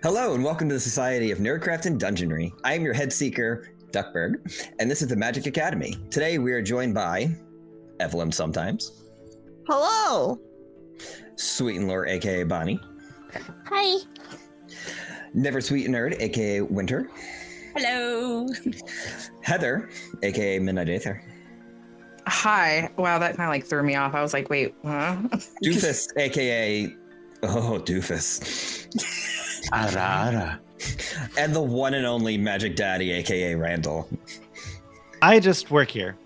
Hello and welcome to the Society of Nerdcraft and Dungeonry. I am your head seeker, Duckberg, and this is the Magic Academy. Today we are joined by Evelyn sometimes. Hello! Sweet and Lore, aka Bonnie. Hi. Never Sweet Nerd, aka Winter. Hello. Heather, aka Midnight Aether. Hi. Wow, that kind of like threw me off. I was like, wait, huh? Doofus, aka... Oh, Doofus. Ara, ara. And the one and only Magic Daddy, aka Randall. I just work here.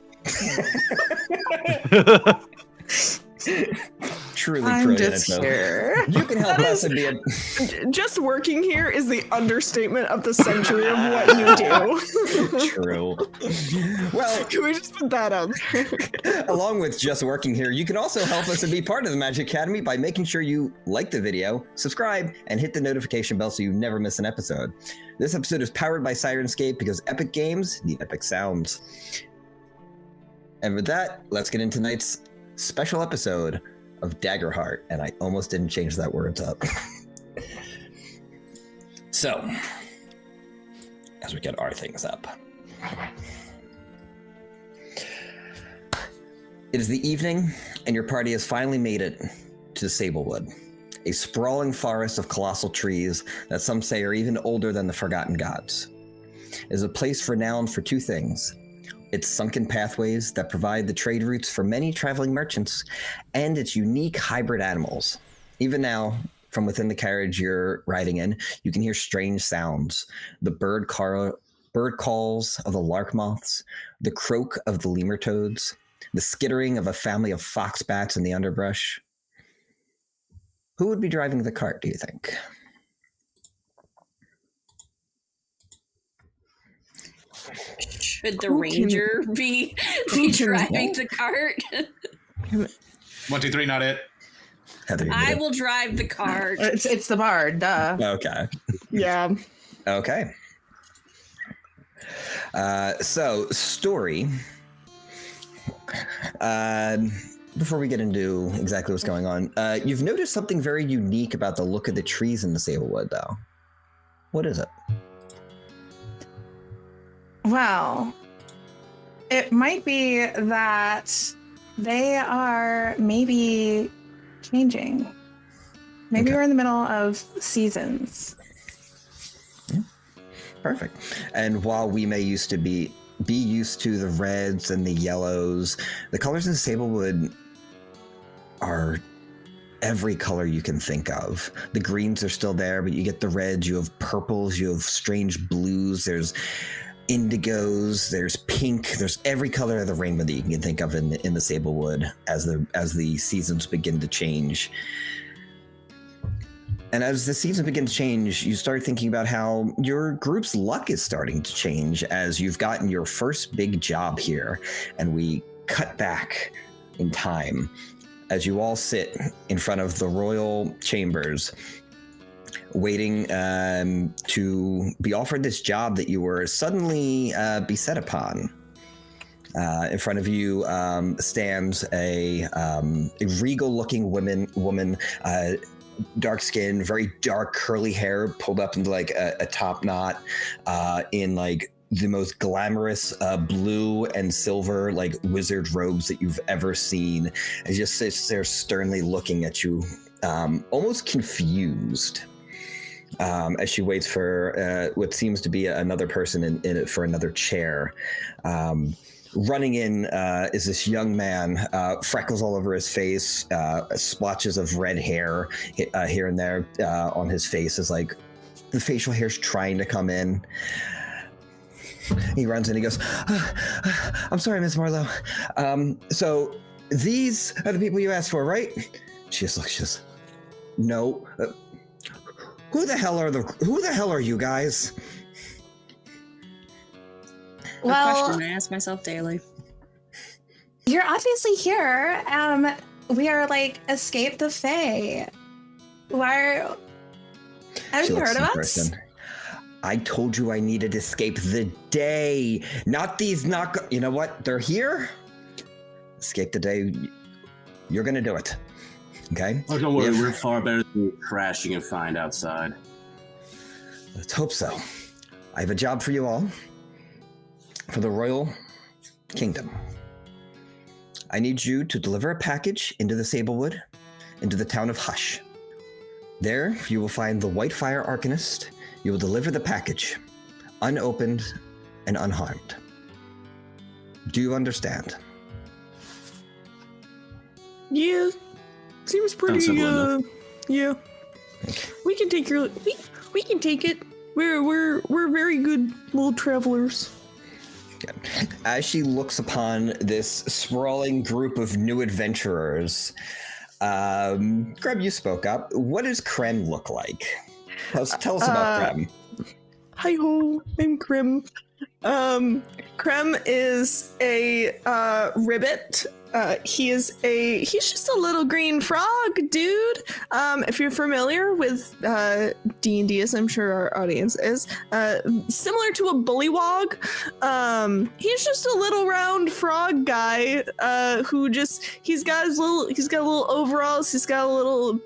Truly I'm brilliant. just here. You can help us and be a... Just working here is the understatement of the century of what you do. True. Well, Can we just put that out there? along with just working here, you can also help us and be part of the Magic Academy by making sure you like the video, subscribe, and hit the notification bell so you never miss an episode. This episode is powered by Sirenscape because epic games need epic sounds. And with that, let's get into tonight's special episode of Daggerheart, and I almost didn't change that words up. So, as we get our things up. It is the evening, and your party has finally made it to Sablewood, a sprawling forest of colossal trees that some say are even older than the Forgotten Gods. It is a place renowned for two things: its sunken pathways that provide the trade routes for many traveling merchants, and its unique hybrid animals. Even now, from within the carriage you're riding in, you can hear strange sounds. The bird calls of the lark moths, the croak of the lemur toads, the skittering of a family of fox bats in the underbrush. Who would be driving the cart, do you think? Should the ranger be driving the cart? 1, 2, 3, not it. Heather, I will drive the cart. It's the bard, duh. Okay. Yeah. Okay. So, story. Before we get into exactly what's going on, you've noticed something very unique about the look of the trees in the Sablewood, though. What is it? Well, it might be that they are maybe changing. Maybe Okay. we're in the middle of seasons. Perfect. And while we may used to be used to the reds and the yellows, the colors in Sablewood are every color you can think of. The greens are still there, but you get the reds, you have purples, you have strange blues, there's indigos, there's pink, there's every color of the rainbow that you can think of in the Sablewood as the seasons begin to change. And as the seasons begin to change, you start thinking about how your group's luck is starting to change as you've gotten your first big job here. And we cut back in time as you all sit in front of the royal chambers, waiting to be offered this job that you were suddenly beset upon. In front of you stands a regal-looking woman, dark skin, very dark curly hair pulled up into like a top knot, in like the most glamorous blue and silver like wizard robes that you've ever seen. And just sits there sternly looking at you, almost confused. As she waits for what seems to be another person in it for another chair. Running in is this young man, freckles all over his face, splotches of red hair here and there on his face, as like the facial hair's trying to come in. He runs in, he goes, I'm sorry, Miss Marlowe. So these are the people you asked for, right? She just looks, she says, no. Who the hell are you guys? A Well, question I ask myself daily. you're obviously here. We are like Escape the Fae. Have She you looks heard at of the us? person. I told you I needed to escape the day, not these you know what? They're here. Escape the day. You're gonna do it. Okay? Oh, don't worry, If- we're far better than crashing and find outside. Let's hope so. I have a job for you all. For the Royal Kingdom. I need you to deliver a package into the Sablewood, into the town of Hush. There, you will find the Whitefire Arcanist. You will deliver the package, unopened and unharmed. Do you understand? Yeah, seems pretty. Yeah, we can take your. We can take it. We're very good little travelers. As she looks upon this sprawling group of new adventurers, Krem, you spoke up. What does Krem look like? Tell us about Krem. Hi ho, I'm Krem. Krem is a ribbit. He's just a little green frog, dude. If you're familiar with D&D, as I'm sure our audience is, similar to a bullywog. He's just a little round frog guy he's got little overalls, he's got a little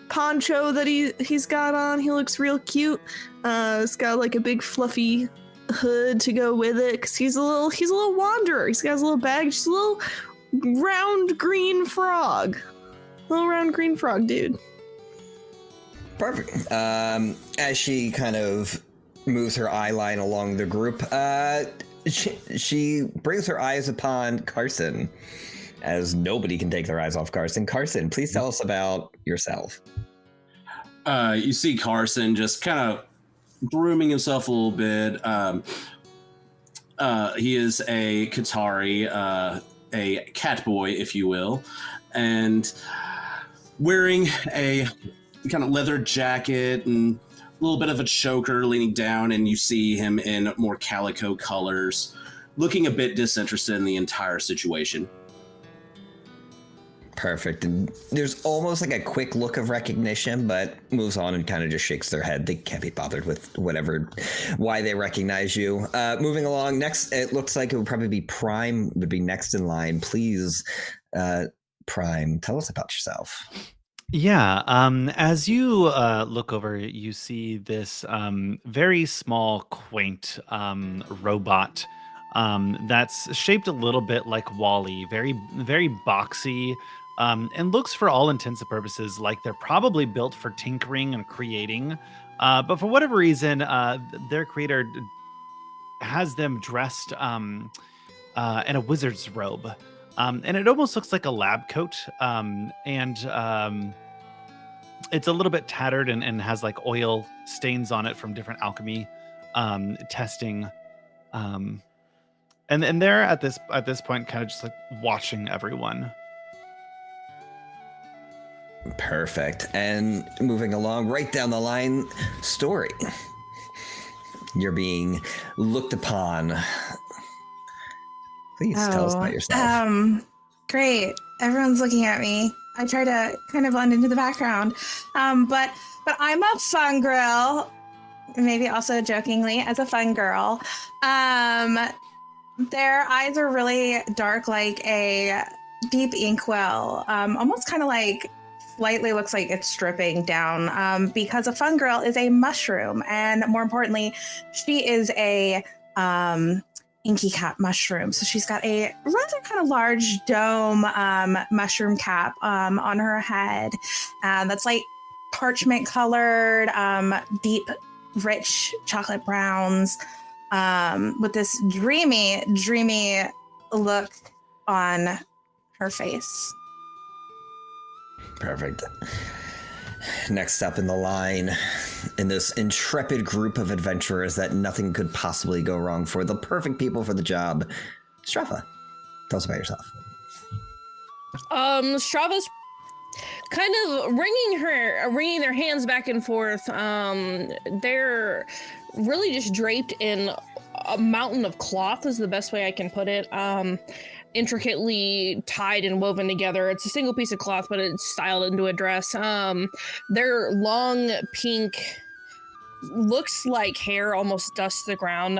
poncho that he's got on. He looks real cute. It's got like a big fluffy hood to go with it, because he's a little wanderer. He's got his little bag, just a little round green frog. Little round green frog dude. Perfect. As she kind of moves her eye line along the group, she brings her eyes upon Carson, as nobody can take their eyes off Carson. Carson, please tell us about yourself. You see Carson just kind of grooming himself a little bit. He is a Qatari, a cat boy, if you will, and wearing a kind of leather jacket and a little bit of a choker leaning down, and you see him in more calico colors, looking a bit disinterested in the entire situation. Perfect. And there's almost like a quick look of recognition, but moves on and kind of just shakes their head. They can't be bothered with why they recognize you. Moving along, next, it looks like it would probably be Prime would be next in line. Please, Prime, tell us about yourself. Yeah, as you look over, you see this very small, quaint robot that's shaped a little bit like Wall-E, very, very boxy, and looks for all intents and purposes like they're probably built for tinkering and creating. But for whatever reason, their creator has them dressed in a wizard's robe. And it almost looks like a lab coat. It's a little bit tattered and has like oil stains on it from different alchemy testing. And they're at this point kind of just like watching everyone. Perfect. And moving along right down the line, Story. You're being looked upon. Please tell us about yourself. Great. Everyone's looking at me. I try to kind of blend into the background. But I'm a fun girl. Maybe also jokingly as a fun girl. Their eyes are really dark, like a deep inkwell. Almost kind of like slightly looks like it's dripping down because a fun girl is a mushroom. And more importantly, she is a inky cap mushroom. So she's got a rather kind of large dome mushroom cap on her head that's like parchment colored, deep, rich chocolate browns with this dreamy look on her face. Perfect. Next up in the line, in this intrepid group of adventurers that nothing could possibly go wrong for, the perfect people for the job, Strava. Tell us about yourself. Strava's kind of wringing their hands back and forth. They're really just draped in a mountain of cloth is the best way I can put it. Intricately tied and woven together. It's a single piece of cloth, but it's styled into a dress. Their long pink, looks like hair almost dusts the ground.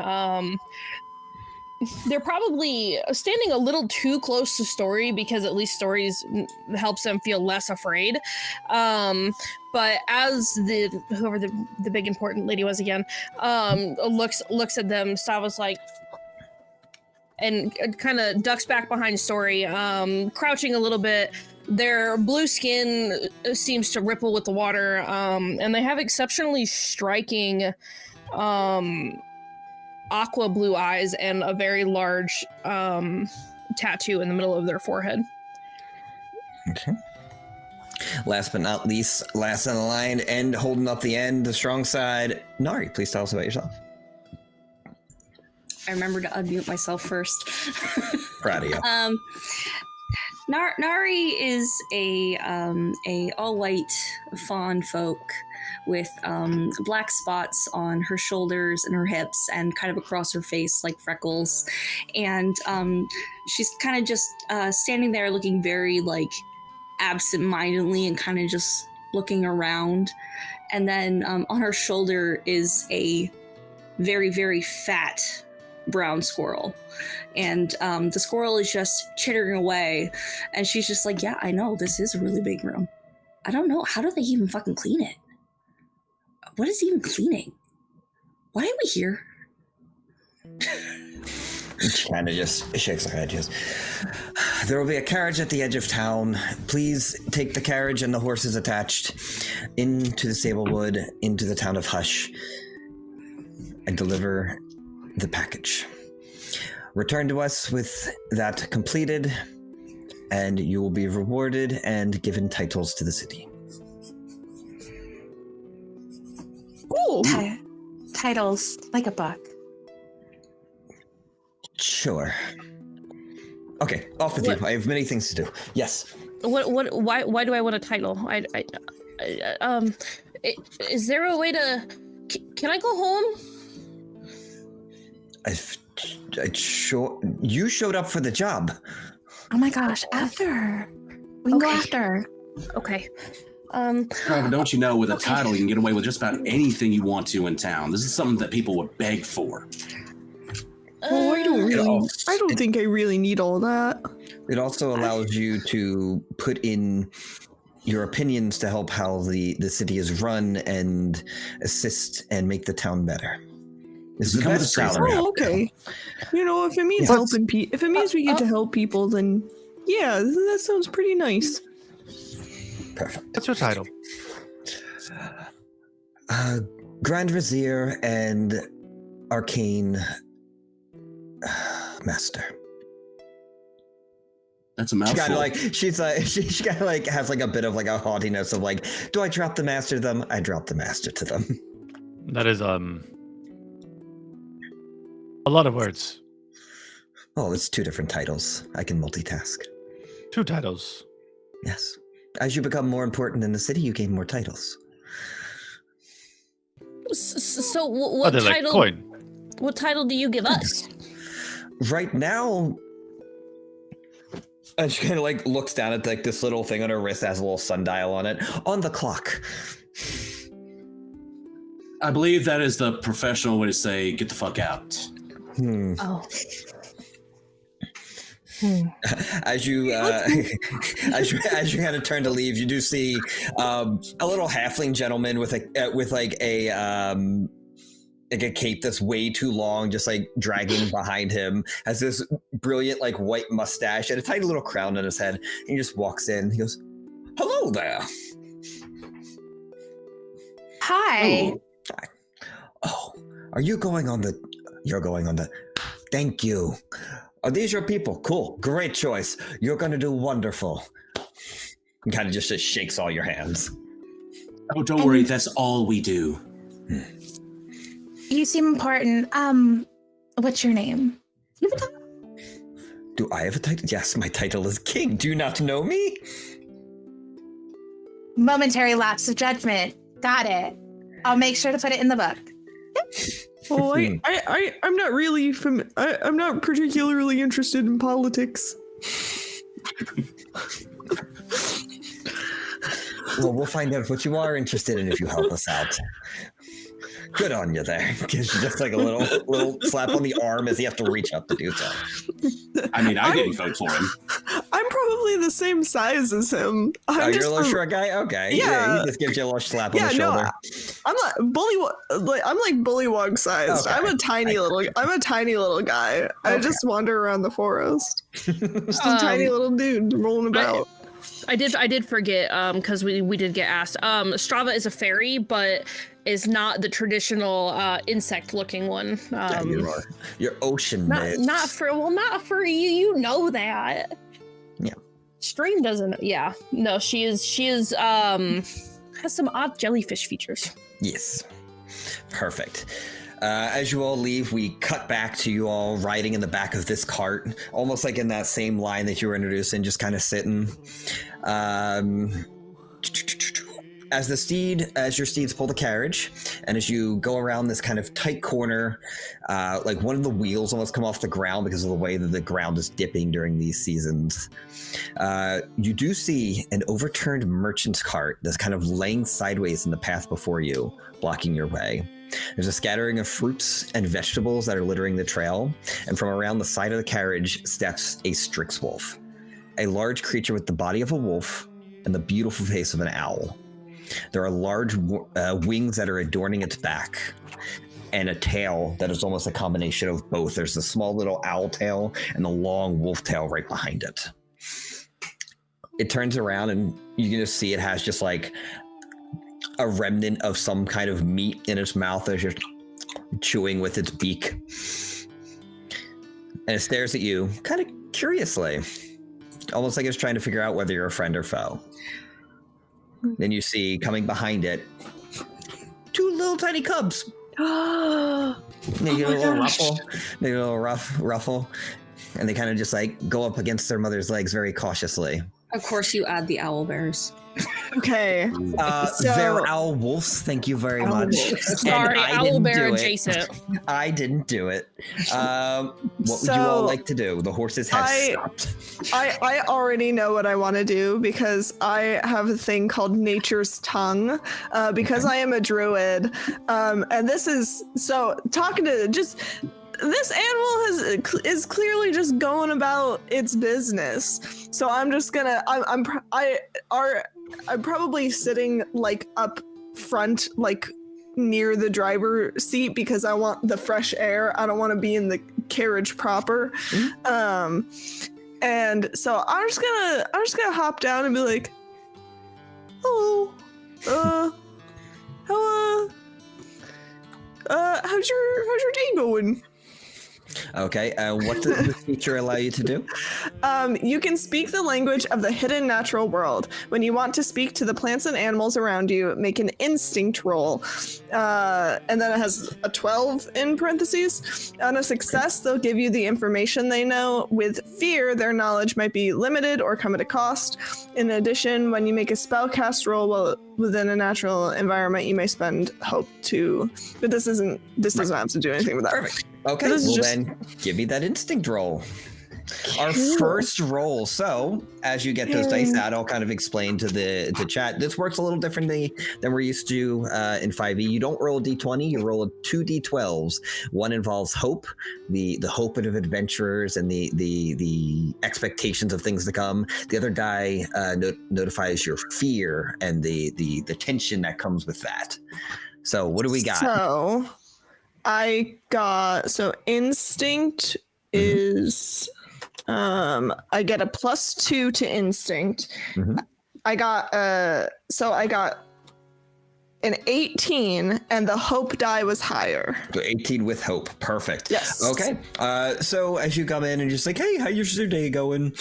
they're probably standing a little too close to Story because at least Stories helps them feel less afraid. But as whoever the big important lady was again, looks at them, Stava's like, and kind of ducks back behind Story, crouching a little bit. Their blue skin seems to ripple with the water, and they have exceptionally striking aqua blue eyes and a very large tattoo in the middle of their forehead. Okay. Last but not least, last on the line, and holding up the end, the strong side. Nari, please tell us about yourself. I remember to unmute myself first. Proud of you. Nari is a all-white fawn folk with black spots on her shoulders and her hips and kind of across her face like freckles. And she's kind of just standing there looking very like absent-mindedly and kind of just looking around. And then on her shoulder is a very, very fat brown squirrel. And the squirrel is just chittering away. And she's just like, yeah, I know, this is a really big room. I don't know. How do they even fucking clean it? What is even cleaning? Why are we here? She kind of just shakes her head. Just, there will be a carriage at the edge of town. Please take the carriage and the horses attached into the Sablewood, into the town of Hush, and deliver the package. Return to us with that completed, and you will be rewarded and given titles to the city. Ooh. Titles, like a book. Sure. Okay, off with you. I have many things to do. Yes. Why do I want a title? Is there a way to? Can I go home? You showed up for the job. Oh my gosh! After we can go after. Okay. However, don't you know, with a title, you can get away with just about anything you want to in town. This is something that people would beg for. Well, I don't think I really need all that. It also allows you to put in your opinions to help how the city is run and assist and make the town better. This is the best salary. Oh, okay. You know, if it means helping people, if it means we get to help people, then yeah, that sounds pretty nice. Perfect. What's your title? Grand Vizier and Arcane Master. That's a mouthful. She kind of like has like a bit of like a haughtiness of like, do I drop the master to them? I drop the master to them. That is a lot of words. Oh, it's 2 different titles. I can multitask. 2 titles. Yes. As you become more important in the city, you gain more titles. So what title? Like what title do you give us? Right now, and she kind of like looks down at like this little thing on her wrist that has a little sundial on it. On the clock. I believe that is the professional way to say, get the fuck out. Oh. As you as you kind of turn to leave, you do see a little halfling gentleman with a cape that's way too long, just like dragging behind him, has this brilliant like white mustache and a tiny little crown on his head. And he just walks in. He goes, "Hello there." Hi. Oh, hi. Oh, are you going on the? You're going on the. Thank you. Are these your people? Cool. Great choice. You're going to do wonderful. And kind of just shakes all your hands. Oh, don't worry. That's all we do. You seem important. What's your name? You have a title? Do I have a title? Yes, my title is King. Do you not know me? Momentary lapse of judgment. Got it. I'll make sure to put it in the book. Well, I'm not really I'm not particularly interested in politics. Well, we'll find out what you are interested in if you help us out. Good on you there. Gives you just like a little slap on the arm as you have to reach up to do so. I mean, I didn't vote for him. I'm probably the same size as him. Oh, you're a little short guy? Okay. Yeah. He just gives you a little slap on the shoulder. I'm not I'm like bullywog sized. Okay. I'm a tiny little guy. Okay. I just wander around the forest. Just a tiny little dude rolling about. I did forget because we did get asked. Strava is a fairy, but is not the traditional insect looking one. Yeah, you are. You're ocean not for you. You know that. Yeah. Stream doesn't. Yeah. No, she is has some odd jellyfish features. Yes. Perfect. As you all leave, we cut back to you all riding in the back of this cart, almost like in that same line that you were introducing, just kind of sitting. As your steeds pull the carriage, and as you go around this kind of tight corner, like one of the wheels almost come off the ground because of the way that the ground is dipping during these seasons. You do see an overturned merchant's cart that's kind of laying sideways in the path before you, blocking your way. There's a scattering of fruits and vegetables that are littering the trail, and from around the side of the carriage steps a Strix wolf, a large creature with the body of a wolf and the beautiful face of an owl. There are large wings that are adorning its back, and a tail that is almost a combination of both. There's the small little owl tail and the long wolf tail right behind it. It turns around and you can just see it has just like a remnant of some kind of meat in its mouth as just chewing with its beak. And it stares at you kind of curiously, almost like it's trying to figure out whether you're a friend or foe. Then you see coming behind it 2 little tiny cubs. They get a little ruffle. They get a little ruffle. And they kind of just like go up against their mother's legs very cautiously. Of course, you add the owl bears. Okay. They're owl wolves. Thank you very much. Sorry, owl bear adjacent. I didn't do it. What would you all like to do? The horses have stopped. I already know what I want to do because I have a thing called Nature's Tongue. Because I am a druid, and this is so talking to just. This animal is clearly just going about its business. So I'm just gonna I'm probably sitting like up front, like near the driver seat because I want the fresh air. I don't want to be in the carriage proper. And so I'm just gonna hop down and be like, hello, how's your day going? Okay, what does this feature allow you to do? You can speak the language of the hidden natural world. When you want to speak to the plants and animals around you, make an instinct roll. And then it has a 12 in parentheses. On a success, they'll give you the information they know. With fear, their knowledge might be limited or come at a cost. In addition, when you make a spellcast roll within a natural environment, you may spend hope to... But this doesn't have to do anything with that. Perfect. Okay, well then, give me that instinct roll. Our first roll. So, as you get those dice out, I'll kind of explain to the chat. This works a little differently than we're used to in 5e. You don't roll a d20, you roll 2 d12s. One involves hope, the hope of adventurers and the expectations of things to come. The other die notifies your fear and the tension that comes with that. So, what do we got? So, I got instinct is I get a +2 to instinct. I got an 18 and the hope die was higher. So 18 with hope. Perfect. Yes. Okay. So as you come in and just like, hey, how's your day going?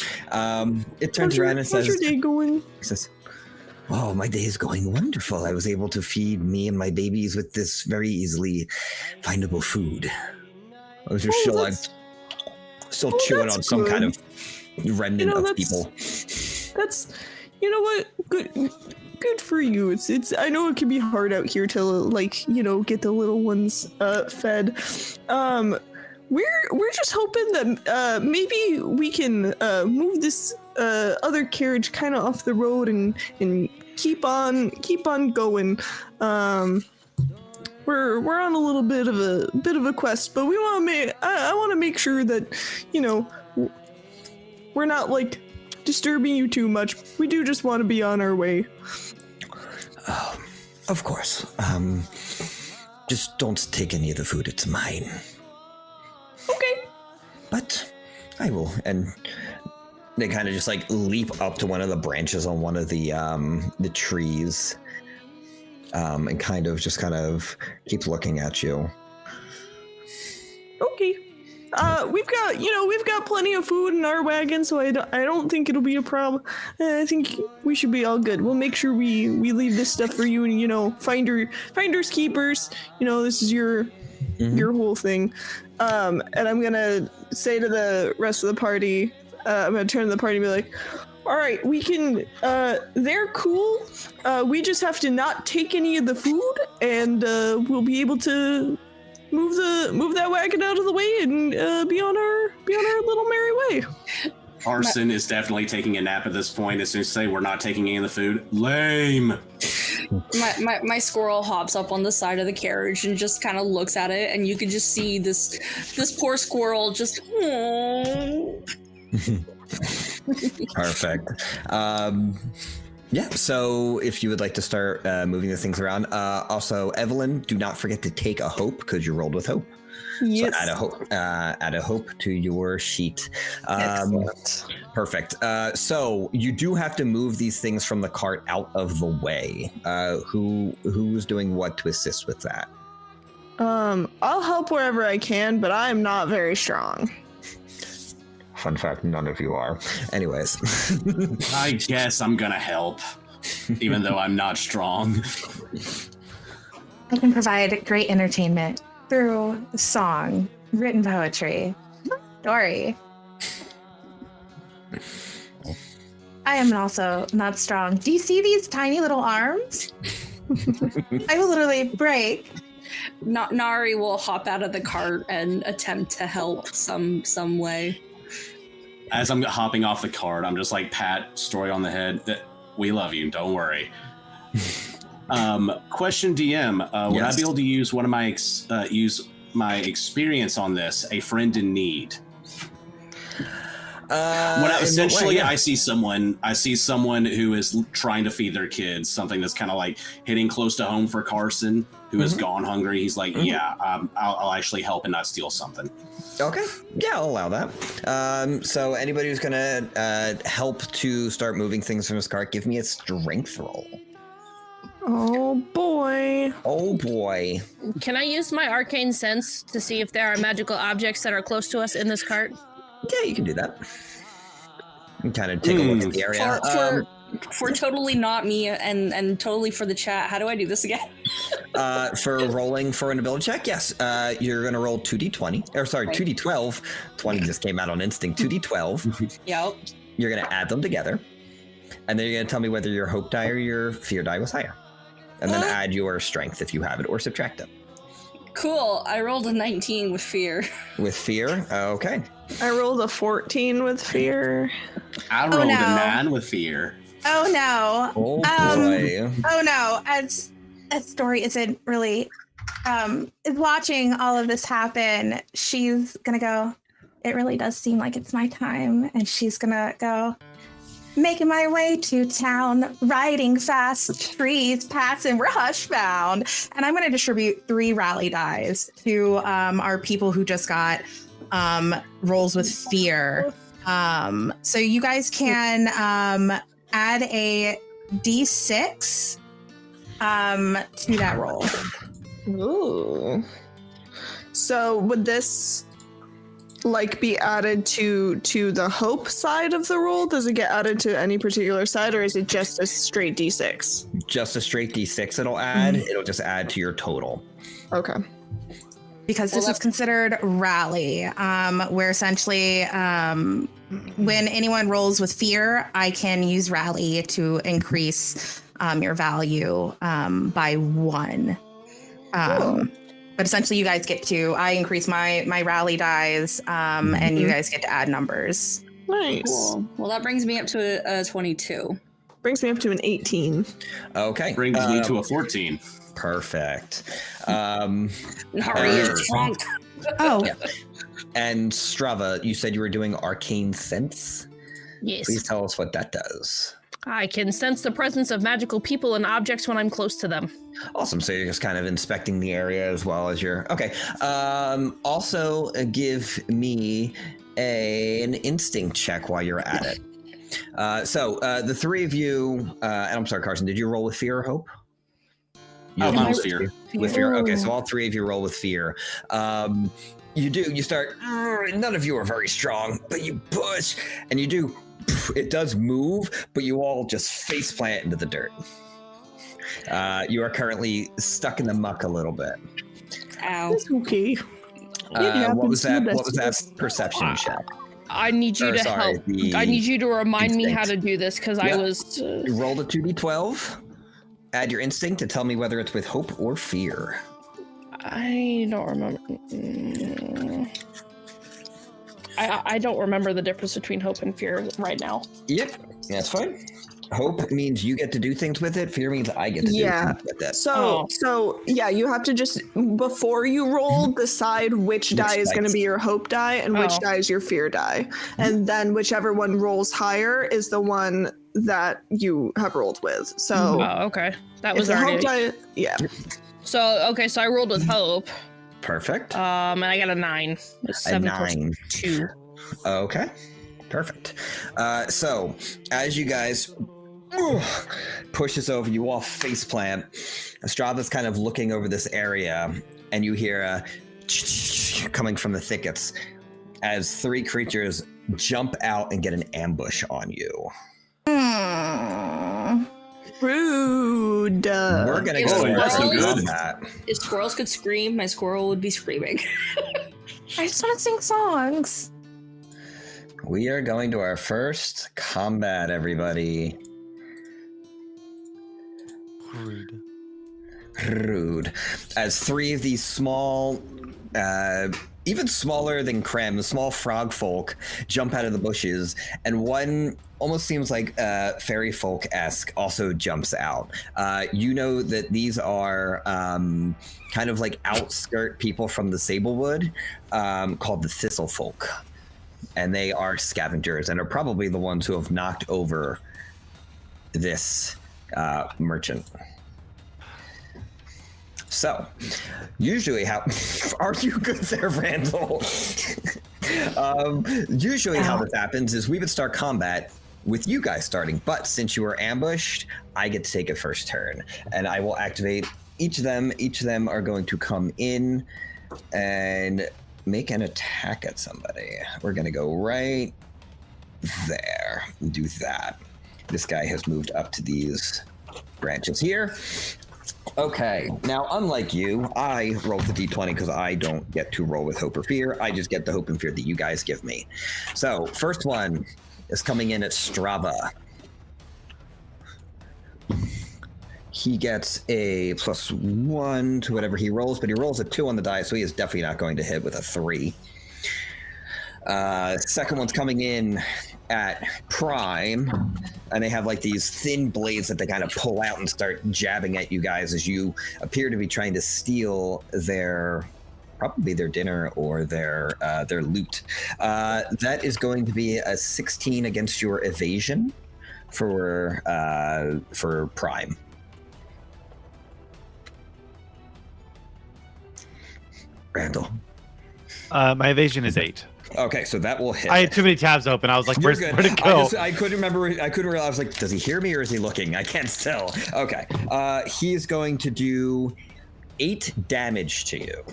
It turns around and says, how's your day going? He says, oh, my day is going wonderful. I was able to feed me and my babies with this very easily findable food. I was just still chewing on some kind of remnant of people. That's, you know what? Good for you. It's. I know it can be hard out here to get the little ones fed. We're just hoping that maybe we can move this other carriage kind of off the road and keep on going. we're on a little bit of a quest, but we want to make I want to make sure that, you know, we're not like disturbing you too much. We do just want to be on our way. Of course. Just don't take any of the food. It's mine. Okay. But I will. And they kind of just like leap up to one of the branches on one of the trees, and kind of keep looking at you. Okay. We've got plenty of food in our wagon, so I don't think it'll be a problem. I think we should be all good. We'll make sure we leave this stuff for you, and, you know, finders keepers. You know, this is your whole thing. And I'm gonna say to the rest of the party, I'm gonna turn to the party and be like, all right, we can, they're cool. We just have to not take any of the food, and we'll be able to move that wagon out of the way and be on our little merry way. Arson is definitely taking a nap at this point. As soon as you say we're not taking any of the food, lame. My squirrel hops up on the side of the carriage and just kind of looks at it, and you can just see this poor squirrel just. Perfect. Yeah, so if you would like to start moving the things around. Also, Evelyn, do not forget to take a hope, because you rolled with hope. Yes. So add a hope to your sheet. Excellent. Perfect. So you do have to move these things from the cart out of the way. Who's doing what to assist with that? I'll help wherever I can, but I'm not very strong. Fun fact, none of you are. Anyways. I guess I'm gonna help, even though I'm not strong. I can provide great entertainment through song, written poetry, story. I am also not strong. Do you see these tiny little arms? I will literally break. Nari will hop out of the cart and attempt to help some way. As I'm hopping off the cart, I'm just like, pat Story on the head. That we love you. Don't worry. Question DM. Would I be able to use one of my use my experience on this? A friend in need. Essentially, I see someone who is trying to feed their kids, something that's kind of like hitting close to home for Carson, who has gone hungry. He's like, I'll actually help and not steal something. Okay, yeah, I'll allow that. So anybody who's gonna help to start moving things from his cart, give me a strength roll. Oh boy. Oh boy. Can I use my arcane sense to see if there are magical objects that are close to us in this cart? Yeah, you can do that. And kind of take a look at the area. For totally not me and totally for the chat, how do I do this again? For rolling for an ability check, yes. You're going to roll 2d20. Or sorry, 2d12. 20 just came out on instinct. 2d12. Yep. You're going to add them together. And then you're going to tell me whether your hope die or your fear die was higher. And then add your strength if you have it, or subtract it. Cool. I rolled a 19 with fear. With fear? Okay. I rolled a 14 with fear. I rolled a 9 with fear. Oh no. Oh boy. Oh no. As Story isn't really is watching all of this happen, she's gonna go, it really does seem like it's my time. And she's gonna go, making my way to town, riding fast, trees passing, we're hush bound. And I'm going to distribute 3 rally dice to our people who just got rolls with fear. So you guys can add a D6 to that roll. Ooh. So would this like be added to the hope side of the roll? Does it get added to any particular side, or is it just a straight D6? Just a straight D6 it'll add. It'll just add to your total. Okay. Because this is considered rally, where essentially when anyone rolls with fear, I can use rally to increase your value by 1. But essentially, you guys get to, I increase my rally dies, and you guys get to add numbers. Nice. Cool. Well, that brings me up to a 22. Brings me up to an 18. Okay. Brings me to a 14. Perfect. Nari is drunk. Oh, And Strava, you said you were doing Arcane Sense. Yes. Please tell us what that does. I can sense the presence of magical people and objects when I'm close to them. Awesome. So you're just kind of inspecting the area as well as you're... Okay. Also, give me an instinct check while you're at it. The three of you... and I'm sorry, Carson, did you roll with fear or hope? Mine was fear. With fear. Okay, so all three of you roll with fear. You do. You start... None of you are very strong, but you push, and you do... It does move, but you all just face plant into the dirt. You are currently stuck in the muck a little bit. Ow. It's okay. What was that perception check? I need you to help. I need you to remind me how to do this because I was. You rolled a 2d12. Add your instinct to tell me whether it's with hope or fear. I don't remember. I don't remember the difference between hope and fear right now. Yep, that's fine. Hope means you get to do things with it. Fear means I get to do things with it. So you have to just, before you roll, decide which die is going to be your hope die and which die is your fear die. And then whichever one rolls higher is the one that you have rolled with. So okay. That was already... hope die, yeah. So I rolled with hope. Perfect. And I got a 9. It's 7 plus 2. Okay. Perfect. So as you guys push this over, you all face plant. Strava's kind of looking over this area, and you hear a coming from the thickets as three creatures jump out and get an ambush on you. Rude. We're gonna go into that. If squirrels could scream, my squirrel would be screaming. I just want to sing songs. We are going to our first combat, everybody. Rude. As three of these small, even smaller than Krem, small frog folk jump out of the bushes, and one almost seems like fairy folk-esque also jumps out. You know that these are kind of like outskirt people from the Sablewood called the Thistle folk. And they are scavengers and are probably the ones who have knocked over this merchant. So, usually how... Are you good there, Randall? Usually how this happens is we would start combat with you guys starting, but since you were ambushed, I get to take a first turn, and I will activate each of them. Each of them are going to come in and make an attack at somebody. We're going to go right there and do that. This guy has moved up to these branches here. Okay, now unlike you, I rolled the d20 because I don't get to roll with hope or fear. I just get the hope and fear that you guys give me. So, first one is coming in at Strava. He gets a +1 to whatever he rolls, but he rolls a 2 on the die, so he is definitely not going to hit with a 3. Second one's coming in at Prime, and they have like these thin blades that they kind of pull out and start jabbing at you guys as you appear to be trying to steal probably their dinner or their loot. That is going to be a 16 against your evasion for Prime. Randall. My evasion is 8. Okay, so that will hit. I had too many tabs open. I was like, where'd it go? I couldn't remember. I couldn't realize. I was like, does he hear me or is he looking? I can't tell. Okay. He's going to do 8 damage to you.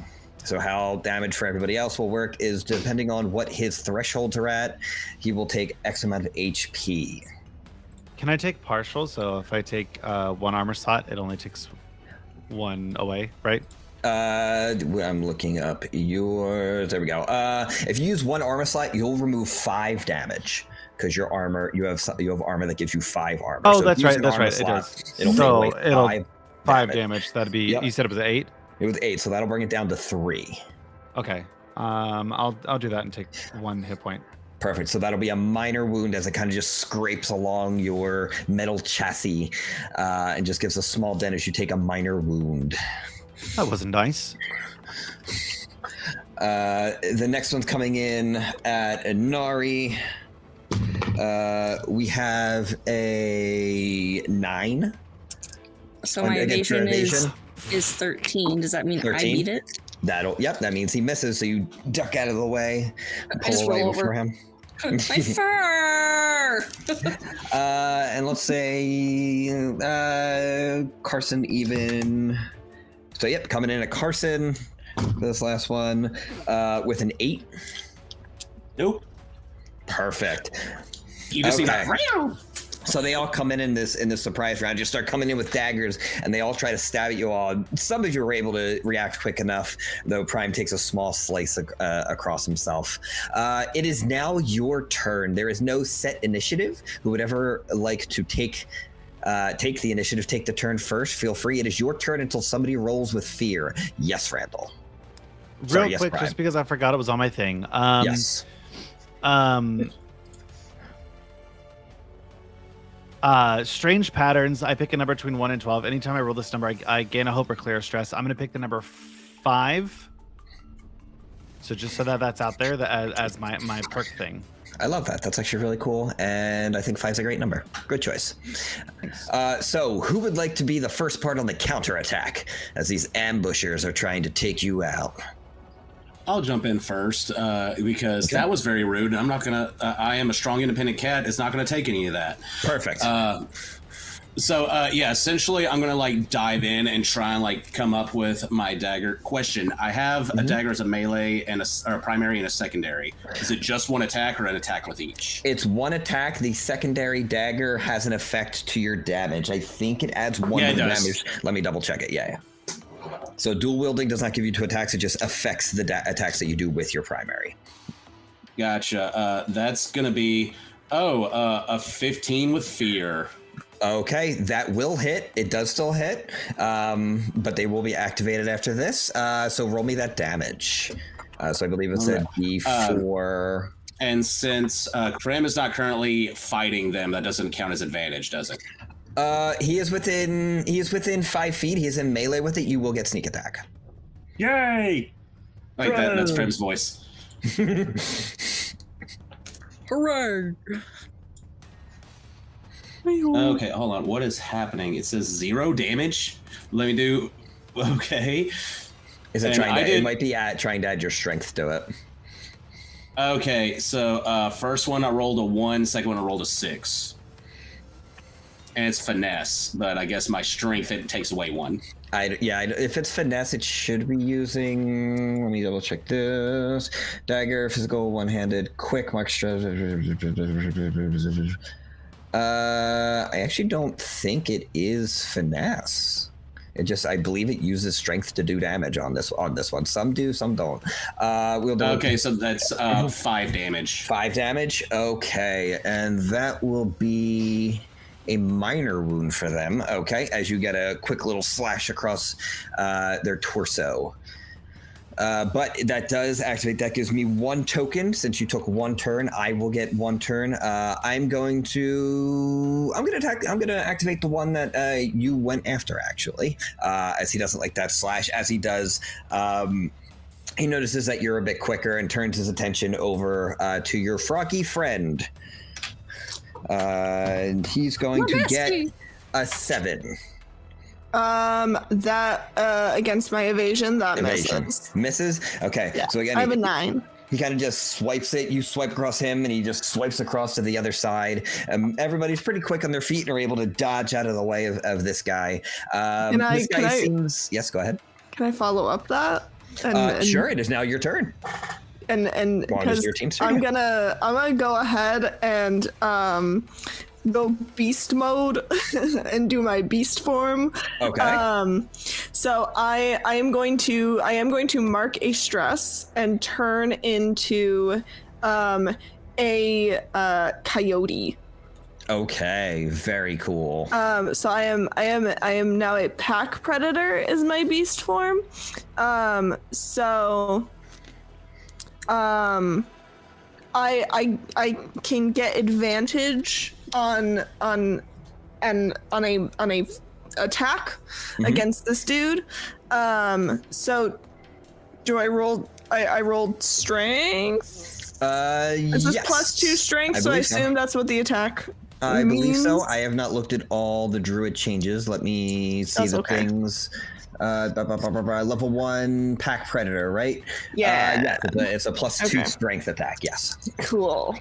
So how damage for everybody else will work is depending on what his thresholds are at, he will take X amount of HP. Can I take partial? So if I take 1 armor slot, it only takes 1 away, right? I'm looking up yours. There we go. If you use 1 armor slot, you'll remove 5 damage because your armor, you have armor that gives you 5 armor. Oh, so that's right. That's right. Slot, it does. It'll 5 damage. damage. That'd be. Yep. You said it was 8. It was 8, so that'll bring it down to 3. Okay. I'll do that and take 1 hit point. Perfect. So that'll be a minor wound as it kind of just scrapes along your metal chassis and just gives a small dent as you take a minor wound. That wasn't nice. The next one's coming in at Inari. We have a 9. So my evasion is 13. Does that mean 13? I beat it? That means he misses, so you duck out of the way and pull away for him. My fur! And let's say Carson even. So yep, coming in at Carson, this last one, with an 8. Nope. Perfect. You just see that. So they all come in this surprise round. You start coming in with daggers, and they all try to stab at you all. Some of you were able to react quick enough, though Prime takes a small slice across himself. It is now your turn. There is no set initiative. Who would ever like to take the initiative, take the turn first, feel free. It is your turn until somebody rolls with fear. Yes, Randall. Real quick, just because I forgot it was on my thing. Yes. Strange patterns. I pick a number between 1 and 12. Anytime I roll this number, I gain a hope or clear stress. I'm going to pick the number 5. So just so that's out there as my perk thing. I love that. That's actually really cool. And I think 5's a great number. Good choice. So who would like to be the first part on the counterattack as these ambushers are trying to take you out? I'll jump in first because that was very rude. I'm not going to, I am a strong, independent cat. It's not going to take any of that. Perfect. Essentially I'm going to dive in and try and come up with my dagger. Question. I have a dagger as a melee and a primary and a secondary. Is it just one attack or an attack with each? It's one attack. The secondary dagger has an effect to your damage. I think it adds 1 to the damage. Let me double check it. Yeah. So dual wielding does not give you 2 attacks. It just affects the attacks that you do with your primary. Gotcha. That's going to be, a 15 with fear. Okay, that will hit. It does still hit, but they will be activated after this. So roll me that damage. So I believe it's a D4. And since Krim is not currently fighting them, that doesn't count as advantage, does it? He is within 5 feet. He is in melee with it. You will get sneak attack. Yay! Like that. That's Prim's voice. Hooray! Okay, hold on. What is happening? It says 0 damage. Let me do. Okay. Is it it might be trying to add your strength to it. Okay, so first one I rolled a 1. Second one I rolled a 6. And it's finesse, but I guess my strength, it takes away 1. If it's finesse, it should be using. Let me double check this. Dagger, physical, one-handed, quick, mark stress. I actually don't think it is finesse. I believe it uses strength to do damage on this one. Some do, some don't. Okay, so that's 5 damage. 5 damage. Okay, and that will be a minor wound for them. Okay, as you get a quick little slash across their torso. But that does activate. That gives me 1 token. Since you took 1 turn, I will get 1 turn. I'm going to activate the one that you went after, actually, as he doesn't like that slash. As he does, he notices that you're a bit quicker and turns his attention over to your froggy friend. And he's going to get a 7. That against my evasion, that misses. Okay, yeah. So again, I have a 9. He kind of just swipes it. You swipe across him, and he just swipes across to the other side. Everybody's pretty quick on their feet and are able to dodge out of the way of this guy. Seems. Yes, go ahead. Can I follow up that? Sure. It is now your turn. And because I'm gonna go ahead and go beast mode and do my beast form. Okay. So I am going to mark a stress and turn into a coyote. Okay, very cool. So I am now a pack predator is my beast form. I can get advantage on a attack against this dude. So do I roll? I rolled strength. Is this yes. +2 strength? So I assume that's what the attack. I believe so. I have not looked at all the druid changes. Let me see things. Level 1 pack predator, right? Yeah. It's a +2 strength attack. Yes. Cool.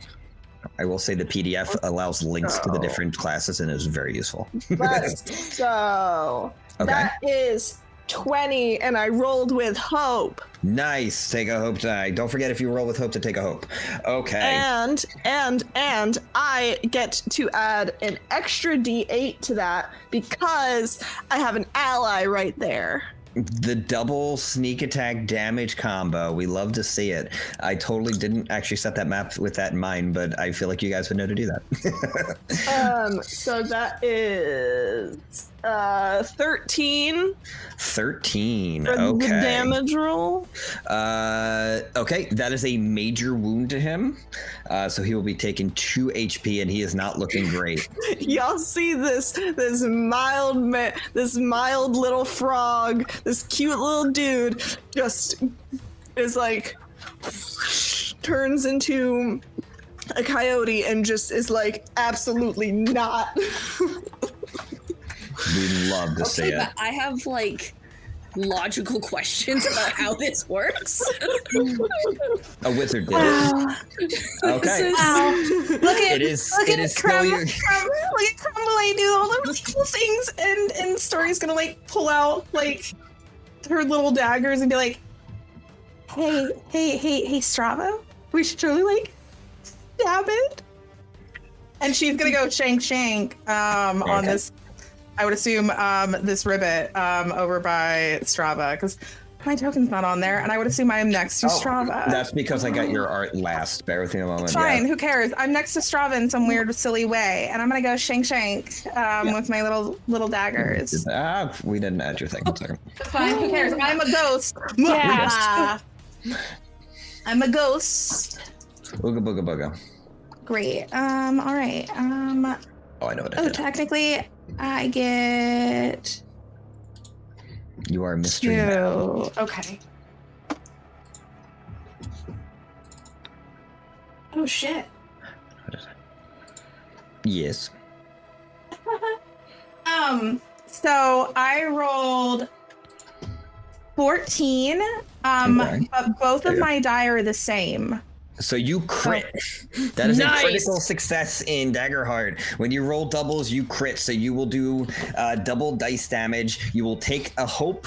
I will say the PDF allows links to the different classes and is very useful. Let's go. Okay. That is 20, and I rolled with hope. Nice. Take a hope die. Don't forget, if you roll with hope, to take a hope. Okay. And I get to add an extra D8 to that because I have an ally right there. The double sneak attack damage combo. We love to see it. I totally didn't actually set that map with that in mind, but I feel like you guys would know to do that. So that is 13. 13. For okay. the damage roll. Okay, that is a major wound to him. So he will be taking 2 HP, and he is not looking great. Y'all see this mild little frog, this cute little dude, just is like turns into a coyote and just is like absolutely not. We love to see it. But I have like logical questions about how this works. A wizard did it. Okay. Wow. Look at still your... Look at Crumble do all those cool things, and Story's gonna like pull out like her little daggers and be like, hey, Stravo, we should really like stab it. And she's gonna go shank on this. I would assume this ribbit over by Strava, because my token's not on there, and I would assume I'm next to Strava. That's because I got your art last. Bear with me a moment. It's fine. Who cares? I'm next to Strava in some weird, silly way, and I'm gonna go shank with my little daggers. We didn't add your thing. One second. It's fine. Who cares? I'm a ghost. Yeah. I'm a ghost. Booga booga booga. Great. All right. Oh, I know what I did. Technically, I get. You are a mystery man. Okay. Oh shit. What is it? Yes. So I rolled 14. But both of my die are the same. So you crit. That is a critical success in Daggerheart. When you roll doubles, you crit. So you will do double dice damage. You will take a hope,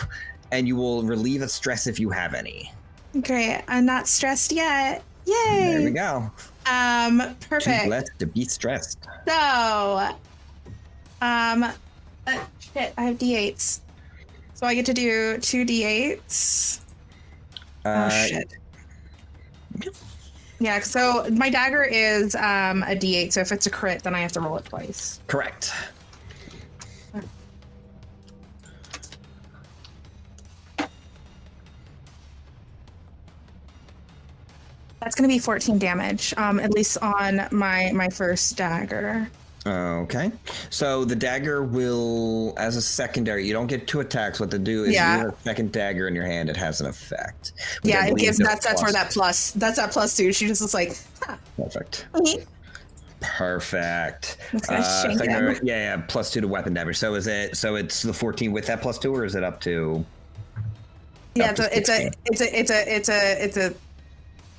and you will relieve a stress if you have any. Great. I'm not stressed yet. Yay. There we go. Perfect. Too blessed to be stressed. So, shit, I have D8s. So I get to do 2 D8s. Oh shit. Yeah, so my dagger is a D8, so if it's a crit, then I have to roll it twice. Correct. That's going to be 14 damage, at least on my first dagger. Okay. So the dagger will, as a secondary, you don't get 2 attacks. What to do is you have a second dagger in your hand, it has an effect. Yeah, it gives that's where that plus. That's that +2. She just is like, Perfect. Mm-hmm. Perfect. Secondary, +2 to weapon damage. So is it? So it's the 14 with that +2, or is it up to? Yeah, it's a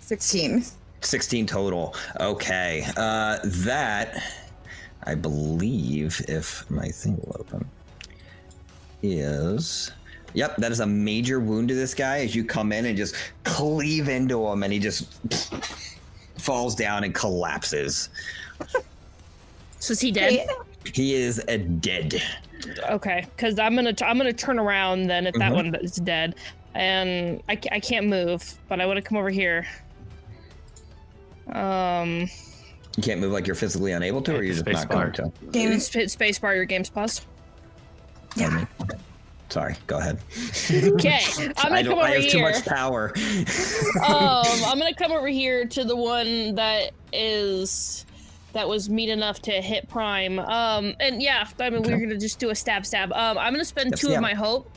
16. 16 total. Okay. That, I believe, if my thing will open, is... Yep, that is a major wound to this guy as you come in and just cleave into him, and he just falls down and collapses. So is he dead? He is dead. Okay, because I'm gonna turn around then if that one is dead, and I can't move, but I want to come over here. You can't move like you're physically unable to, or you're just not going to? Spacebar, your game's paused. Yeah. Sorry, go ahead. Okay, I'm gonna come over I have here. too much power. I'm gonna come over here to the one that was mean enough to hit Prime. And yeah, I mean, we're gonna just do a stab. I'm gonna spend 2 of my hope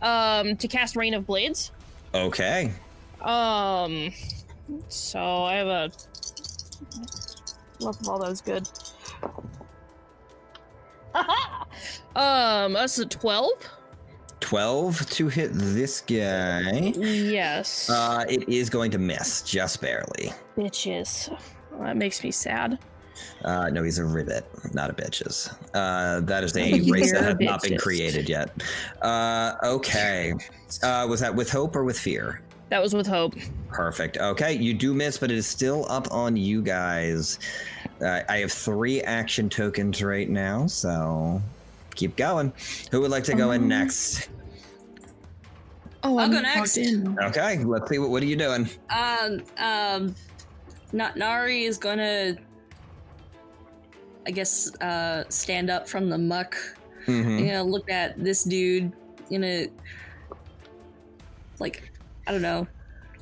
to cast Rain of Blades. Okay. So I have a love of all those good. That's a 12. 12 to hit this guy. Yes. It is going to miss, just barely. Bitches. Well, that makes me sad. No, he's a ribbit, not a bitches. That is a race that has not been created yet. Okay. Was that with hope or with fear? That was with hope. Perfect. Okay, you do miss, but it is still up on you guys. I have 3 action tokens right now, so keep going. Who would like to go in next? Oh, I'll go next. Okay, let's see. What are you doing? Nari is gonna, I guess, stand up from the muck. Mm-hmm. Look at this dude. Like, I don't know,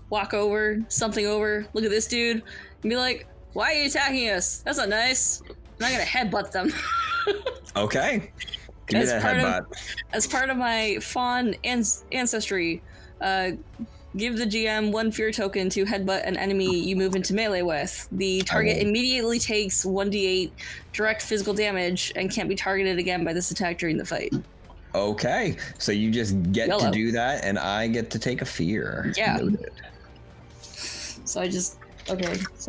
walk over, something over, look at this dude, and be like, why are you attacking us? That's not nice. I'm not gonna headbutt them. Okay. Give me that headbutt. As part of my fawn ancestry, give the GM 1 fear token to headbutt an enemy you move into melee with. The target immediately takes 1d8 direct physical damage and can't be targeted again by this attack during the fight. Okay, so you just get to do that, and I get to take a fear. Yeah. Noted. So I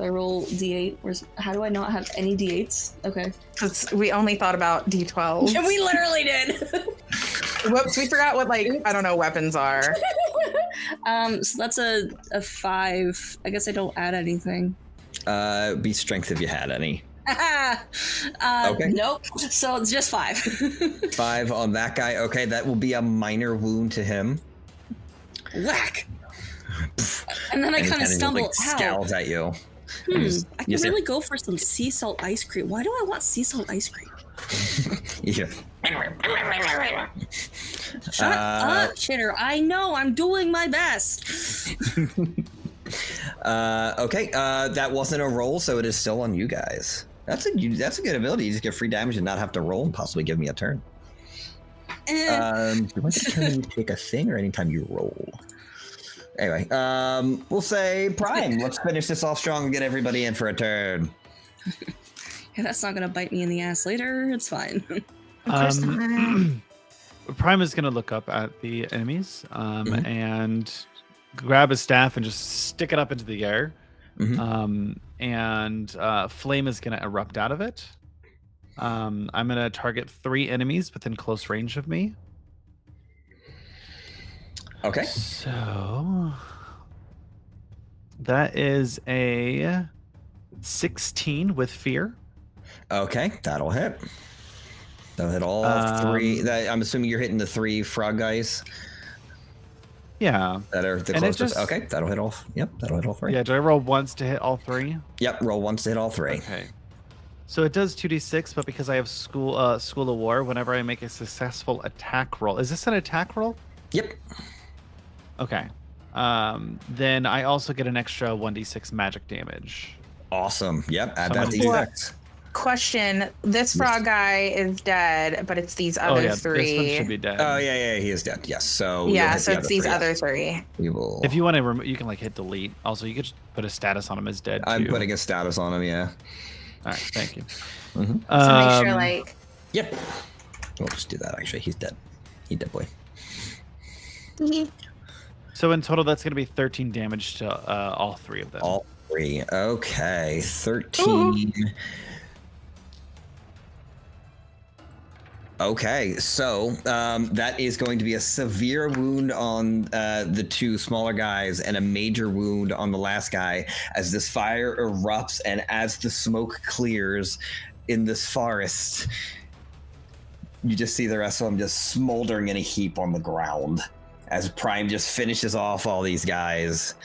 roll d8. How do I not have any d8s? Okay. Because we only thought about d12. And we literally did. Whoops, we forgot what, I don't know, weapons are. So that's a 5. I guess I don't add anything. Be strength if you had any. Okay. Nope. So it's just 5. 5 on that guy. Okay, that will be a minor wound to him. Whack. And then I kind of stumble. Scowls at you. I can really go for some sea salt ice cream. Why do I want sea salt ice cream? Yeah. Shut up, Chitter. I know. I'm doing my best. Okay. That wasn't a roll, so it is still on you guys. That's a good ability. You just get free damage and not have to roll and possibly give me a turn. Do you want to turn you take a thing or anytime you roll? Anyway, we'll say Prime. Let's finish this off strong and get everybody in for a turn. Yeah, that's not gonna bite me in the ass later. It's fine. Prime is gonna look up at the enemies and grab his staff and just stick it up into the air. And flame is gonna erupt out of it. I'm gonna target 3 enemies within close range of me. Okay. So that is a 16 with fear. Okay, that'll hit. That'll hit all 3. I'm assuming you're hitting the 3 frog guys. Yeah. That are the closest. Okay, that'll hit all. Yep, that'll hit all 3. Yeah, do I roll once to hit all 3? Yep, roll once to hit all 3. Okay. So it does 2d6, but because I have School of War, whenever I make a successful attack roll, is this an attack roll? Yep. Okay. Then I also get an extra 1d6 magic damage. Awesome. Yep, add So that to d6. Question: this frog guy is dead, but it's these other 3. This one should be dead. Oh yeah, he is dead. Yes. So yeah, so it's these other 3. We will. If you want to, you can hit delete. Also, you could just put a status on him as dead. I'm too. putting a status on him. Yeah. All right. Thank you. So make sure, Yep. We'll just do that. Actually, he's dead. He's dead boy. So in total, that's going to be 13 damage to all 3 of them. All 3. Okay. 13. Okay, so that is going to be a severe wound on the 2 smaller guys and a major wound on the last guy as this fire erupts and as the smoke clears in this forest. You just see the rest of them just smoldering in a heap on the ground as Prime just finishes off all these guys.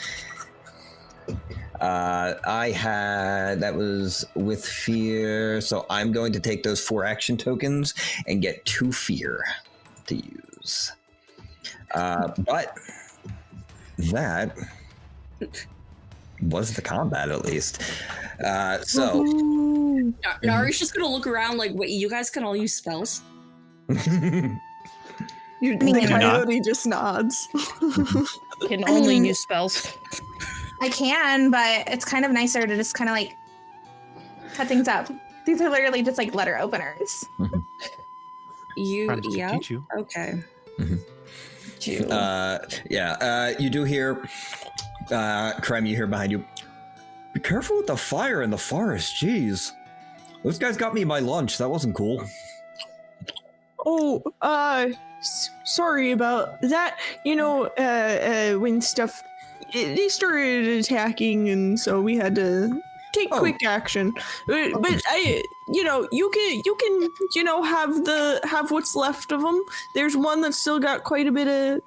That was with fear, so I'm going to take those 4 action tokens and get 2 fear to use. But that was the combat, at least. So Nari's just gonna look around like, wait, you guys can all use spells? The mean, coyote just nods. Can only use spells. I can, but it's kind of nicer to just kind of like cut things up. These are literally just like letter openers. Friends can Yeah. teach you. Okay. you do hear, Krem, you hear behind you, be careful with the fire in the forest, jeez. Those guys got me my lunch, that wasn't cool. Oh, sorry about that. You know, when stuff, they started attacking, and so we had to take quick action. But you can have what's left of them. There's one that's still got quite a bit of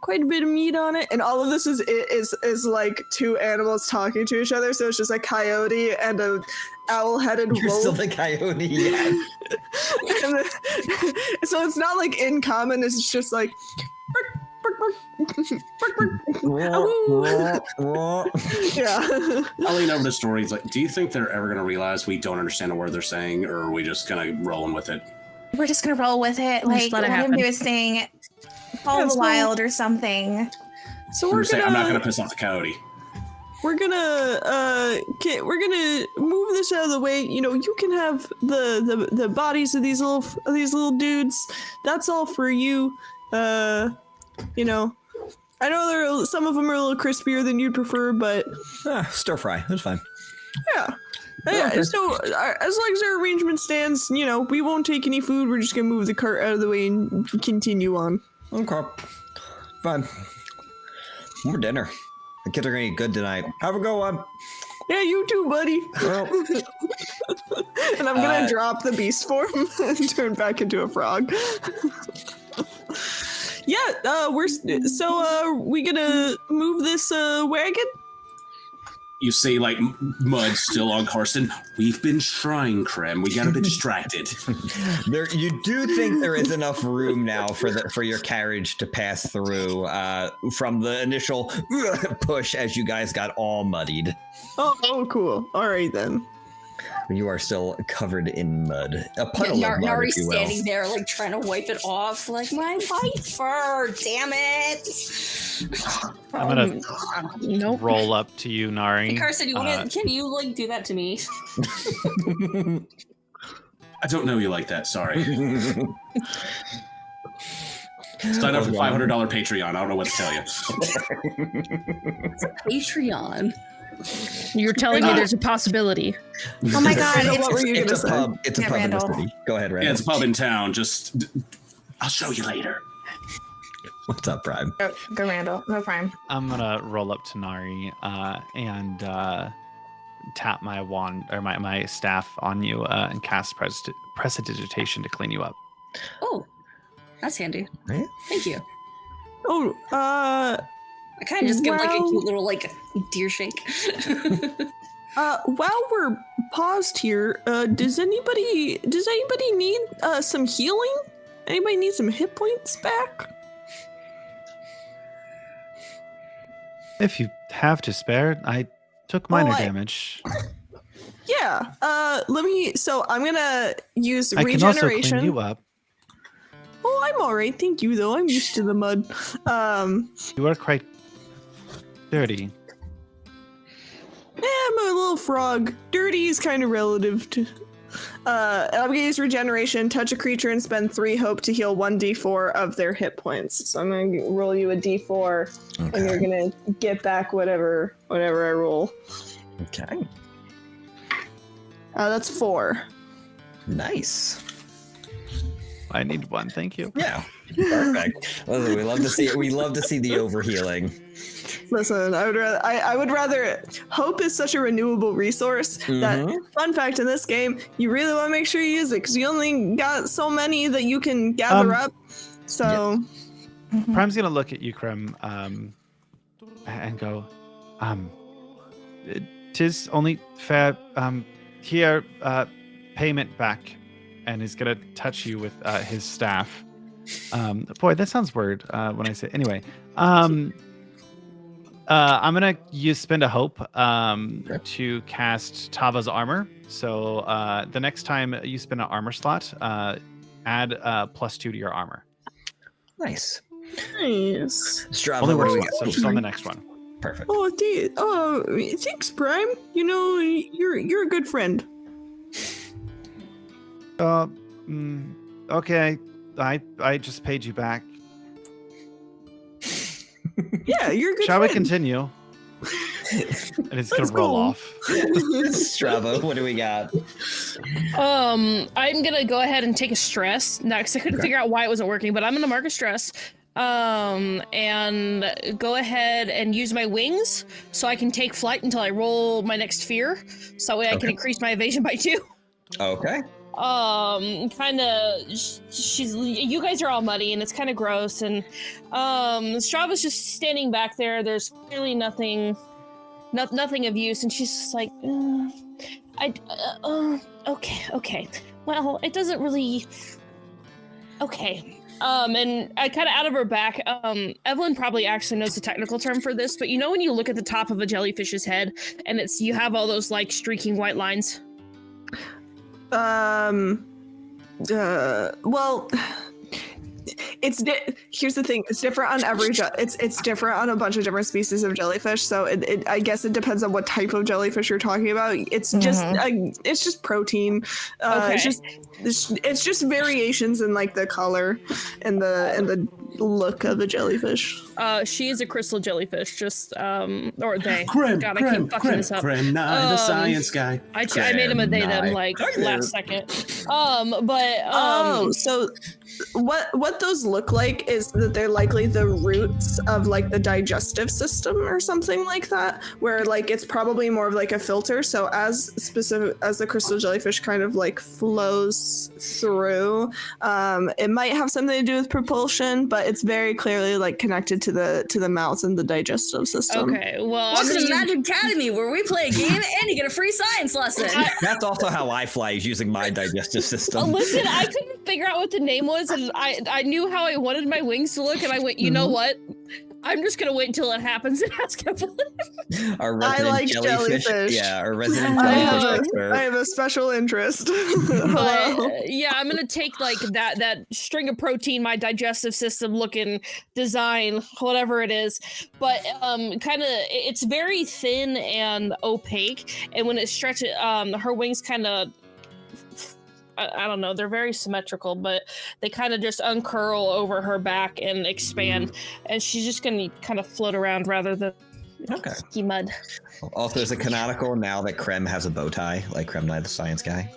meat on it, and all of this is like two animals talking to each other. So it's just a coyote and a owl-headed wolf. You're still the coyote, yeah. So it's not like in common. It's just like. Yeah. I'll lean over to Story. He's like, do you think they're ever going to realize we don't understand a word they're saying, or are we just going to rolling with it? We're just gonna roll with it. Just Like, let it let him happen. do his thing. Follow the wild or something. So I'm we're saying I'm not going to piss off the coyote. We're gonna move this out of the way. You know, you can have the bodies of these little dudes. That's all for you. You know, I know some of them are a little crispier than you'd prefer, but Stir fry, that's fine. yeah. So as long as our arrangement stands, you know, we won't take any food. We're just gonna move the cart out of the way and continue on. Okay, fine. More dinner. The kids are gonna eat good tonight. Have a good one. Yeah, you too, buddy. Well, And I'm gonna drop the beast form and turn back into a frog. Yeah, we gonna move this wagon? You see, like, mud still on Carson. We've been trying, Krem. We got a bit distracted. you do think there is enough room now for your carriage to pass through from the initial push as you guys got all muddied. Oh, cool. All right then. You are still covered in mud. A puddle of mud, Nari's if you will. standing there, like, trying to wipe it off, like, my white fur, damn it! I'm gonna Nope. roll up to you, Nari. Hey, Carson, can you, like, do that to me? I don't know you like that, sorry. Sign up for $500 Patreon. I don't know what to tell you. Patreon. You're telling me there's a possibility. Oh my god, Randall, it's what were you It's gonna a say? pub. It's a Yeah, pub in Randall. the city. Go ahead, Yeah, Randall. it's a pub in town. Just, I'll show you later. What's up, Prime? Go Randall. No prime. I'm gonna roll up to Nari and tap my wand or my staff on you and cast prestidigitation to clean you up. Oh, that's handy. Right? Thank you. Oh, I kind of just give, like, a Well- cute little, like, deer shake. while we're paused here, does anybody need some healing? Anybody need some hit points back? If you have to spare, I took minor I- damage. Yeah. So I'm gonna use I can also regeneration. clean you up. Oh, I'm all right. Thank you, though. I'm used to the mud. You are quite dirty. I'm a little frog. Dirty is kind of relative to. I'm gonna use regeneration, touch a creature, and spend 3 hope to heal 1d4 of their hit points. So I'm gonna roll you a d4, and you're gonna get back whatever I roll. Okay. That's 4. Nice. I need one, thank you. Yeah. Perfect. Listen, we love to see it. We love to see the overhealing. Listen, I would rather. Hope is such a renewable resource that, fun fact in this game, you really want to make sure you use it because you only got so many that you can gather up. So, Prime's gonna look at you, Krem, and go, "'Tis only fair. Here, payment back," and he's gonna touch you with his staff. Boy, that sounds weird when I say. Anyway, I'm gonna spend a hope to cast Tava's armor. So the next time you spend an armor slot, add +2 to your armor. Nice. Nice. Strava, Only what do works we once, got? so just on the next one. Perfect. Oh, thanks, Prime. You know, you're a good friend. Okay. I just paid you back. Yeah, you're a good Shall we friend. continue? And it's gonna Let's roll go. off. Strava, what do we got? I'm gonna go ahead and take a stress next. I couldn't figure out why it wasn't working, but I'm gonna mark a stress. And go ahead and use my wings so I can take flight until I roll my next fear. So that way I can increase my evasion by 2. Okay. Kind of, you guys are all muddy and it's kind of gross. And Strava's just standing back there. There's clearly nothing of use, and she's just like, okay. Well, it doesn't really. Okay. And I kind of out of her back, Evelyn probably actually knows the technical term for this, but you know when you look at the top of a jellyfish's head and you have all those like streaking white lines? Well, here's the thing. It's different on every it's different on a bunch of different species of jellyfish. So I guess it depends on what type of jellyfish you're talking about. It's just it's just protein. Okay. It's just variations in like the color and the look of a jellyfish. She is a crystal jellyfish. Just or they. Creme, God, I keep fucking this up. Creme, the science guy. I made him a they them like last second. So what those look like is that they're likely the roots of like the digestive system or something like that, where like it's probably more of like a filter. So as specific as the crystal jellyfish kind of like flows through, it might have something to do with propulsion, but it's very clearly like connected to the mouth and the digestive system. Okay, well, Welcome to Magic Academy, where we play a game and you get a free science lesson. That's also how I fly, is using my digestive system. Listen, I couldn't figure out what the name was, and I knew how I wanted my wings to look, and I went, you know what? I'm just gonna wait until it happens and ask Evelyn. Our resident like jellyfish. Yeah, our resident I jellyfish expert. have a special interest. But, yeah, I'm gonna take like that string of protein, my digestive system looking design, whatever it is. But kind of, it's very thin and opaque, and when it stretches, her wings kind of. I don't know, they're very symmetrical, but they kind of just uncurl over her back and expand, and she's just gonna kind of float around rather than ski mud. Also, is it canonical now that Krem has a bow tie, like Krem Knight, the science guy?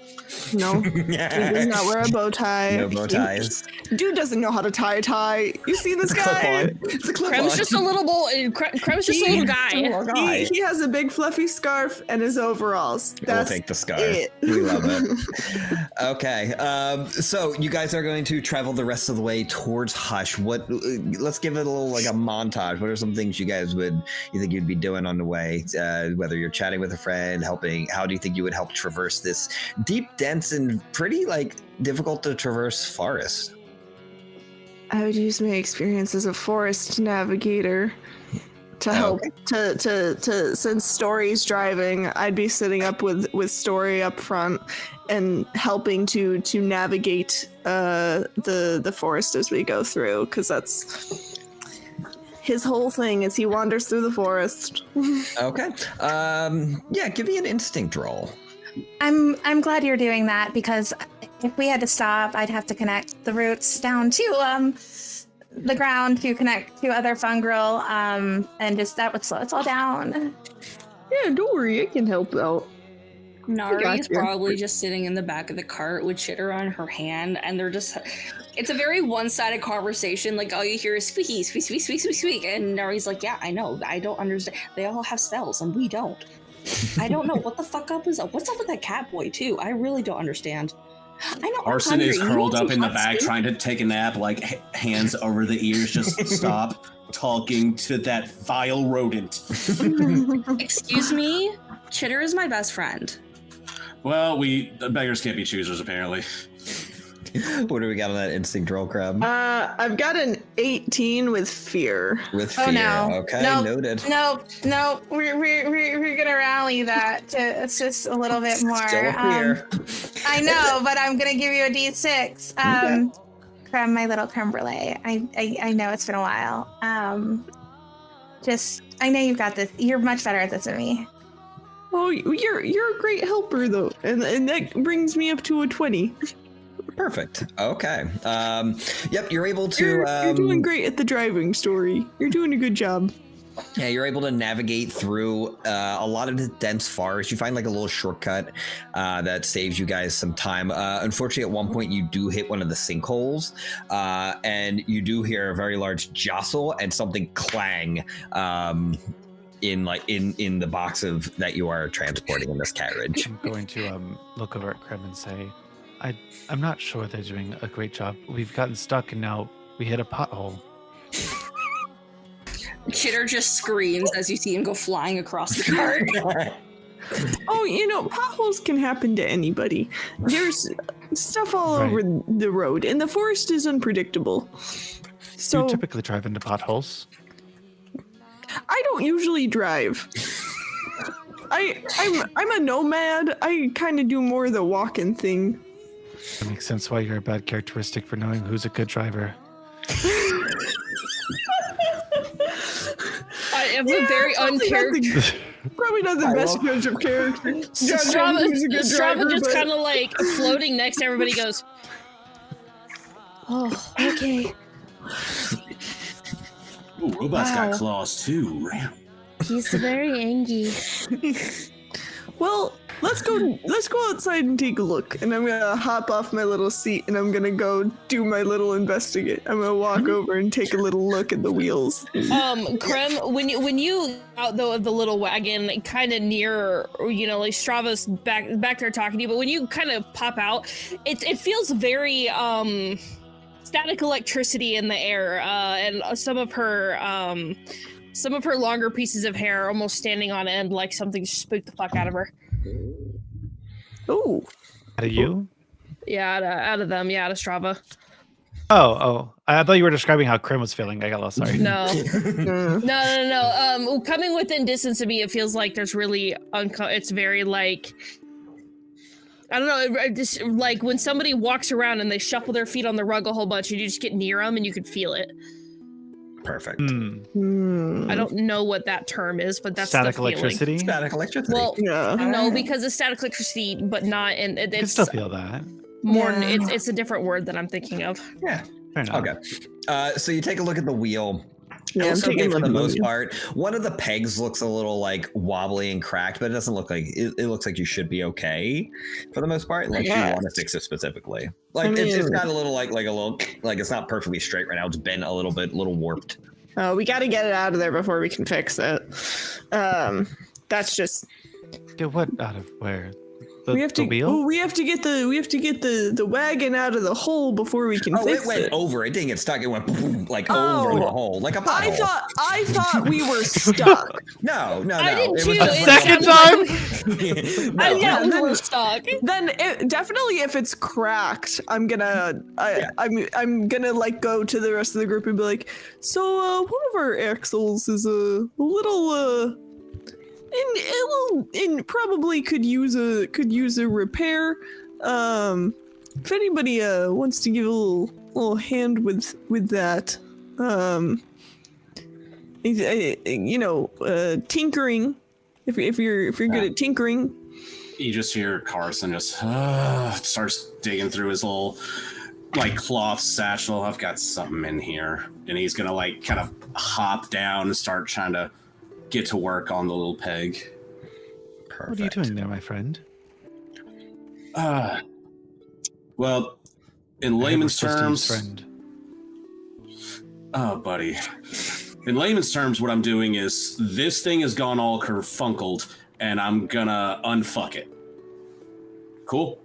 No, dude does not wear a bow tie. No bow ties. Dude doesn't know how to tie a tie. You see this guy? It's a clip-on. Krem's just a little Krem's just a little guy. He has a big fluffy scarf and his overalls. We'll take the scarf. It. We love it. Okay, so you guys are going to travel the rest of the way towards Hush. Let's give it a little like a montage. What are some things you think you'd be doing on the way? Whether you're chatting with a friend, helping. How do you think you would help traverse this deep, dense, and pretty like difficult to traverse forest? I would use my experience as a forest navigator to help. To since Story's driving, I'd be sitting up with Story up front and helping to navigate the forest as we go through, because that's his whole thing is he wanders through the forest. Okay. Yeah, give me an instinct roll. I'm glad you're doing that, because if we had to stop, I'd have to connect the roots down to the ground to connect to other fungal, and just that would slow us all down. Yeah, don't worry, I can help out. Nari is probably just sitting in the back of the cart with Chitter on her hand, and it's a very one-sided conversation. Like, all you hear is squeaky, squeak, squeak, squeak, squeak, squeak, and Nari's like, yeah, I know, I don't understand. They all have spells, and we don't. I don't know what the fuck what's up with that cat boy, too? I really don't understand. I know. Arson is curled up in the back trying to take a nap, like hands over the ears. Just stop talking to that vile rodent. Excuse me? Chitter is my best friend. Well, the beggars can't be choosers, apparently. What do we got on that instinct roll, Crab? I've got an 18 with fear. With fear. Oh no. Okay, Nope. noted. No. We're gonna rally that to it's just a little bit more. Still a fear. I know, but I'm gonna give you a D6. Creme, my little creme brulee. I know it's been a while. I know you've got this. You're much better at this than me. Oh, you're a great helper though, and that brings me up to a 20. Perfect. Okay. Yep, you're able to. You're doing great at the driving story. You're doing a good job. Yeah, you're able to navigate through a lot of the dense forest. You find like a little shortcut that saves you guys some time. Unfortunately, at one point you do hit one of the sinkholes, and you do hear a very large jostle and something clang in the box of that you are transporting in this carriage. I'm going to look over at Krem and say, I'm not sure they're doing a great job. We've gotten stuck and now we hit a pothole. Chitter just screams as you see him go flying across the cart. Oh, potholes can happen to anybody. There's stuff all over the road, and the forest is unpredictable. So Do you typically drive into potholes? I don't usually drive. I'm a nomad. I kind of do more of the walking thing. That makes sense why you're a bad characteristic for knowing who's a good driver. I am a very uncharacteristic. Probably not the best judge of character. Strava just kind of like floating next to everybody goes, oh, okay. Ooh, Robot's got claws too. Ram. He's very angry. Well, let's go outside and take a look. And I'm gonna hop off my little seat and I'm gonna go do my little investigate. I'm gonna walk over and take a little look at the wheels. Krem, when you out the little wagon, kind of near, like Strava's back there talking to you, but when you kind of pop out, it feels very static electricity in the air, and some of her longer pieces of hair are almost standing on end like something spooked the fuck out of her. Oh. Out of you? Yeah, out of them. Yeah, out of Strava. Oh. I thought you were describing how Krim was feeling. I got lost. Sorry. No. No. Coming within distance of me, it feels like there's really it's very like, I don't know, just like when somebody walks around and they shuffle their feet on the rug a whole bunch and you just get near them and you can feel it. Perfect. I don't know what that term is, but that's static the feeling. electricity. Static electricity. Well, Yeah. no, because it's static electricity, but not, and I can it's still feel that. more. Yeah. It's a different word that I'm thinking of. Yeah. Fair enough. Okay. So you take a look at the wheel. Yeah, It I'm looks taking okay a for look the at the most wheel. part. One of the pegs looks a little like wobbly and cracked, but it doesn't look like it looks like you should be okay for the most part, unless you want to fix it specifically. Like it's got a little like it's not perfectly straight right now. It's bent a little bit, a little warped. We got to get it out of there before we can fix it. That's just. Get what out of where? We have to. The wheel? Oh, we have to get the wagon out of the hole before we can fix It went it. over. It didn't get stuck. It went like over the hole, like a pothole. I thought we were stuck. No. I did It too. was A second time? No. Yeah, we then- were stuck. Then definitely, if it's cracked, I'm gonna like go to the rest of the group and be like, so one of our axles is a little and probably could use a repair. If anybody wants to give a little hand with that, tinkering. If you're good at tinkering. You just hear Carson just starts digging through his little like cloth satchel. I've got something in here, and he's gonna like kind of hop down and start trying to get to work on the little peg. Perfect. What are you doing there, my friend? Well, in layman's terms, friend. oh, buddy. In layman's terms, what I'm doing is this thing has gone all kerfunkled, and I'm gonna unfuck it. Cool.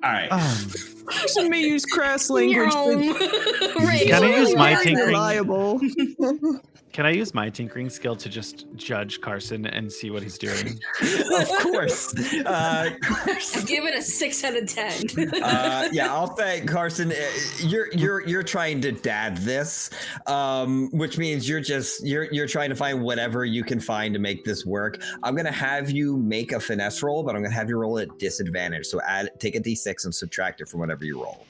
All right. Person may use crass language, but Right. Can I use my very tinkering? reliable. Can I use my tinkering skill to just judge Carson and see what he's doing? Of course. Give it a 6 out of 10. Yeah, I'll say, Carson, you're trying to dad this, which means you're trying to find whatever you can find to make this work. I'm gonna have you make a finesse roll, but I'm gonna have you roll at disadvantage. So take a d6 and subtract it from whatever you roll.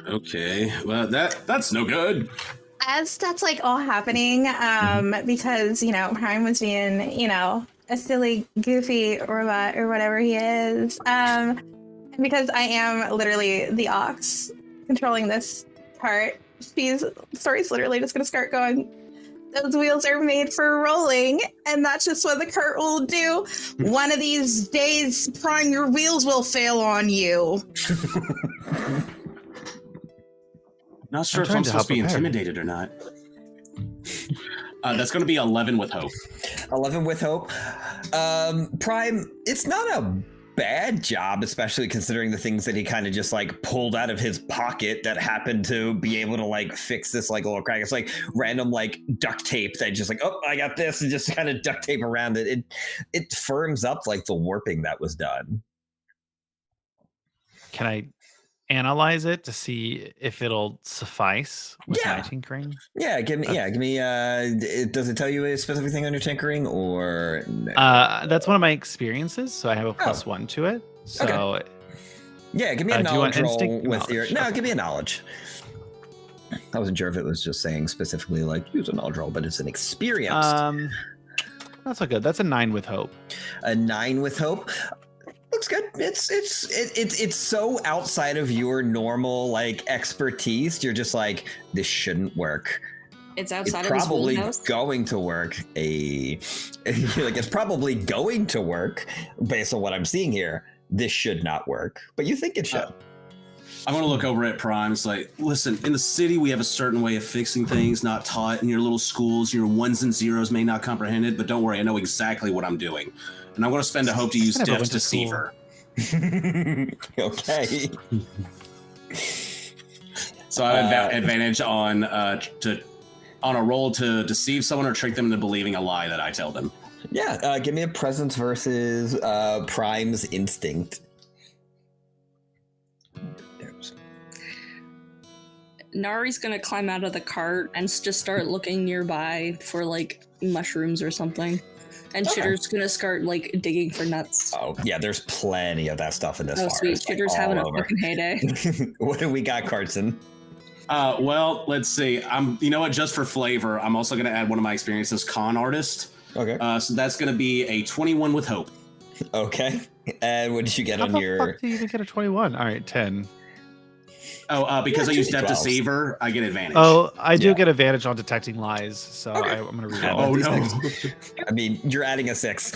Okay, well that's no good. As that's like all happening, because Prime was being, a silly, goofy robot or whatever he is. Because I am literally the ox controlling this cart. Story's literally just gonna start going. Those wheels are made for rolling, and that's just what the cart will do. One of these days, Prime, your wheels will fail on you. Not sure if I'm supposed to be intimidated or not. That's going to be 11 with hope. 11 with hope. Prime, it's not a bad job, especially considering the things that he kind of just like pulled out of his pocket that happened to be able to like fix this like little crack. It's like random like duct tape that just like, oh, I got this, and just kind of duct tape around it. It firms up like the warping that was done. Can I analyze it to see if it'll suffice with my tinkering? Yeah, give me. Does it tell you a specific thing on your tinkering, or no? That's one of my experiences, so I have a +1 to it. So okay. Yeah, give me a knowledge roll with your. No, okay. Give me a knowledge. I wasn't sure if it was just saying specifically like use a knowledge roll, but it's an experience. That's so good. That's a 9 with hope. A 9 with hope. Looks good. It's so outside of your normal like expertise. You're just like, this shouldn't work. It's outside it's of his probably wheelhouse. going to work. It's probably going to work based on what I'm seeing here. This should not work, but you think it should. I'm going to look over at Prime. It's like, listen, in the city, we have a certain way of fixing things not taught in your little schools. Your ones and zeros may not comprehend it, but don't worry. I know exactly what I'm doing. And I'm going to spend a hope to use Dev's Deceiver. Okay. So I have advantage on a roll to deceive someone or trick them into believing a lie that I tell them. Yeah, give me a presence versus Prime's instinct. Nari's gonna climb out of the cart and just start looking nearby for like mushrooms or something. And Chitter's gonna start like digging for nuts. Oh yeah, there's plenty of that stuff in this forest. Sweet. Chitter's like, having a over. fucking heyday. What do we got, Carson? Well, let's see. You know what? Just for flavor, I'm also gonna add one of my experiences, con artist. Okay. So that's gonna be a 21 with hope. Okay. And what did you get How on the your? fuck do you even get a 21? All right, 10. Oh, because I use Death 12s. Deceiver, I get advantage. Oh, I do get advantage on detecting lies, so Okay. I'm gonna read it. Oh no! I mean, you're adding a 6.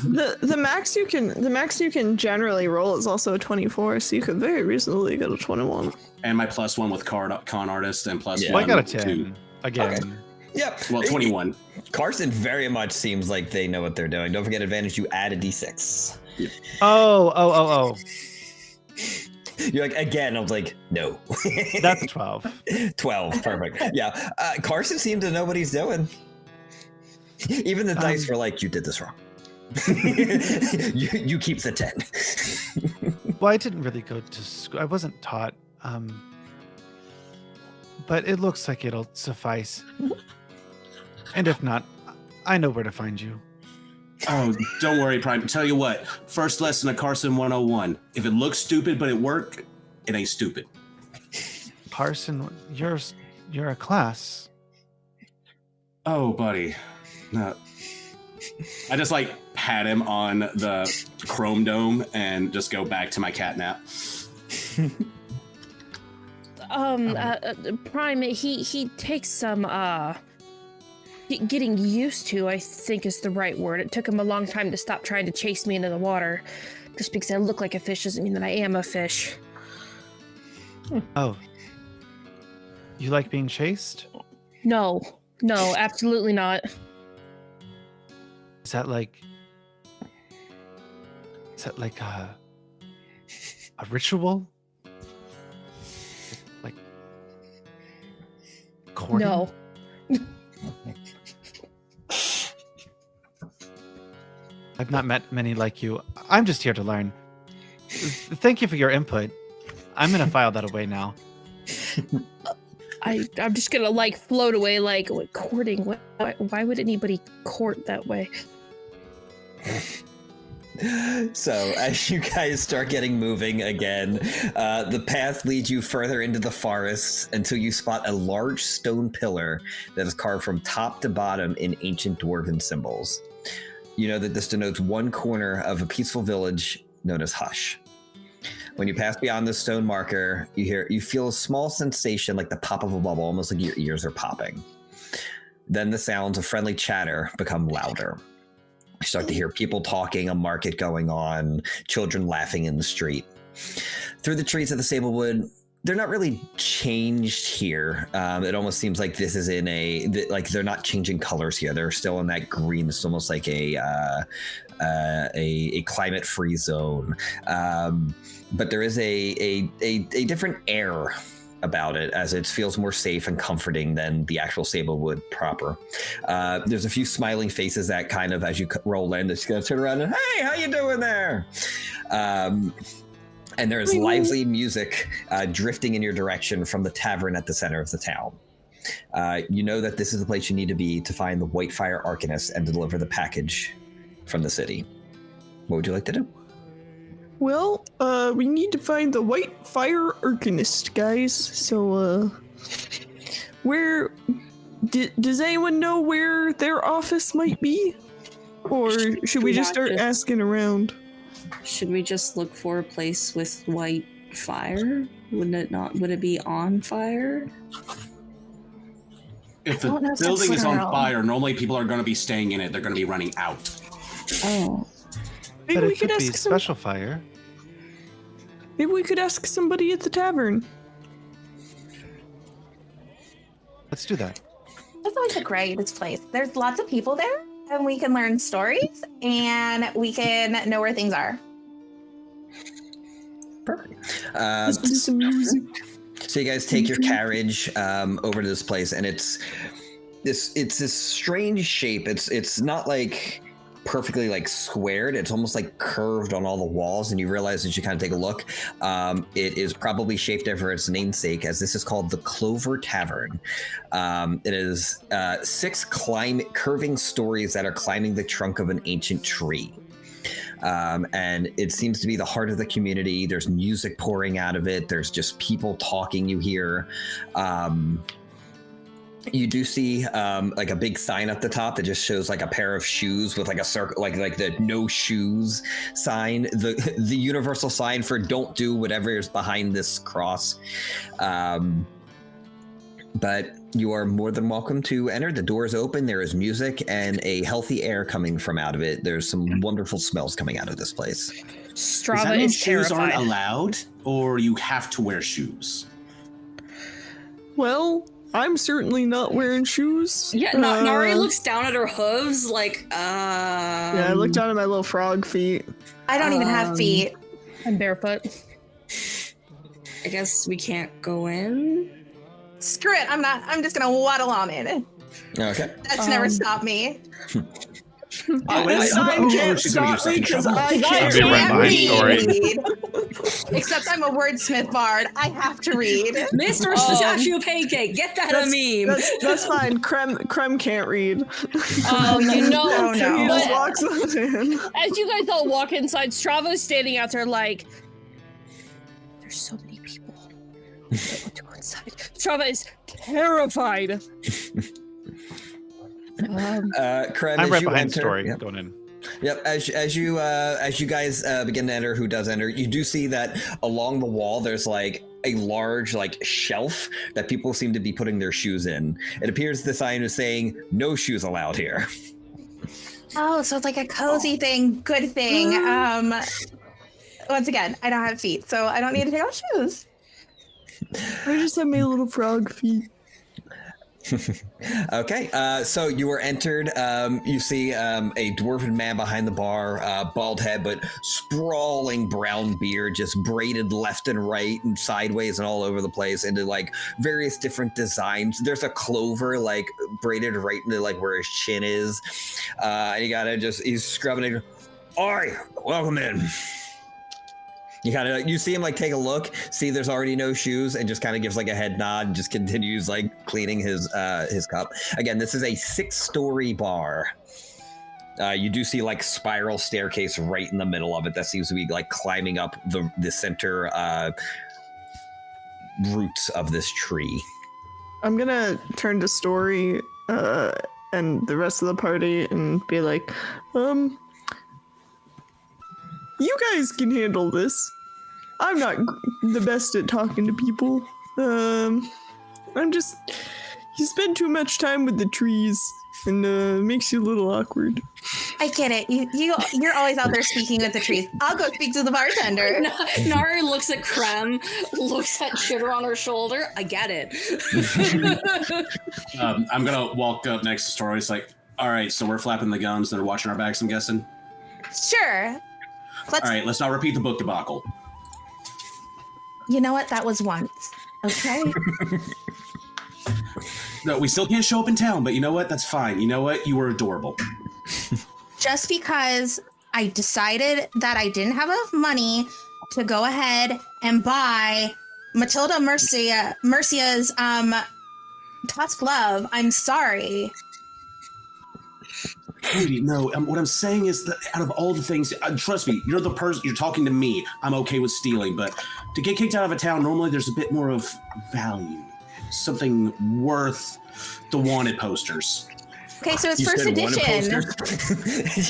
The max you can generally roll is also a 24, so you could very reasonably get a 21. And my +1 with con artist and +1. Well, I got a 10 to- again. Okay. Yep. Well, 21. Carson very much seems like they know what they're doing. Don't forget advantage. You add a d6. Oh. You're like, again, I was like, no. That's a 12. 12, perfect. Yeah. Carson seemed to know what he's doing. Even the dice were like, you did this wrong. you keep the 10. Well, I didn't really go to school. I wasn't taught. But it looks like it'll suffice. And if not, I know where to find you. Oh, don't worry, Prime. Tell you what, first lesson of Carson 101. If it looks stupid but it worked, it ain't stupid. Carson, you're a class. Oh, buddy. No. I just like pat him on the chrome dome and just go back to my cat nap. Prime, he takes some getting used to, I think is the right word. It took him a long time to stop trying to chase me into the water. Just because I look like a fish doesn't mean that I am a fish. Oh. You like being chased? No, absolutely not. Is that like a ritual? Like courting? No. I've not met many like you. I'm just here to learn. Thank you for your input. I'm gonna file that away now. I'm just gonna like float away like courting. Why would anybody court that way? So as you guys start getting moving again, the path leads you further into the forest until you spot a large stone pillar that is carved from top to bottom in ancient dwarven symbols. You know that this denotes one corner of a peaceful village known as Hush. When you pass beyond the stone marker, you feel a small sensation like the pop of a bubble, almost like your ears are popping. Then the sounds of friendly chatter become louder. You start to hear people talking, a market going on, children laughing in the street. Through the trees of the Sablewood, they're not really changed here. It almost seems like this is like they're not changing colors here. They're still in that green. It's almost like a climate-free zone. But there is a different air about it, as it feels more safe and comforting than the actual Sablewood proper. There's a few smiling faces that kind of, as you roll in, just gonna turn around and, hey, how you doing there? And there's lively music drifting in your direction from the tavern at the center of the town. You know that this is the place you need to be to find the Whitefire Arcanist and deliver the package from the city. What would you like to do? Well, we need to find the Whitefire Arcanist, guys. So, where... does anyone know where their office might be? Or should we just start asking around? Should we just look for a place with white fire? Would it be on fire? If the building is on fire, normally people are going to be staying in it. They're going to be running out. Oh. Maybe But we it could could be ask special fire. Maybe we could ask somebody at the tavern. Let's do that. That's always the greatest place. There's lots of people there, and we can learn stories, and we can know where things are. Perfect. Listen to some music. So you guys take your carriage over to this place, and it's this strange shape. It's not like perfectly like squared. It's almost like curved on all the walls, and you realize as you kind of take a look, it is probably shaped after its namesake, as this is called the Clover Tavern. It is 6 curving stories that are climbing the trunk of an ancient tree. And it seems to be the heart of the community. There's music pouring out of it. There's just people talking you hear. You do see like a big sign at the top that just shows like a pair of shoes with like a circle, like the no shoes sign, the universal sign for don't do whatever is behind this cross. But you are more than welcome to enter. The door is open. There is music and a healthy air coming from out of it. There's some wonderful smells coming out of this place. Strava is shoes terrified. aren't allowed, or you have to wear shoes? Well, I'm certainly not wearing shoes. Yeah, Nari looks down at her hooves like, Yeah, I looked down at my little frog feet. I don't even have feet. I'm barefoot. I guess we can't go in. Screw it. I'm just gonna waddle on in. Okay. That's never stopped me. This sign can't stop me because I can't be right behind read. Except I'm a wordsmith bard. I have to read. Mr. Statue Pancake, get that a meme. That's fine. Creme can't read. Oh, you know. Oh, no. He just But walks on in. as you guys all walk inside, Strava's standing out there like, there's so many people. I don't want to go inside. Strava is terrified. Krem, I'm as right you behind enter- Story Yep. going in. Yep. As you guys begin to enter, who does enter, you do see that along the wall there's like a large like shelf that people seem to be putting their shoes in. It appears the sign is saying no shoes allowed here. Oh, so it's like a cozy thing, good thing. Once again, I don't have feet, so I don't need to take off shoes. I just have my little frog feet. Okay, so you were entered. You see a dwarven man behind the bar, bald head, but sprawling brown beard, just braided left and right and sideways and all over the place into like various different designs. There's a clover like braided right into like where his chin is, and you gotta he's scrubbing it. All right, welcome in. You see him like take a look, see there's already no shoes, and just kind of gives like a head nod and just continues like cleaning his cup. Again, this is a 6-story bar. You do see like spiral staircase right in the middle of it that seems to be like climbing up the center roots of this tree. I'm gonna turn to Story and the rest of the party and be like, you guys can handle this. I'm not the best at talking to people. You spend too much time with the trees and makes you a little awkward. I get it. You're always out there speaking with the trees. I'll go speak to the bartender. Nari looks at Krem, looks at Chitter on her shoulder. I get it. I'm gonna walk up next to Story. It's like, all right, so we're flapping the guns. They're watching our backs, I'm guessing. Sure. All right, let's not repeat the book debacle. You know what? That was once. Okay. No, we still can't show up in town, but you know what? That's fine. You know what? You were adorable. Just because I decided that I didn't have enough money to go ahead and buy Matilda Mercia's Toss Glove, I'm sorry. Katie, no, what I'm saying is that out of all the things, trust me, you're the person, you're talking to me. I'm okay with stealing, but to get kicked out of a town, normally there's a bit more of value. Something worth the wanted posters. Okay, so it's first edition.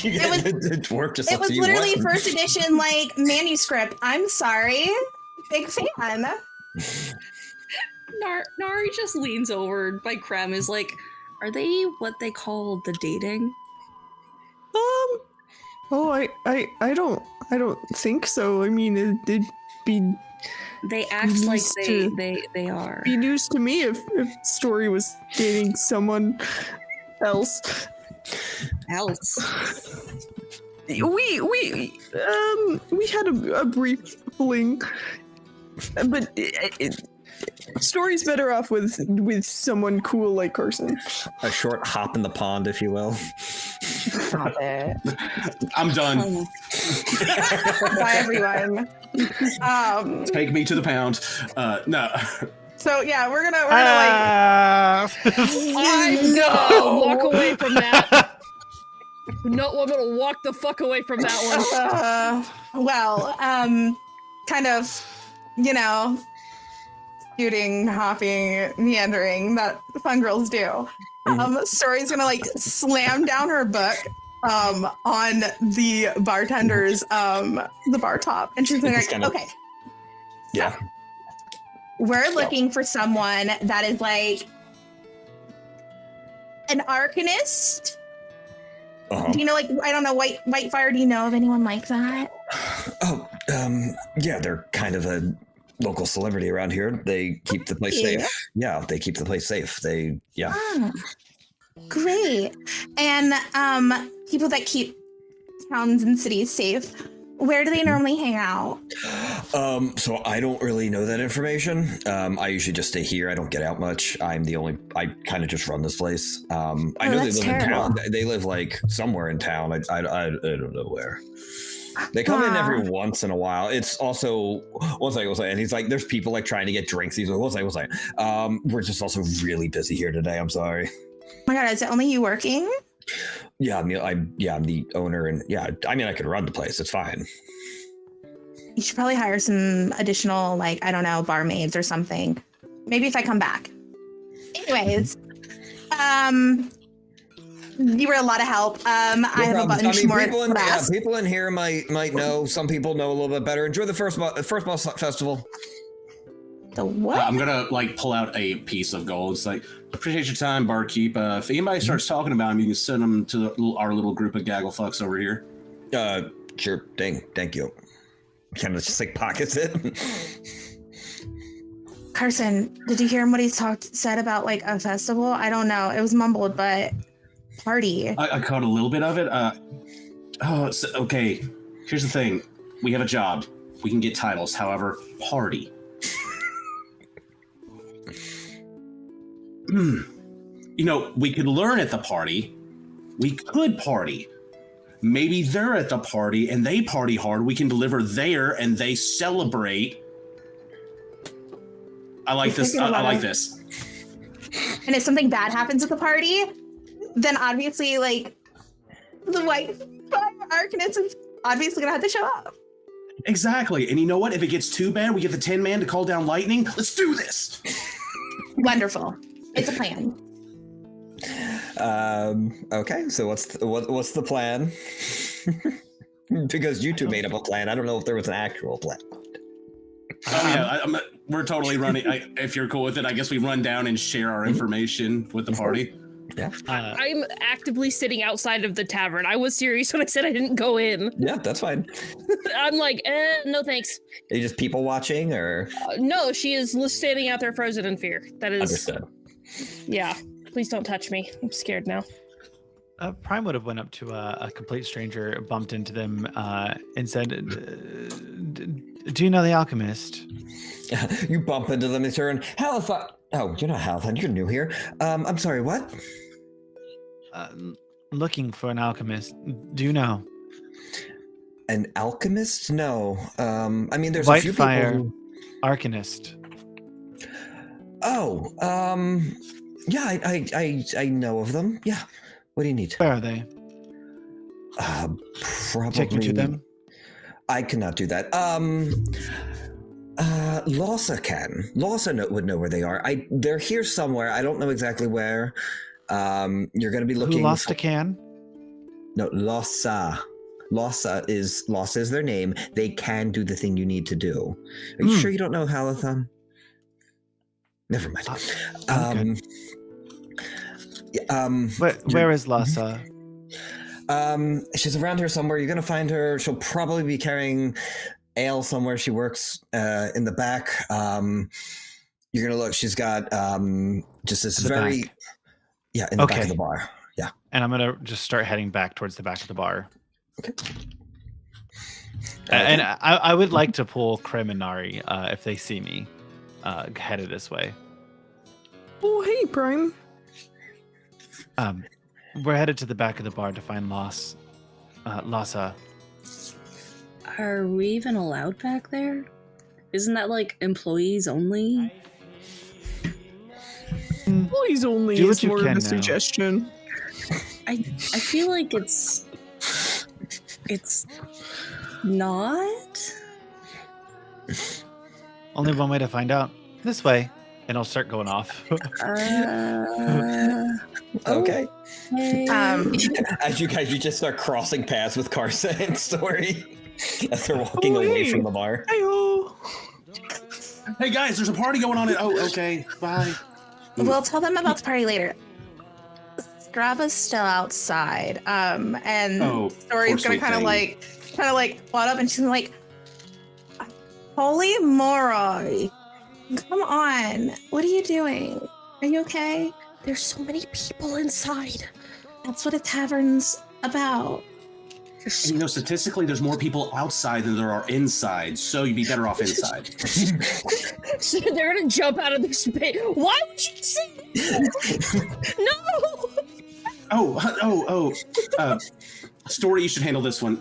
It was literally first edition, like, manuscript. I'm sorry. Big fan. Nari just leans over by Krem, is like, are they what they call the dating? I don't think so. I mean, it'd be. They act like they are. Be news to me if Story was dating someone else. We had a brief fling, but Story's better off with someone cool like Carson. A short hop in the pond, if you will. Stop it. I'm done. Bye, everyone. Take me to the pound. No. So yeah, we're gonna like. I'm gonna walk away from that. No, I'm gonna walk the fuck away from that one. Kind of, shooting, hopping, meandering that fun girls do. Story's gonna like slam down her book on the bartender's the bar top, and she's gonna like, okay. Yeah. We're looking for someone that is like an arcanist. Do you know, like, I don't know, Whitefire, do you know of anyone like that? Oh, yeah, they're kind of a local celebrity around here. They keep the place safe. Yeah, they keep the place safe. Great. And people that keep towns and cities safe, where do they normally hang out? So I don't really know that information. I usually just stay here. I don't get out much. I kind of just run this place. I know they live in town. They live like somewhere in town. I don't know where. They come in every once in a while. It's also, one second, and he's like, there's people like trying to get drinks. He's like, one second. We're just also really busy here today. I'm sorry. Oh my God, is it only you working? Yeah, I'm the owner, and I could run the place. It's fine. You should probably hire some additional, like, I don't know, barmaids or something. Maybe if I come back. Anyways, you were a lot of help. I have a bunch more. People in here might know. Some people know a little bit better. Enjoy the first boss festival. The what? I'm gonna like pull out a piece of gold. It's like, appreciate your time, barkeep. If anybody starts talking about him, you can send them to our little group of gaggle fucks over here. Sure. Thank you. Kind of just like pockets it. Carson, did you hear him what he said about like a festival? I don't know. It was mumbled, but party. I caught a little bit of it. Okay. Here's the thing. We have a job. We can get titles. However, party. We could learn at the party. We could party. maybe they're at the party and they party hard. We can deliver there and they celebrate. I like this. I like this. And if something bad happens at the party, then obviously, like, the white fire arcanist is obviously gonna have to show up. Exactly. And you know what? If it gets too bad, we get the Tin Man to call down lightning. Let's do this. Wonderful. It's a plan. Okay, so what's the plan? Because you two made up a plan. I don't know if there was an actual plan. We're totally running. If you're cool with it, I guess we run down and share our information with the party. Yeah. I'm actively sitting outside of the tavern. I was serious when I said I didn't go in. Yeah, that's fine. I'm like, no thanks. Are you just people watching, or? No, she is standing out there frozen in fear. That is... Understood. Yeah, please don't touch me. I'm scared now. Prime would have went up to a complete stranger, bumped into them, and said, do you know the alchemist? You bump into them and turn, Halithan. Oh, you're not Halithan, you're new here. I'm sorry, what? Looking for an alchemist. Do you know? An alchemist? No. I mean, there's White a few fire people who... arcanist. Oh, yeah, I know of them. Yeah. What do you need? Where are they? Probably. Take you to them? I cannot do that. Lhasa can. Lhasa would know where they are. They're here somewhere. I don't know exactly where. You're going to be looking. Who lost a can? No, Lhasa. Lhasa is their name. They can do the thing you need to do. Are you sure you don't know Halithan? Never mind. Where is Lhasa? She's around here somewhere. You're gonna find her. She'll probably be carrying ale somewhere. She works in the back. You're gonna look. She's got just this very back. Yeah, in the back of the bar. Yeah. And I'm gonna just start heading back towards the back of the bar. Okay. And I would like to pull Krem and Nari if they see me headed this way. Oh, hey, Prime. We're headed to the back of the bar to find Lhasa. Are we even allowed back there? Isn't that like employees only? Employees only Do what is you more can of a now. suggestion. I feel like it's not. Only one way to find out. This way. And I'll start going off. Okay. Okay. As you just start crossing paths with Carson and Story as they're walking away from the bar. Hey-ho. Hey guys, there's a party going on. Oh, okay. Bye. We'll tell them about the party later. Strava's still outside. And Story's gonna kind of like plot up, and she's like, "Holy Moroi, come on! What are you doing? Are you okay?" There's so many people inside. That's what a tavern's about. You know, statistically, there's more people outside than there are inside, so you'd be better off inside. So they're gonna jump out of their space. Why would you say no? Story, you should handle this one.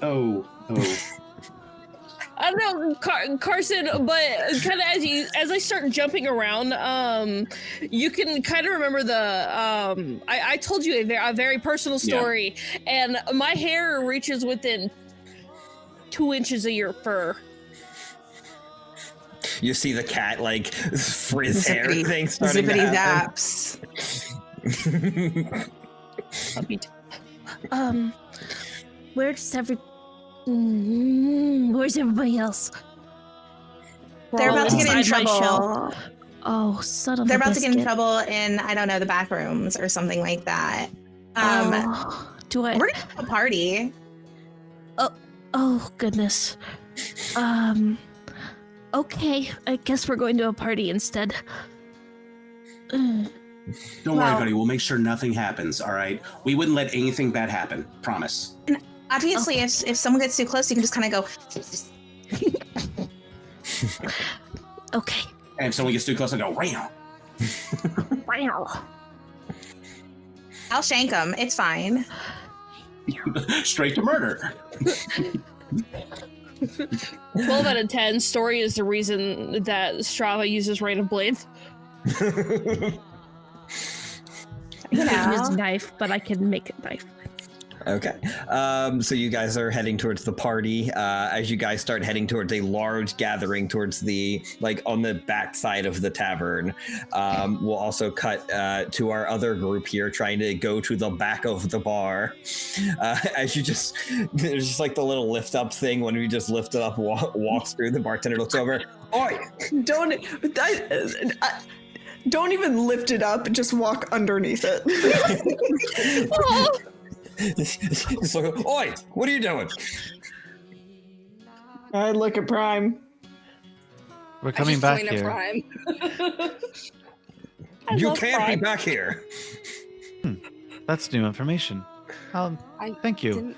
I don't know, Carson, but kind of as I start jumping around, you can kind of remember the I told you a very personal story, and my hair reaches within 2 inches of your fur. You see the cat like frizz hair thing starting to Zippity happen. zaps. Where's everybody else? They're about to get in inside my trouble. Oh, son of They're a about to get in biscuit. trouble in, I don't know, the back rooms or something like that. Do I? We're gonna have a party. Oh goodness. Okay, I guess we're going to a party instead. Don't worry, buddy. We'll make sure nothing happens, all right? We wouldn't let anything bad happen. Promise. Obviously, if someone gets too close, you can just kind of go. Okay. And if someone gets too close, I go, wow. Wow. I'll shank them. It's fine. Straight to murder. 12 out of 10. Story is the reason that Strava uses Rain of Blades. You I use know. knife, but I can make a knife. Okay. So you guys are heading towards the party. As you guys start heading towards a large gathering towards the, like, on the back side of the tavern, we'll also cut to our other group here trying to go to the back of the bar. As you just, there's just like the little lift up thing when we just lift it up, walks through, the bartender looks over. Oi! Don't even lift it up. Just walk underneath it. Oh, It's like, oi! What are you doing? I look at Prime. We're coming back here. Prime. You love can't Prime. be back here. That's new information. I Thank you. didn't-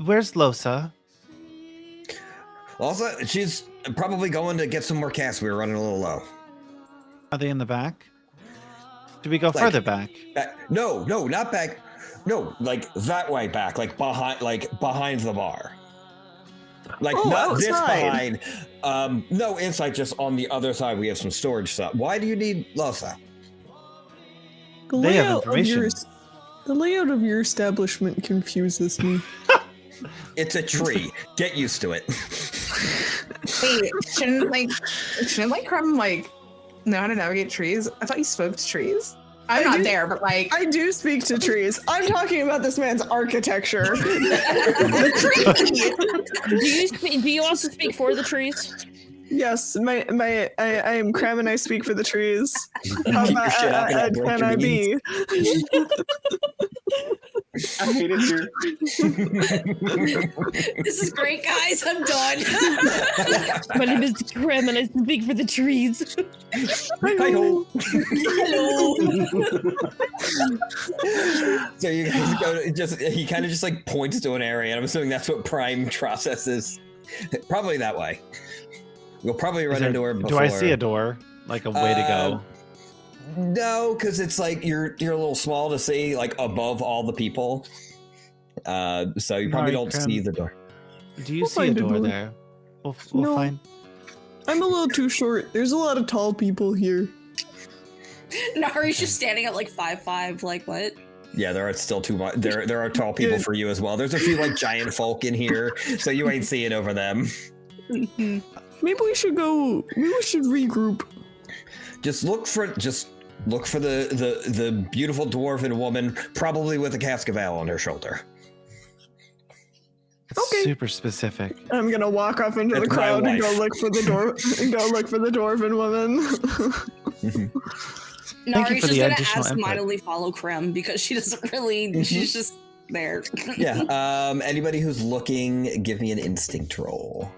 Where's Losa? Also, she's probably going to get some more casts. We were running a little low. Are they in the back? Do we go Like- further back? No, not back. No, like that way back, like behind the bar. Like Oh, not this outside. behind. No, inside, just on the other side. We have some storage stuff. Why do you need Losa? The They have layout of your information. the layout of your establishment confuses me. It's a tree. Get used to it. Wait, shouldn't Crumb like know how to navigate trees? I thought you spoke to trees. I'm I not do- there, but like I do speak to trees. I'm talking about this man's architecture. do you also speak for the trees? Yes, I am Crem and I speak for the trees. How Keep your shit up and I'll break can your I be? I hate it here. This is great, guys. I'm done. My name is Krem and I speak for the trees. Hi-ho. Hello. So you guys go to he kind of just like points to an area, and I'm assuming that's what Prime processes. Probably that way. We'll probably run into her before. Do I see a door? Like a way to go? No, because it's like you're a little small to see like above all the people. So you probably Alright, don't see the door. Do you We'll see a find a door door. there? We'll No. find. I'm a little too short. There's a lot of tall people here. Nari's just standing at like 5'5", like what? Yeah, there are still too much. There are tall people for you as well. There's a few like giant folk in here, so you ain't seeing over them. Maybe we should go. Maybe we should regroup. Just look for the beautiful dwarven woman, probably with a cask of ale on her shoulder. It's Okay. super specific. I'm gonna walk off into the That's my crowd and go wife. look for the door and go look for the dwarven woman. Thank you Nari's for just the gonna additional input. absentmindedly follow Krem because she doesn't really. She's just there. Yeah. Anybody who's looking, give me an instinct roll.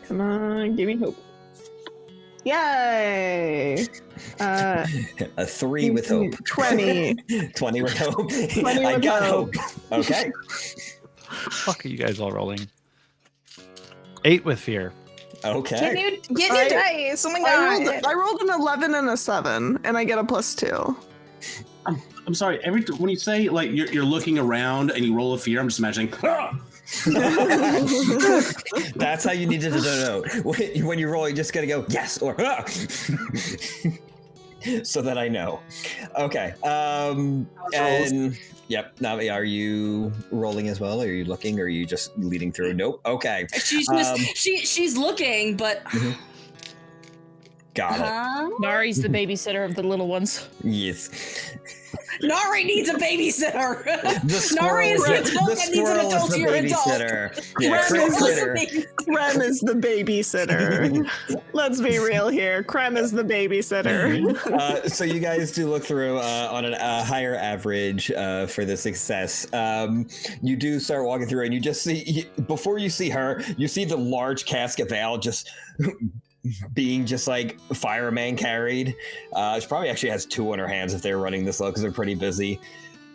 Come on, give me hope. Yay! A 3 with hope. 20. 20 with hope. 20 I with got hope. hope. Okay. Fuck are you guys all rolling? 8 with fear. Okay. Get new dice. Oh my god. I rolled an 11 and a 7, and I get a +2. I'm sorry. When you say like you're looking around and you roll a fear, I'm just imagining. "Ah!" That's how you need to know. When you roll, you just gotta go yes or ah! So that I know. Okay. And yep. Now, are you rolling as well? Or are you looking? Or are you just leading through? Nope. Okay. She's just she's looking, but Got it. Nari's the babysitter of the little ones. Yes. Nari needs a babysitter. The Nari is squirrel the adult that needs an adult to your adult. Yeah, Crem critter. Crem is the babysitter. Let's be real here. Crem is the babysitter. So you guys do look through on a higher average for the success. You do start walking through, and you just see before you see her, you see the large cask of ale just being just like fireman carried. She probably actually has 2 on her hands if they're running this low because they're pretty busy.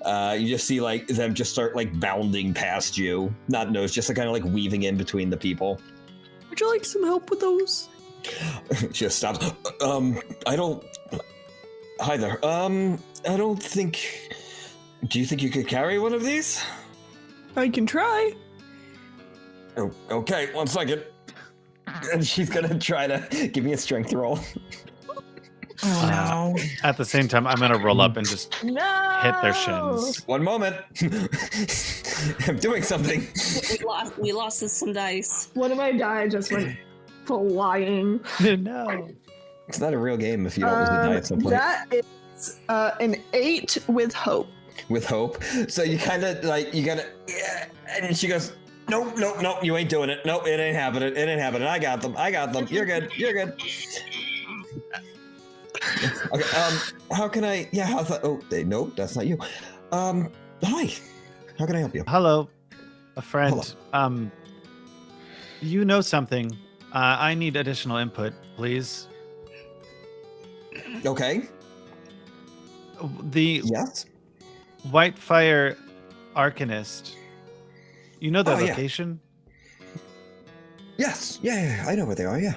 You just see like them just start like bounding past you, not nose, just like, kind of like weaving in between the people. Would you like some help with those? She just stops. I don't. Hi there. I don't think Do you think you could carry one of these? I can try. Oh, okay, 1 second. And she's gonna try to give me a strength roll. Oh no. At the same time, I'm gonna roll up and just No. hit their shins. 1 moment. I'm doing something. We lost some dice. One of my die just went flying. No. It's not a real game if you don't lose the die at some point. That is an 8 with hope. With hope. So you kind of like, you gotta, yeah, and she goes, nope, you ain't doing it. Nope, it ain't happening. I got them. You're good. Okay, how can I, yeah, how's that? Oh, nope, that's not you. Hi, how can I help you? Hello, a friend. Hello. You know something. I need additional input, please. Okay, The yes. Whitefire Arcanist. You know their Oh, yeah. location? Yes, yeah, I know where they are, yeah.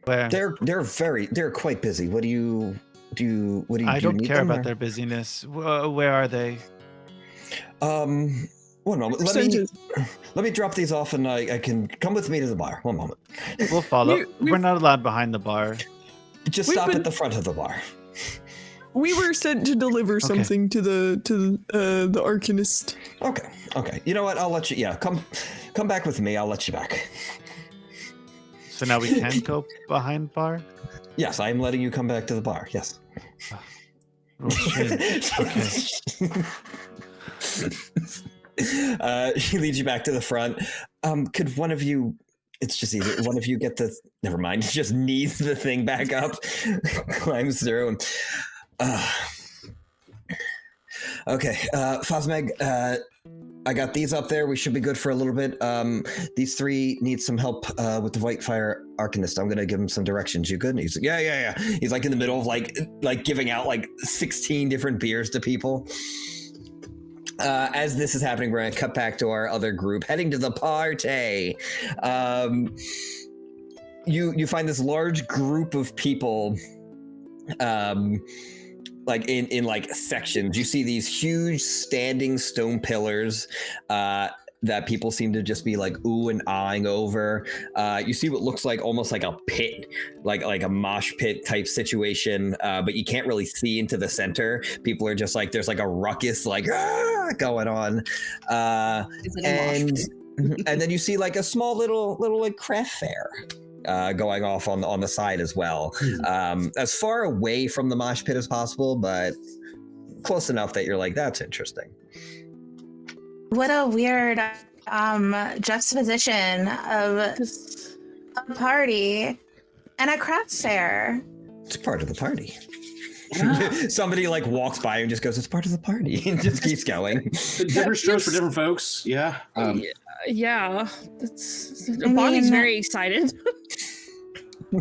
Where? They're quite busy. What do you I do you don't need care them, about or- their busyness. Where are they? 1 moment. Let me drop these off, and I can come with me to the bar. 1 moment. We'll follow. we've- We're not allowed behind the bar. Just We've stop been- at the front of the bar. We were sent to deliver something to the Arcanist. Okay. You know what? I'll let you. Yeah, come back with me. I'll let you back. So now we can go behind bar? Yes, I am letting you come back to the bar. Yes. Rules change. Okay. She leads you back to the front. Could one of you? It's just easy. One of you get the. Never mind. Just knees the thing back up, climbs through. And, okay, Fosmeg. I got these up there. We should be good for a little bit. These 3 need some help with the Whitefire Arcanist. I'm gonna give him some directions. You good? And he's like, yeah. He's like in the middle of like giving out like 16 different beers to people. As this is happening, we're gonna cut back to our other group heading to the party. You find this large group of people. Like in like sections. You see these huge standing stone pillars that people seem to just be like ooh and ahhing over. You see what looks like almost like a pit, like a mosh pit type situation, but you can't really see into the center. People are just like, there's like a ruckus like going on. Is it a mosh pit? And then you see like a small little like craft fair. Going off on the side as well, as far away from the mosh pit as possible, but close enough that you're like, that's interesting. What a weird juxtaposition of a party and a craft fair. It's part of the party. Somebody like walks by and just goes, it's part of the party, and just keeps going. Different strokes for different folks. Yeah. Yeah, Bonnie's very excited. I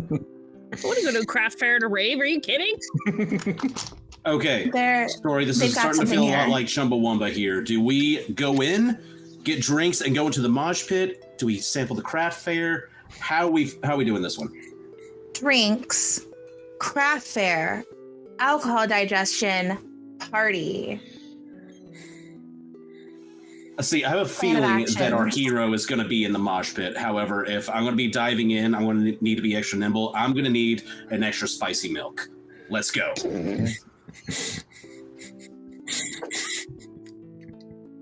want to go to a craft fair to rave. Are you kidding? Okay. Story. This they've is got starting to feel something a lot here. like Chumbawamba here. Do we go in, get drinks, and go into the mosh pit? Do we sample the craft fair? How are we doing this one? Drinks, craft fair, alcohol digestion, party. See, I have a Plan of feeling that our action. hero is going to be in the mosh pit. However, if I'm going to be diving in, I'm going to need to be extra nimble. I'm going to need an extra spicy milk. Let's go.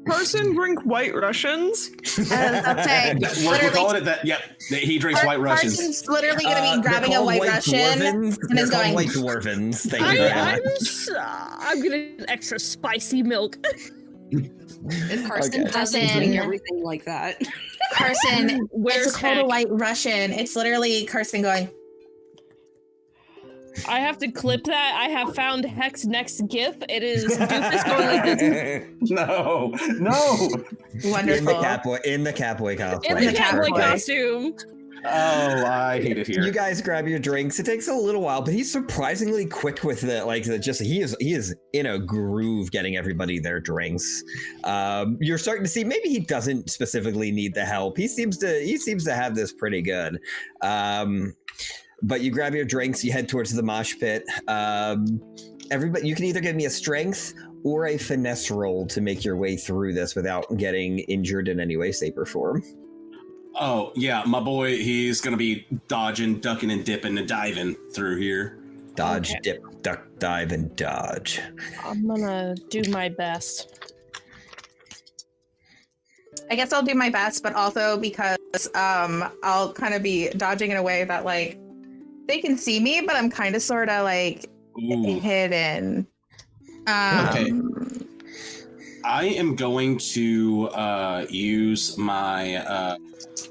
Person drink White Russians. Okay, We're calling it that. Yep, he drinks White Russians. Carson's literally going to They're be grabbing a called White Russian Dwarvens. and They're is called going. White Dwarvens. Thank you very much. I'm gonna need extra spicy milk. If Carson Okay. doesn't Carson. drink everything like that. Carson, Where's it's called a Heck? White Russian. It's literally Carson going. I have to clip that. I have found Heck's next gif. It is Doofus going like this. No. In the Wonderful. Catboy, in the Catboy cosplay. In the the cowboy cowboy. costume. Oh, I hate it here. You guys grab your drinks. It takes a little while, but he's surprisingly quick with it. Like, he is in a groove getting everybody their drinks. You're starting to see maybe he doesn't specifically need the help. He seems to have this pretty good. But you grab your drinks, you head towards the mosh pit. Everybody, you can either give me a strength or a finesse roll to make your way through this without getting injured in any way, shape, or form. Oh, yeah, my boy, he's going to be dodging, ducking, and dipping and diving through here. Dodge, Okay. dip, duck, dive, and dodge. I'm gonna do my best. I guess I'll do my best, but also because I'll kind of be dodging in a way that like they can see me, but I'm kind of sort of like Ooh. hidden. Okay. I am going to use my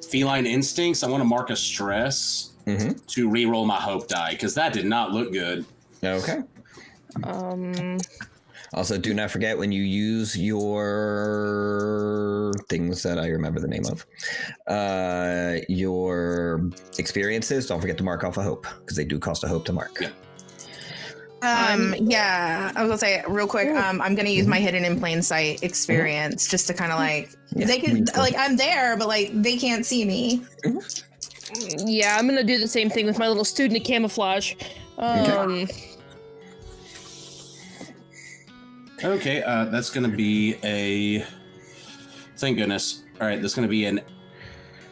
feline instincts. I want to mark a stress to re-roll my hope die, because that did not look good. Okay. Also, do not forget when you use your things that I remember the name of, your experiences, don't forget to mark off a hope, because they do cost a hope to mark. Yeah. Yeah, I was gonna say real quick. I'm gonna use my hidden in plain sight experience just to kind of like they can like I'm there, but like they can't see me. Yeah, I'm gonna do the same thing with my little student of camouflage. Okay, that's going to be a... Thank goodness. All right, that's going to be an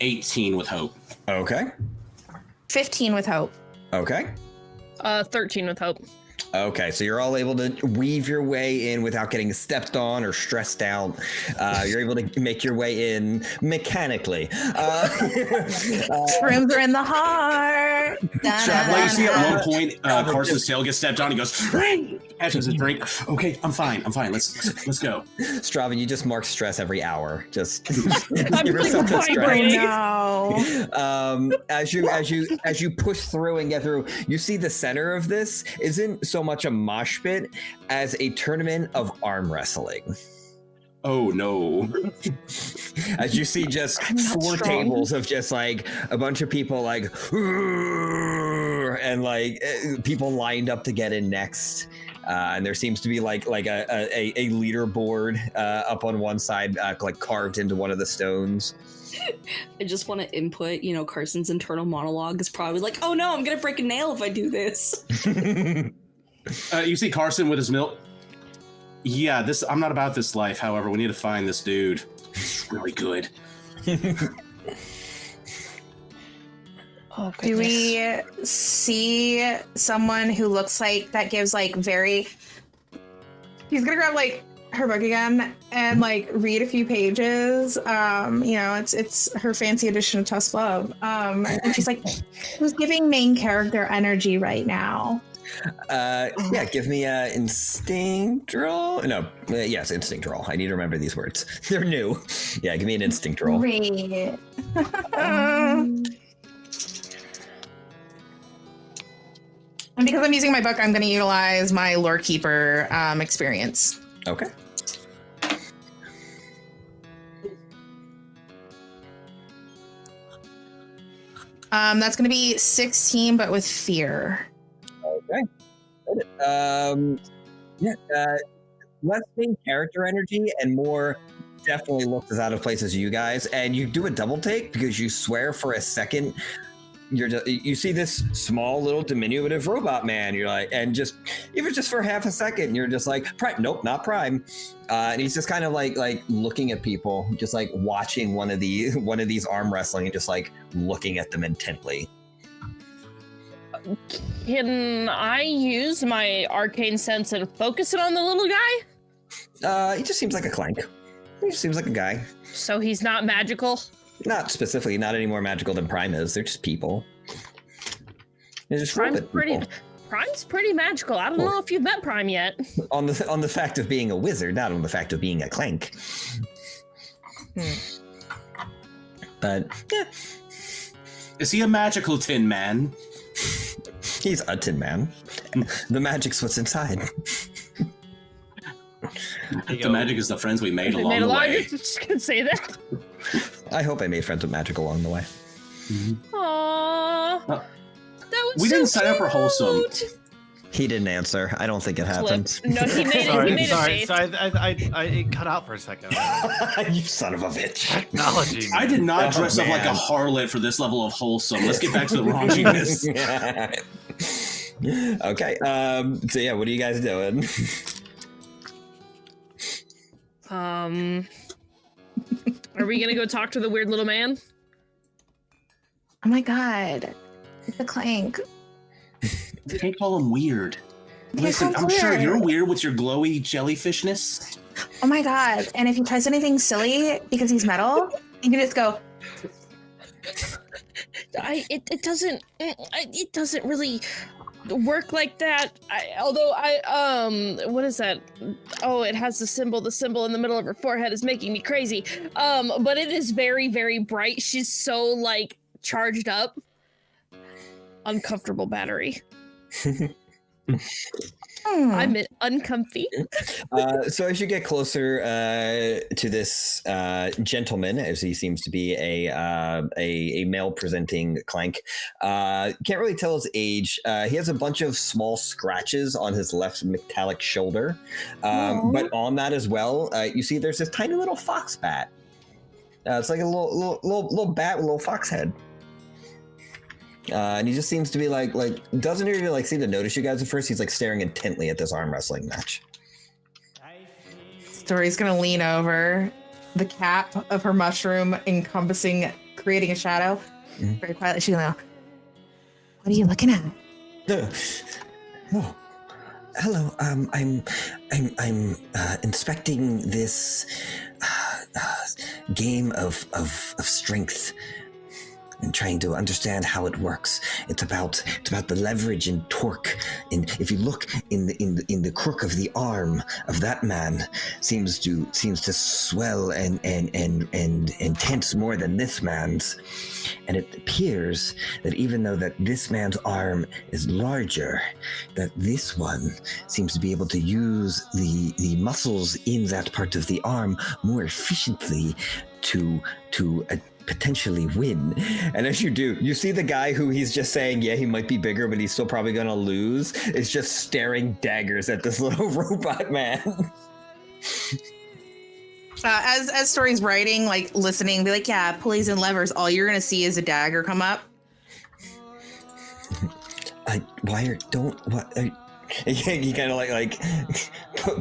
18 with hope. Okay. 15 with hope. Okay. 13 with hope. Okay, so you're all able to weave your way in without getting stepped on or stressed out. You're able to make your way in mechanically. Shrooms are in the heart. Well, you see at one point, Carson's tail gets stepped on. He goes, catches his drink. Okay, I'm fine. Let's go. Strava, you just mark stress every hour. Just I'm give yourself a vibrating. stress. No. As you push through and get through, you see the center of this isn't so much a mosh pit as a tournament of arm wrestling. Oh no. As you see just four tables of just like a bunch of people like and like people lined up to get in next. And there seems to be like a leaderboard up on one side, like carved into one of the stones. I just want to input, Carson's internal monologue is probably like, oh no, I'm going to break a nail if I do this. You see Carson with his milk. Yeah, I'm not about this life. However, we need to find this dude. He's really good. Oh, Do we see someone who looks like that gives like very... He's gonna grab like her book again and like read a few pages. It's her fancy edition of Tusk Love. And she's like, who's giving main character energy right now? Yeah, give me a instinct roll. No, yes, instinct roll. I need to remember these words. They're new. Yeah, give me an instinct roll. Great. And because I'm using my book, I'm going to utilize my Lore Keeper experience. Okay. That's going to be 16, but with fear. Okay. Less main character energy and more definitely looks as out of place as you guys. And you do a double take because you swear for a second. You see this small little diminutive robot man. You're like, and just even just for half a second, you're just like, Prime, nope, not Prime. And he's just kind of like looking at people, just like watching one of these arm wrestling and just like looking at them intently. Can I use my arcane sense and focus it on the little guy? He just seems like a clank. He just seems like a guy. So he's not magical? Not specifically, not any more magical than Prime is. They're just people. They're just Prime's people. pretty magical. I don't know if you've met Prime yet. On the fact of being a wizard, not on the fact of being a clank. But yeah. Is he a magical tin man? He's a tin man. The magic's what's inside. The magic is the friends we made along the way. Just gonna say that. I hope I made friends with magic along the way. Aww. That was We so didn't sign up for wholesome. cute. He didn't answer. I don't think it happened. No, he made Sorry, it. He made sorry. it. So it cut out for a second. You son of a bitch. Technology. I did not dress up like a man. harlot for this level of wholesome. Let's get back to the raunchiness. Okay. So yeah, what are you guys doing? Are we gonna go talk to the weird little man? Oh my god. It's a clank. You can't call him weird. Yeah, Listen, call I'm sure weird. you're weird with your glowy jellyfishness. Oh my god. And if he tries anything silly because he's metal, you can just go, It doesn't really work like that. What is that? Oh, it has the symbol. The symbol in the middle of her forehead is making me crazy. But it is very, very bright. She's so like charged up. Uncomfortable battery. I'm uncomfy. So as you get closer to this gentleman, as he seems to be a male presenting clank, can't really tell his age. He has a bunch of small scratches on his left metallic shoulder, but on that as well, you see there's this tiny little fox bat. It's like a little bat with a little fox head. And he just seems to be like doesn't even like seem to notice you guys at first. He's like staring intently at this arm wrestling match. Story's gonna lean over, the cap of her mushroom creating a shadow. Very quietly, she's gonna go, what are you looking at? Oh, hello. I'm inspecting this game of strength and trying to understand how it works. It's about the leverage and torque. And if you look in the crook of the arm of that man, seems to swell and tense more than this man's. And it appears that even though that this man's arm is larger, that this one seems to be able to use the muscles in that part of the arm more efficiently to potentially win. And as you do, you see the guy who he's just saying, yeah, he might be bigger, but he's still probably gonna lose, is just staring daggers at this little robot man. as Story's writing, like listening, be like, yeah, pulleys and levers, all you're gonna see is a dagger come up. He kind of like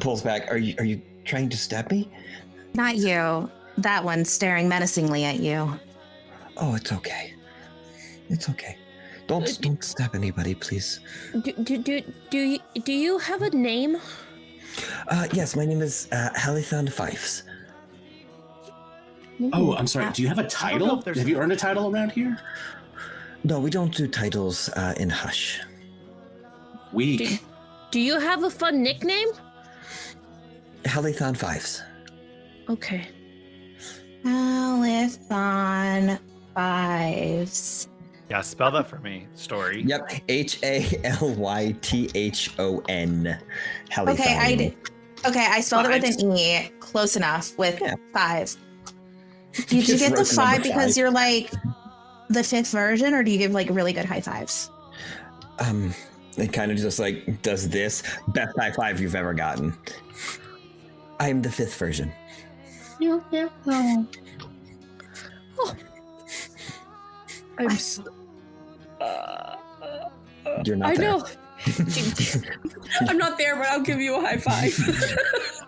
pulls back. Are you trying to stab me? Not you. That one staring menacingly at you. Oh, it's okay. It's okay. Don't stab anybody, please. Do you have a name? Yes, my name is Halithon Fifes. Oh, I'm sorry. Do you have a title? Have you earned a title around here? No, we don't do titles in Hush. Weak. Do you have a fun nickname? Halithon Fifes. Okay. Halithon Fives. Yeah, spell that for me. Story. Yep. Halython. Halithon. Okay, I spelled it with an E. Close enough with 5. Did you get the 5 because you're like the 5th version, or do you give like really good high fives? It kind of just like does this. Best high five you've ever gotten. I'm the 5th version. Oh. I'm You're not I there. know. I'm not there, but I'll give you a high five.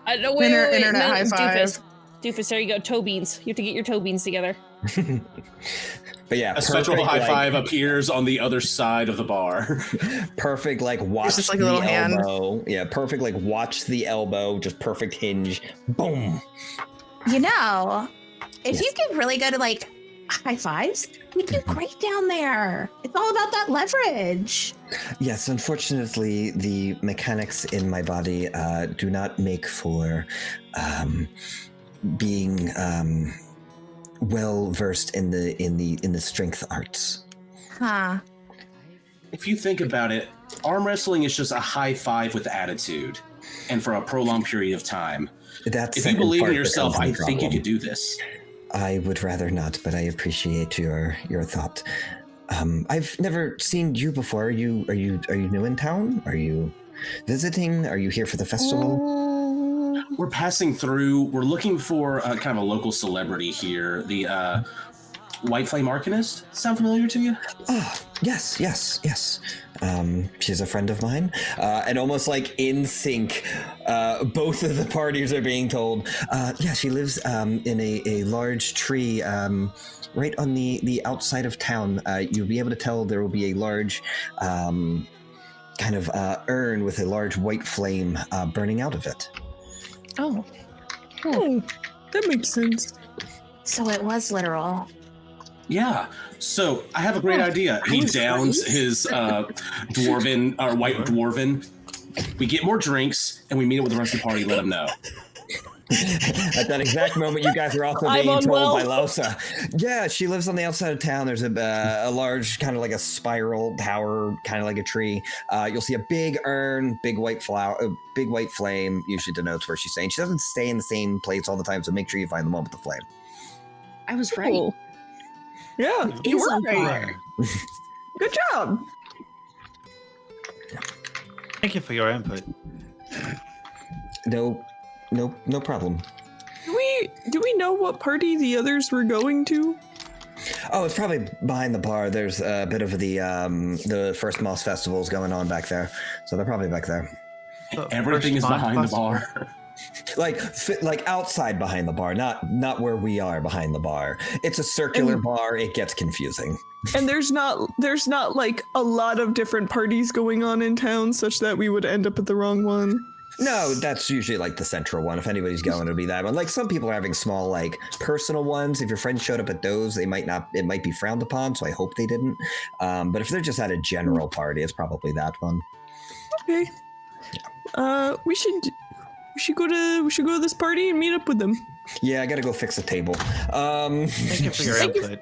I know. Wait, Internet high five. Doofus, there you go. Toe beans. You have to get your toe beans together. But yeah, A special perfect, high five appears on the other side of the bar. Perfect, like watch just like the a little hand. elbow. Yeah, perfect, like watch the elbow. Just perfect hinge. Boom. You know, if Yes. you give really good like high fives, you do great down there. It's all about that leverage. Yes, unfortunately, the mechanics in my body do not make for being well versed in the strength arts. Huh. If you think about it, arm wrestling is just a high five with attitude, and for a prolonged period of time. That's If you believe in yourself, I think you could do this. I would rather not, but I appreciate your thought. I've never seen you before. Are you new in town? Are you visiting? Are you here for the festival? We're passing through. We're looking for kind of a local celebrity here. The White Flame Arcanist sound familiar to you? Oh, yes. She's a friend of mine. And almost like in sync, both of the parties are being told, yeah, she lives in a large tree right on the outside of town. You'll be able to tell there will be a large kind of urn with a large white flame burning out of it. Oh. Oh, that makes sense. So it was literal. Yeah. So I have a great idea. He downs his dwarven or white dwarven. We get more drinks and we meet up with the rest of the party. Let them know. At that exact moment, you guys are also being told by Lausa. Yeah, she lives on the outside of town. There's a large, kind of like a spiral tower, kind of like a tree. You'll see a big urn, big white flame. Usually denotes where she's staying. She doesn't stay in the same place all the time, so make sure you find the one with the flame. I was right. Cool. Yeah, It you is were on right. fire. Good job. Thank you for your input. No problem. Do we know what party the others were going to? Oh, it's probably behind the bar. There's a bit of the First Moss Festival's going on back there, so they're probably back there. Everything is behind the bar. Like outside behind the bar, not where we are behind the bar. It's a circular bar. It gets confusing. And there's not like a lot of different parties going on in town, such that we would end up at the wrong one. No, that's usually like the central one. If anybody's going, it'll be that one. Like some people are having small, like personal ones. If your friends showed up at those, it might be frowned upon. So I hope they didn't. But if they're just at a general party, it's probably that one. Okay. We should go to this party and meet up with them. Yeah, I gotta go fix a table. Thank you for your input.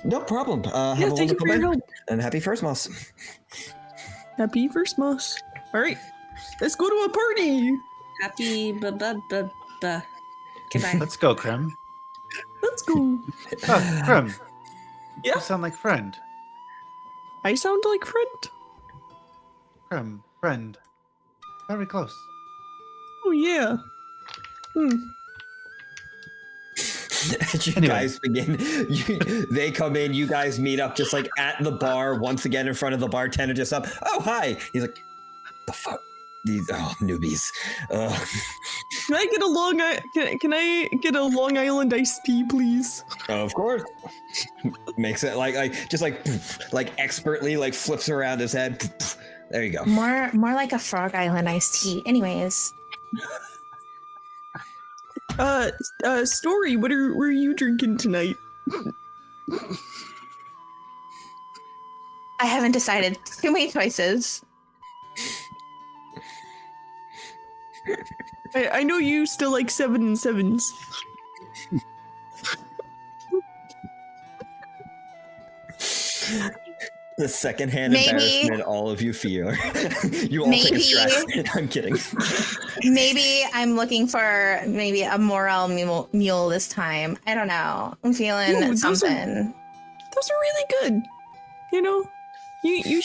No problem. Have a thank you wonderful for your day. help. And happy First Moss. Happy First Moss. All right, let's go to a party. Happy Goodbye. Let's go, Krem. Let's go. Oh, Krem. Yeah? You sound like friend. I sound like friend. Krem, friend. Very close. Oh yeah. As you Anyway. guys begin, they come in, you guys meet up just like at the bar, once again in front of the bartender, just up. Oh, hi. He's like, the fuck? These newbies. Can I get a Long Island iced tea, please? Of course. Makes it like expertly like flips around his head. There you go. More like a Frog Island iced tea. Anyways. Story, what were you drinking tonight? I haven't decided. Too many choices. I know you still like 7 and 7s. The secondhand embarrassment all of you feel. You all take a stress. I'm kidding. Maybe I'm looking for maybe a morel mule this time. I don't know. I'm feeling something. Those are really good. You know, you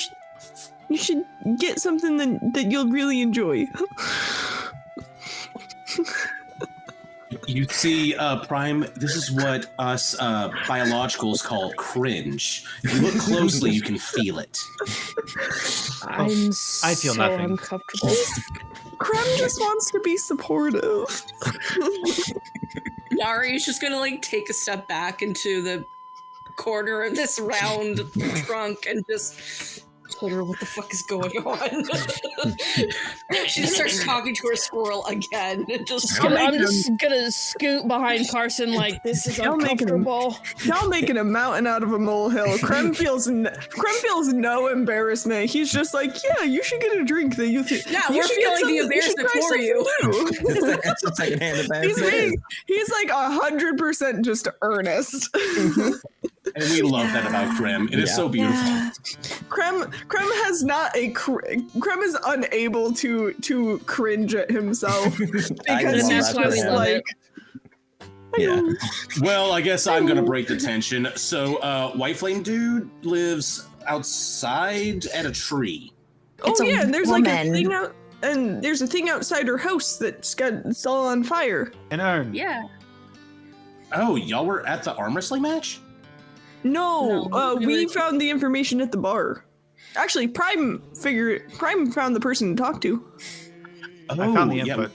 should get something that you'll really enjoy. You see, Prime, this is what us biologicals call cringe. If you look closely, you can feel it. I feel nothing. Uncomfortable. Krem just wants to be supportive. Nari's just gonna like take a step back into the corner of this round trunk and just Twitter, what the fuck is going on? She just starts talking to her squirrel again. I'm just gonna scoot behind Carson like this is uncomfortable. Y'all making a mountain out of a molehill. Krem feels no embarrassment. He's just like, yeah, you should get a drink that you think. Yeah, we're feeling the embarrassment for you. That's a secondhand embarrassment. He's like 100% just earnest. And we love that about Krem. It is so beautiful. Yeah. Krem is unable to cringe at himself because that's why we love it. Yeah. Well, I guess I'm gonna break the tension. So, White Flame Dude lives outside at a tree. Oh yeah, and there's like a thing out, and there's a thing outside her house it's all on fire. An urn. Yeah. Oh, y'all were at the arm wrestling match? No, we found the information at the bar. Actually, Prime found the person to talk to. Oh, I found the yeah. input.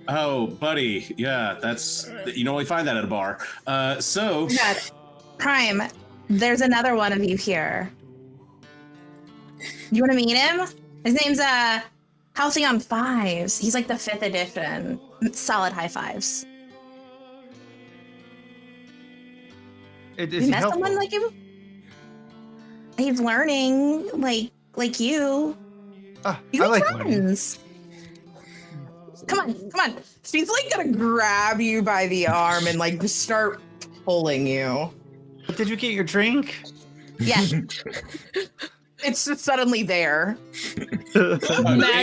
Oh, buddy, yeah, you only find that at a bar. So God. Prime, there's another one of you here. You want to meet him? His name's Halcyon Fives. He's like the 5th edition. Solid high fives. You met someone like him? He's learning, like you. You I guys like friends. Come on. She's like gonna grab you by the arm and like just start pulling you. Did you get your drink? Yeah. It's just suddenly there. It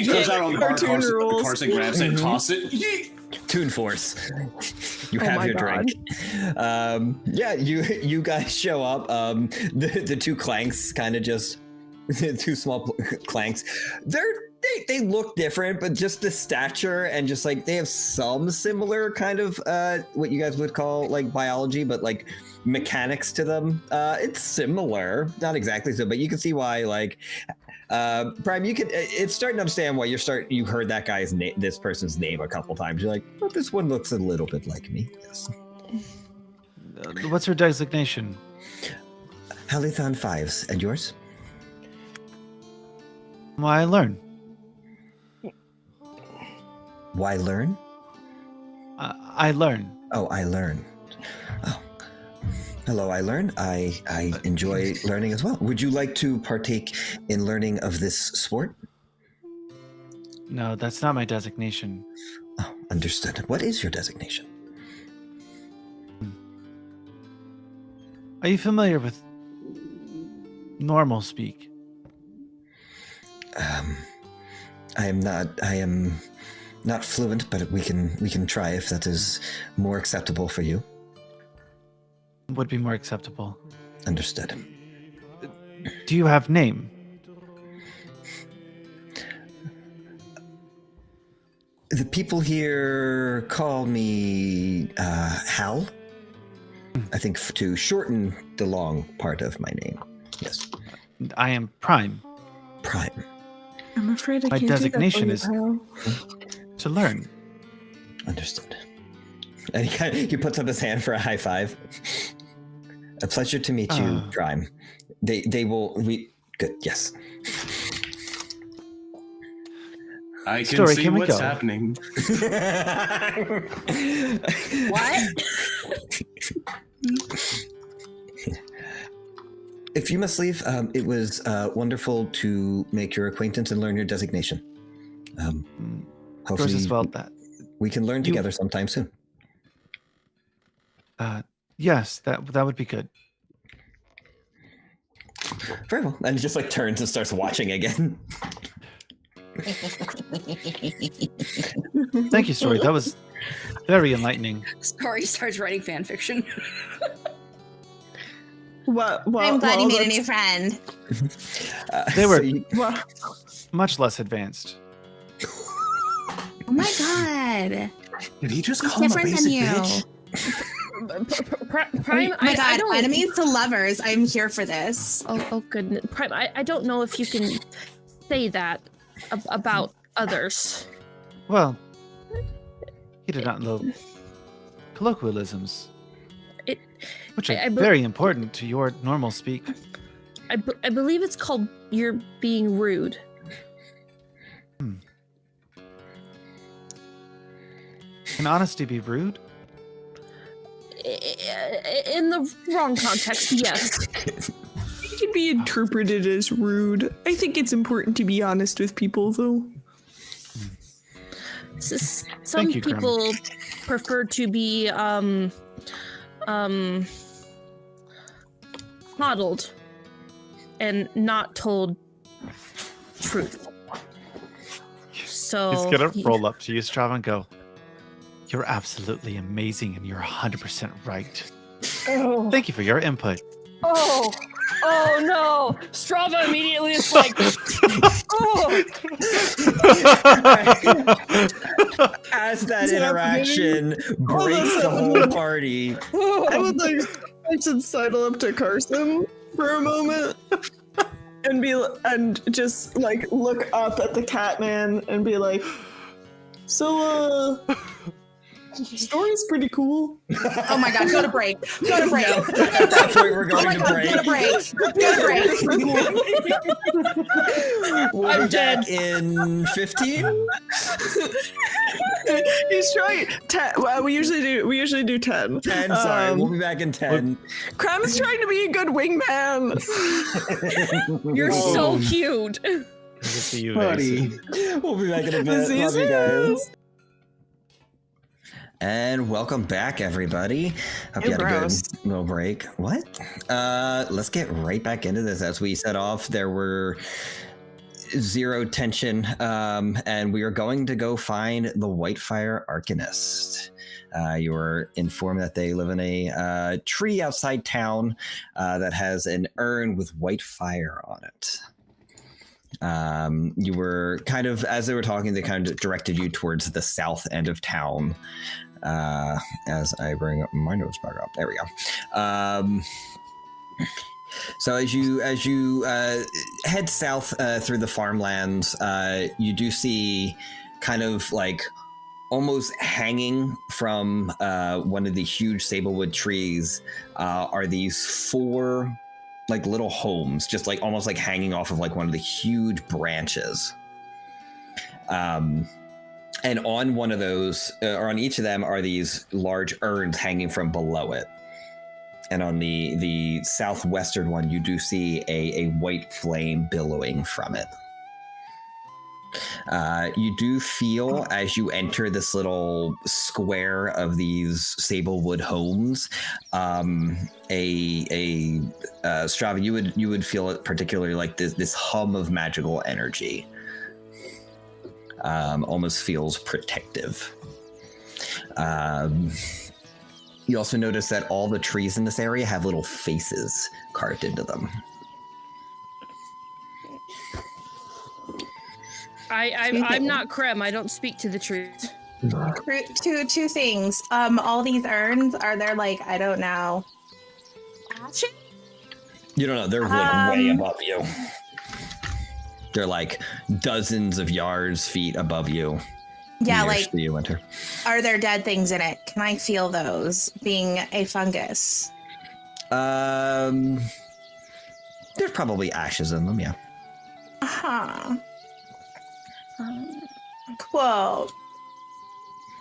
goes out on the bar. Cartoon rules. Carson grabs it and tosses it. Yeet! Toon Force. You Oh have my your God. drink. Yeah, you guys show up. The two clanks kind of just two small clanks. They look different, but just the stature and just like they have some similar kind of what you guys would call like biology, but like mechanics to them. It's similar, not exactly so, but you can see why like Prime, it's starting to understand why you heard that guy's name, this person's name a couple times. You're like, well, this one looks a little bit like me. Yes. What's her designation? Halithon Fives, and yours? Why learn? Why learn? I learn. Oh, I learn. Oh. Hello, I learn. I enjoy learning as well. Would you like to partake in learning of this sport? No, that's not my designation. Oh, understood. What is your designation? Are you familiar with normal speak? I am not fluent, but we can try if that is more acceptable for you. Would be more acceptable. Understood. Do you have name? The people here call me Hal. I think to shorten the long part of my name. Yes. I am Prime. Prime. I'm afraid I My can't designation do that for you, is pal. to learn. Understood. And he puts up his hand for a high five. A pleasure to meet you, Prime. They will. Good. Yes. I can Story, see can we what's go? happening. What? If you must leave, it was wonderful to make your acquaintance and learn your designation. Hopefully, As well that. we can learn together sometime soon. Yes, that would be good. Very well. And he just like turns and starts watching again. Thank you, Story. That was very enlightening. Story starts writing fan fiction. I'm glad you made a new friend. They were Well, much less advanced. Oh my god. Did he just He's call him a different than basic you. bitch? Prime, Oh my god, I don't. enemies to lovers. I'm here for this. Oh goodness, Prime. I don't know if you can say that about others. Well, he did not know colloquialisms, which are very important to your normal speak. I believe it's called "you're being rude." Can honesty be rude? In the wrong context, yes. it can be interpreted as rude. I think it's important to be honest with people, though. Some Thank you, Grim. people prefer to be coddled and not told truth. So He's gonna roll up to you, Strava, and go, "You're absolutely amazing, and you're 100% right. Oh. Thank you for your input." Oh no! Strava immediately is like, oh. As that interaction breaks the whole party. I would like I should sidle up to Carson for a moment and just like look up at the Catman and be like, so story's pretty cool. Oh my god, go to break. Go to break. At that point, we're going to break. Go to break. Go to break. We'll be back in 15. He's trying 10. Well, we usually do 10. 10. Sorry, we'll be back in 10. Crem's trying to be a good wingman. You're so cute. Good to see you, Buddy. Mason. We'll be back in a bit. See you Love you soon. guys. And welcome back, everybody. Hope you had a good little break. What? Let's get right back into this. As we set off, there were zero tension, and we are going to go find the Whitefire Arcanist. You were informed that they live in a tree outside town that has an urn with white fire on it. You were kind of, as they were talking, they kind of directed you towards the south end of town. As I bring up my notes back up, there we go. So as you head south through the farmlands, you do see kind of like almost hanging from one of the huge Sablewood trees are these 4 like little homes, just like almost like hanging off of like one of the huge branches. And on one of those, or on each of them, are these large urns hanging from below it. And on the southwestern one, you do see a white flame billowing from it. You do feel, as you enter this little square of these Sablewood homes, Strava, you would feel it particularly like this hum of magical energy. Almost feels protective. You also notice that all the trees in this area have little faces carved into them. I'm not Krem. I don't speak to the trees. Two things. All these urns, are there like, I don't know, ashes? You don't know. They're like way above you. They're like dozens of yards, feet above you. Yeah, like, you enter. Are there dead things in it? Can I feel those being a fungus? There's probably ashes in them, yeah. Uh-huh. Cool.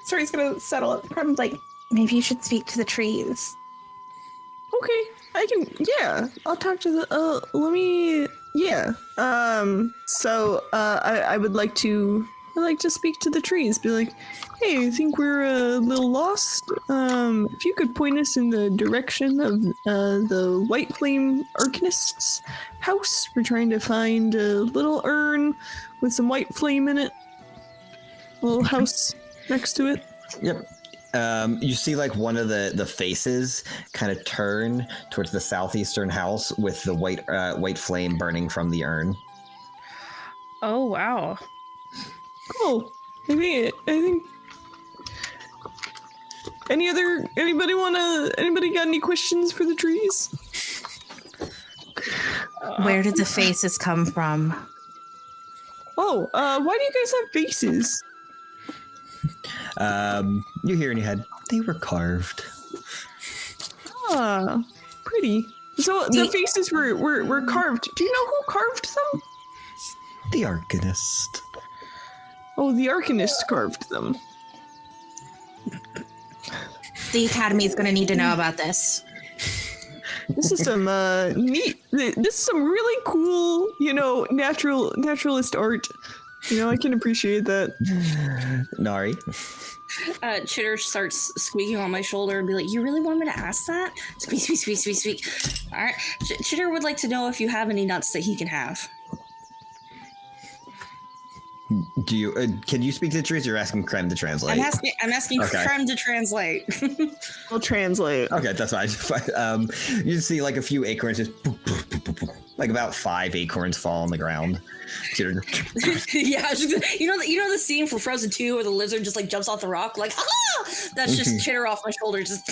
So he's gonna settle it. Krem's like, maybe you should speak to the trees. Okay, I can. Yeah, I'll talk to the. Let me. Yeah. I would like to. I like to speak to the trees. Be like, hey, I think we're a little lost. If you could point us in the direction of the White Flame Arcanist's house. We're trying to find a little urn with some white flame in it. A little house next to it. Yep. You see like one of the faces kind of turn towards the southeastern house with the white flame burning from the urn. Oh, wow. Cool. I think anybody got any questions for the trees? Where did the faces come from? Oh, why do you guys have faces? You hear in your head, they were carved. Ah, pretty. So the faces were carved. Do you know who carved them? The Arcanist. Oh, the Arcanist carved them. The Academy is going to need to know about this. This is some neat. This is some really cool, naturalist art. I can appreciate that. Nari. Chitter starts squeaking on my shoulder and be like, "You really want me to ask that? Squeak. All right. Chitter would like to know if you have any nuts that he can have." Do you? Can you speak to the trees? You're asking Krem to translate. I'm asking Okay. Krem to translate. I'll translate. Okay, that's fine. You see like a few acorns just like about 5 acorns fall on the ground. Yeah, you know the scene from Frozen 2 where the lizard just like jumps off the rock, like, ah! That's just Chitter off my shoulder, just.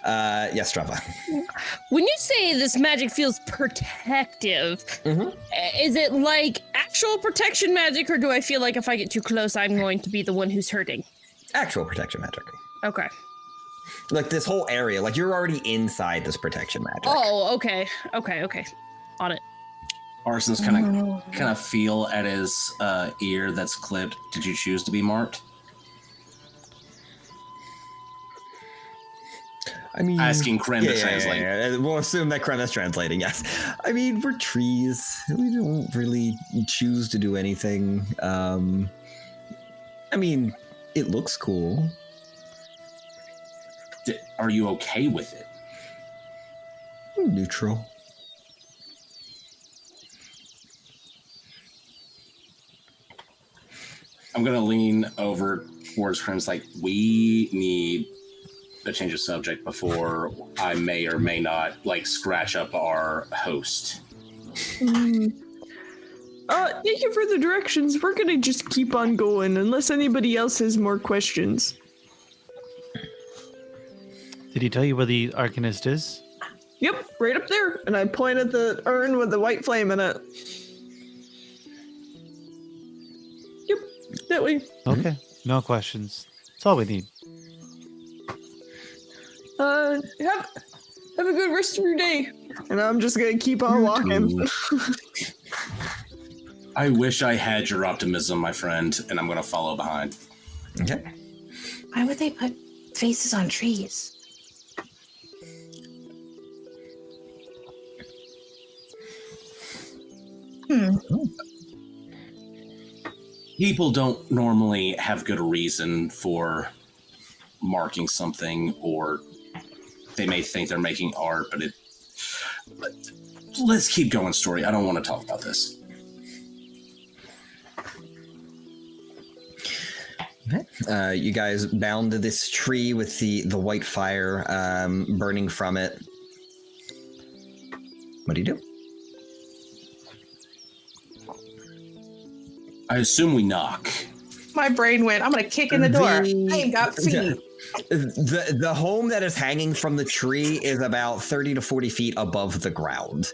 Yes, Strava. When you say this magic feels protective, is it like actual protection magic, or do I feel like if I get too close, I'm going to be the one who's hurting? Actual protection magic. Okay. Like this whole area, like you're already inside this protection magic. Oh, okay. On it. Arson's kind of feel at his ear that's clipped. Did you choose to be marked? I mean, asking Krem to translate. Yeah. We'll assume that Krem is translating. Yes. I mean, we're trees. We don't really choose to do anything. I mean, it looks cool. Are you okay with it? Neutral. I'm gonna lean over towards Krem's like, we need a change of subject before I may or may not like scratch up our host. Thank you for the directions. We're gonna just keep on going unless anybody else has more questions. Did he tell you where the Arcanist is? Yep, right up there. And I point at the urn with the white flame in it. Yep, that way. Okay, no questions. That's all we need. Have a good rest of your day. And I'm just gonna keep on walking. I wish I had your optimism, my friend, and I'm gonna follow behind. Okay. Why would they put faces on trees? People don't normally have good reason for marking something, or they may think they're making art, but let's keep going, story. I don't want to talk about this. Okay. You guys bound to this tree with the white fire burning from it. What do you do? I assume we knock. My brain went, I'm gonna kick in the door. I ain't got feet. The home that is hanging from the tree is about 30 to 40 feet above the ground.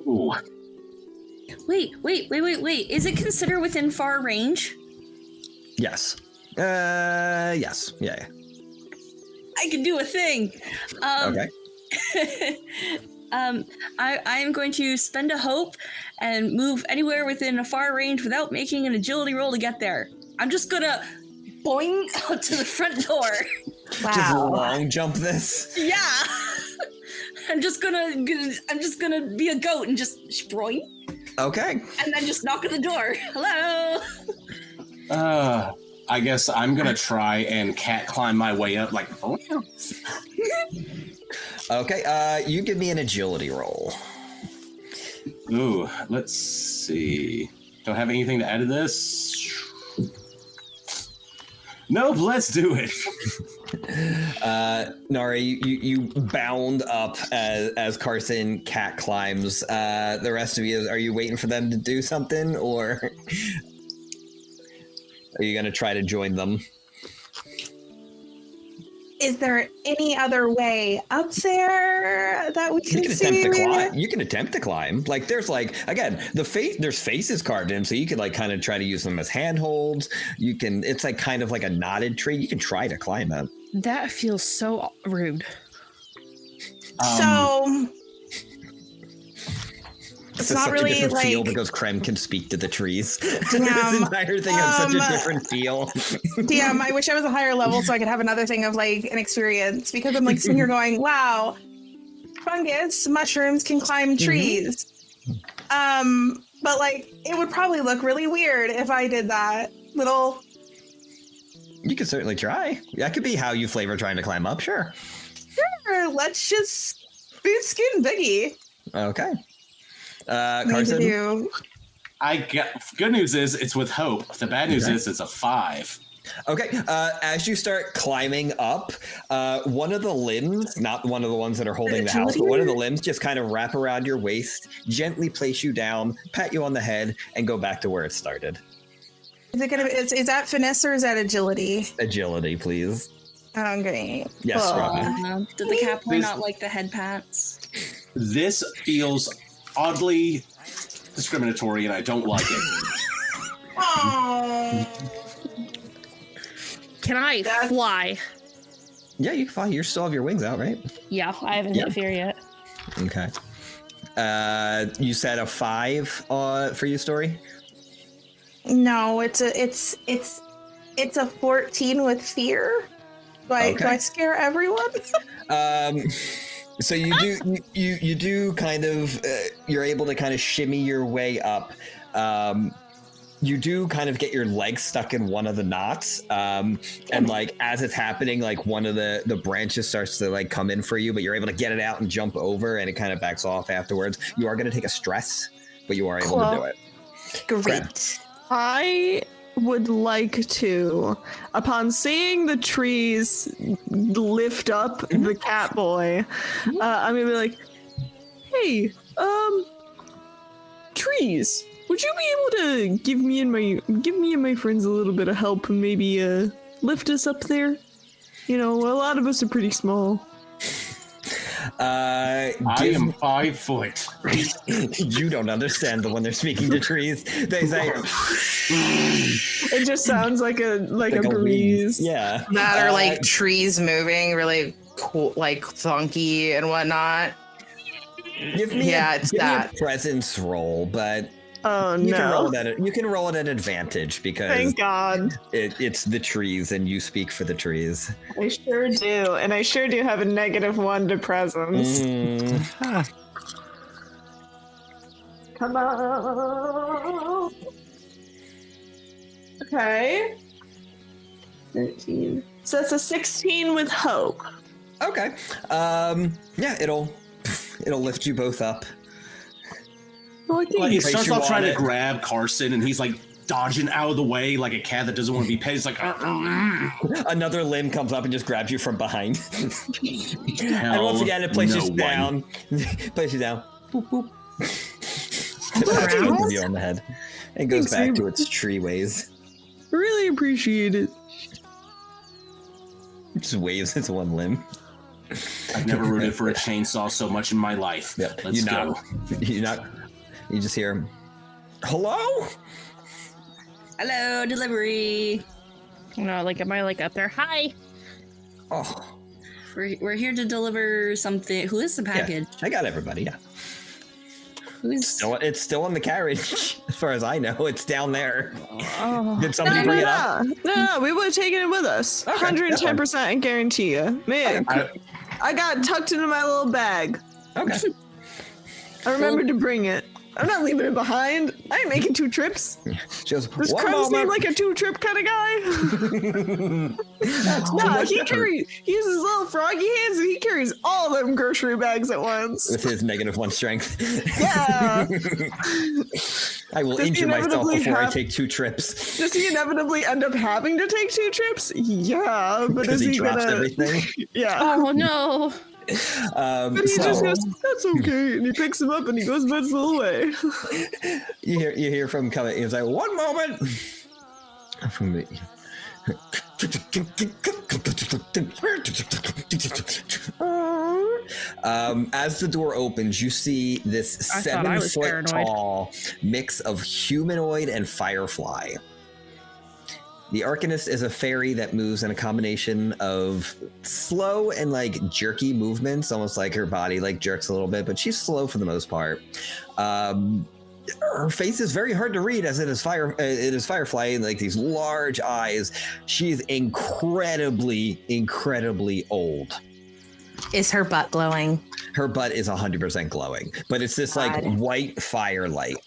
Ooh. Wait. Is it considered within far range? Yes. Yes. Yeah. I can do a thing. Okay. I am going to spend a hope and move anywhere within a far range without making an agility roll to get there. I'm just gonna boing out to the front door. Wow. Just long jump this. Yeah. I'm just gonna be a goat and just boing. Okay. And then just knock on the door. Hello. I guess I'm gonna try and cat climb my way up like, oh no. Okay, you give me an agility roll. Ooh, let's see. Don't have anything to add to this? Nope, let's do it. Nari, you bound up as Carson cat climbs. The rest of you, are you waiting for them to do something, or are you going to try to join them? Is there any other way up there that we can see? You can attempt to climb. Like there's again, there's faces carved in, so you could kind of try to use them as handholds. You can, it's kind of like a knotted tree. You can try to climb it. That feels so rude. So it's not really different feel because Krem can speak to the trees. This entire thing has such a different feel. Damn, I wish I was a higher level so I could have another thing of an experience, because I'm sitting here going, wow, fungus, mushrooms can climb trees. But it would probably look really weird if I did that little. You could certainly try. That could be how you flavor trying to climb up, sure. Sure, let's just boot skin biggie. Okay. Carson? Good news is it's with hope. The bad news is it's a 5. Okay. As you start climbing up, one of the limbs, not one of the ones that are holding the house, but one of the limbs just kind of wrap around your waist, gently place you down, pat you on the head, and go back to where it started. Is it gonna be? Is that finesse or is that agility? Agility, please. Okay. Yes, Robbie. Did the cat boy not like the head pats? This feels oddly discriminatory, and I don't like it. Oh. Can I fly? Yeah, you can fly. You still have your wings out, right? Yeah, I haven't hit fear yet. Okay. You said a 5 for your story? No, it's a 14 with fear. Do I scare everyone? So you do kind of you're able to kind of shimmy your way up. You do kind of get your leg stuck in one of the knots, and like as it's happening, like one of the branches starts to like come in for you, but you're able to get it out and jump over, and it kind of backs off afterwards. You are going to take a stress, but you are able to do it. Great. I would like to, upon seeing the trees lift up the cat boy, I'm gonna be like, "Hey, trees, would you be able to give me and my friends a little bit of help and maybe lift us up there? You know, a lot of us are pretty small." I am 5 foot. You don't understand when they're speaking to trees. They say, It just sounds like a breeze. yeah. That are like trees moving really cool, like thunky and whatnot. Give me Yeah, a, it's give me that. a presence roll, but Oh you can roll no! it at you can roll it at advantage because Thank God. it's the trees and you speak for the trees. I sure do, and I sure do have a -1 to presence. Come on. Okay. 13. So it's a 16 with hope. Okay. Yeah, it'll lift you both up. Well, I think Like, he Place starts you off on trying to it. grab Carson, and he's like dodging out of the way like a cat that doesn't want to be pet. He's like, Another limb comes up and just grabs you from behind. And hell once again, it places no you down. Places you down. Boop, boop. It you on the head. And goes Thanks, back Reeb. to its tree ways. really appreciate it. It just waves its one limb. I've never rooted for a chainsaw so much in my life. Yep. Let's go. You just hear him. Hello? Hello, delivery. No, like, am I like up there? Hi. Oh, We're here to deliver something. Who is the package? I got everybody. Yeah. Who's It's still in the carriage, as far as I know. It's down there. Oh. Did somebody bring it up? No, we would have taken it with us. Okay, 110%, I guarantee you. Man, I got tucked into my little bag. Okay. I remembered to bring it. I'm not leaving it behind. I ain't making 2 trips. She goes, Does "One Crumb seem moment." like a 2-trip kind of guy? Nah, he uses his little froggy hands and he carries all them grocery bags at once. With his -1 strength. Yeah. I will Does he injure myself inevitably before I have- take 2 trips. Does he inevitably end up having to take 2 trips? Yeah, but Because is he he drops gonna? everything. Yeah. Oh no. But he just goes, "That's okay," and he picks him up and he goes back his little way. You hear from him coming. He's like, "One moment." From the. As the door opens, you see this I thought I was 7-foot paranoid. tall mix of humanoid and firefly. The Arcanist is a fairy that moves in a combination of slow and like jerky movements, almost like her body like jerks a little bit, but she's slow for the most part. Her face is very hard to read as it is Firefly, and like these large eyes. She is incredibly old. Is her butt glowing? Her butt is 100% glowing, but it's this like white firelight.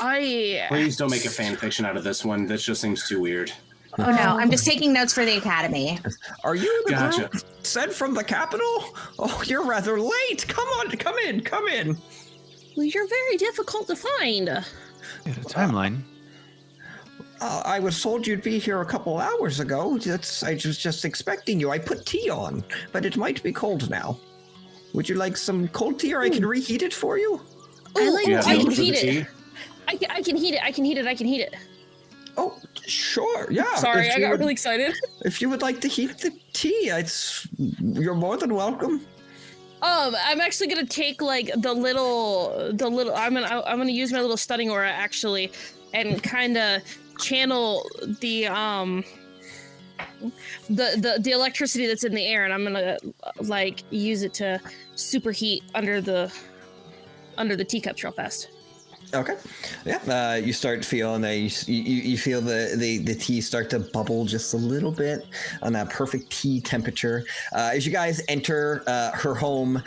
Please don't make a fan fiction out of this one. This just seems too weird. Oh no, I'm just taking notes for the academy. Are you the Gotcha. group sent from the capital? Oh, you're rather late. Come on, come in. Well, you're very difficult to find. Yeah, timeline. I was told you'd be here a couple hours ago. I was just expecting you. I put tea on, but it might be cold now. Would you like some cold tea, or I can reheat it for you? I like. You have I milk can for the heat tea? it. I can heat it. I can heat it. Oh, Sure, yeah. Sorry, if I you got would- really excited. If you would like to heat the tea, you're more than welcome. I'm actually gonna take like the little. I'm gonna use my little stunning aura actually, and kind of channel the electricity that's in the air, and I'm gonna like use it to superheat under the teacups real fast. Okay. Yeah. You start feeling you feel the tea start to bubble just a little bit on that perfect tea temperature. As you guys enter her home,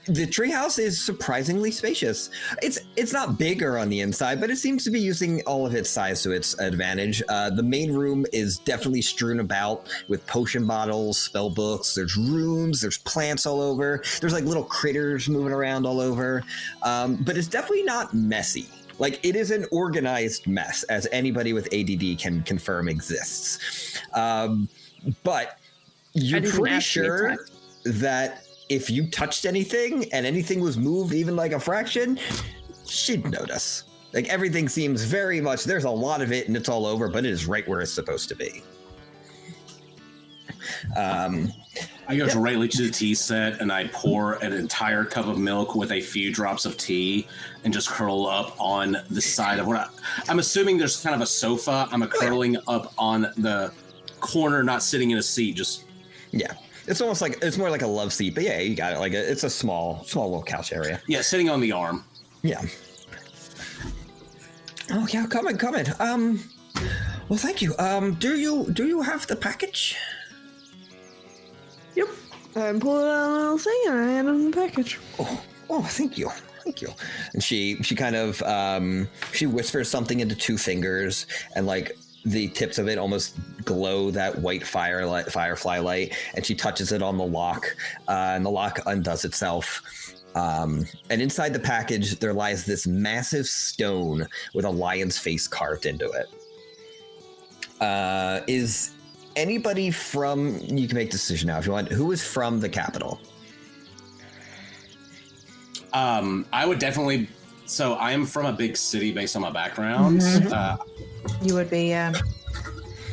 the treehouse is surprisingly spacious. It's not bigger on the inside, but it seems to be using all of its size to its advantage. The main room is definitely strewn about with potion bottles, spell books. There's runes. There's plants all over. There's like little critters moving around all over. But it's definitely not messy. Like, it is an organized mess, as anybody with ADD can confirm exists. But you're pretty sure that if you touched anything and anything was moved even like a fraction, she'd notice. Like, everything seems very much, there's a lot of it and it's all over, but it is right where it's supposed to be. I go directly to the tea set and I pour an entire cup of milk with a few drops of tea and just curl up on the side of what I'm assuming there's kind of a sofa. I'm curling up on the corner, not sitting in a seat, just... Yeah. It's almost like, it's more like a love seat, but yeah, you got it. Like, it's a small little couch area. Yeah, sitting on the arm. Yeah. Oh yeah, come in. Well, thank you. Do you have the package? Yep. I'm pulling out a little thing and I hand him the package. Oh, thank you. And she kind of she whispers something into two fingers, and like the tips of it almost glow that white firefly light, and she touches it on the lock, and the lock undoes itself. And inside the package, there lies this massive stone with a lion's face carved into it. Is anybody from... You can make a decision now if you want. Who is from the capital? I would definitely... So I am from a big city based on my background. You would be,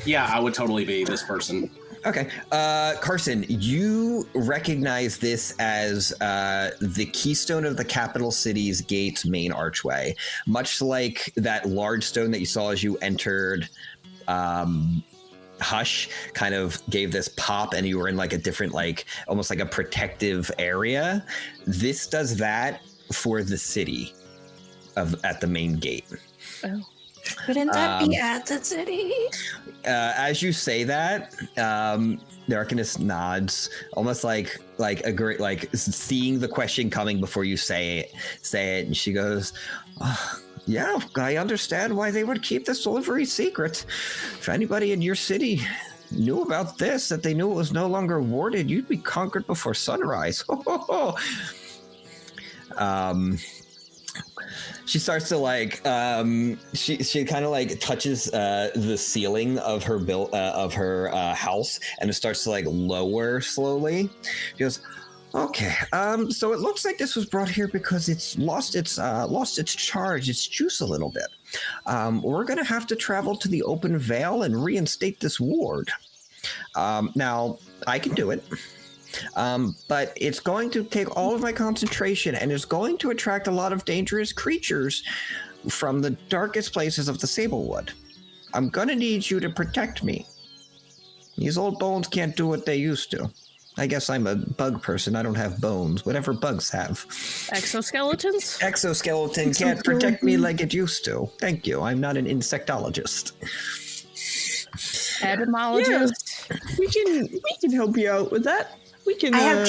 Yeah, I would totally be this person. Okay. Carson, you recognize this as the keystone of the capital city's gate's main archway. Much like that large stone that you saw as you entered Hush kind of gave this pop and you were in like a different, like almost like a protective area. This does that for the city at the main gate. Oh. Couldn't that be at the city? As you say that, the Arcanist nods, almost like a great, like seeing the question coming before you say it, and she goes, "Yeah, I understand why they would keep this delivery secret. If anybody in your city knew about this, that they knew it was no longer warded, you'd be conquered before sunrise." She starts to like she kind of like touches the ceiling of her house, and it starts to like lower slowly. She goes, "Okay, so it looks like this was brought here because it's lost its charge, its juice a little bit. We're gonna have to travel to the Open Vale and reinstate this ward. Now I can do it. But it's going to take all of my concentration, and it's going to attract a lot of dangerous creatures from the darkest places of the Sablewood. I'm going to need you to protect me. These old bones can't do what they used to. I guess I'm a bug person. I don't have bones. Whatever bugs have. Exoskeletons? Exoskeleton can't protect me like it used to. Thank you. I'm not an insectologist. Etymologist? Yeah, we can help you out with that. We can. I have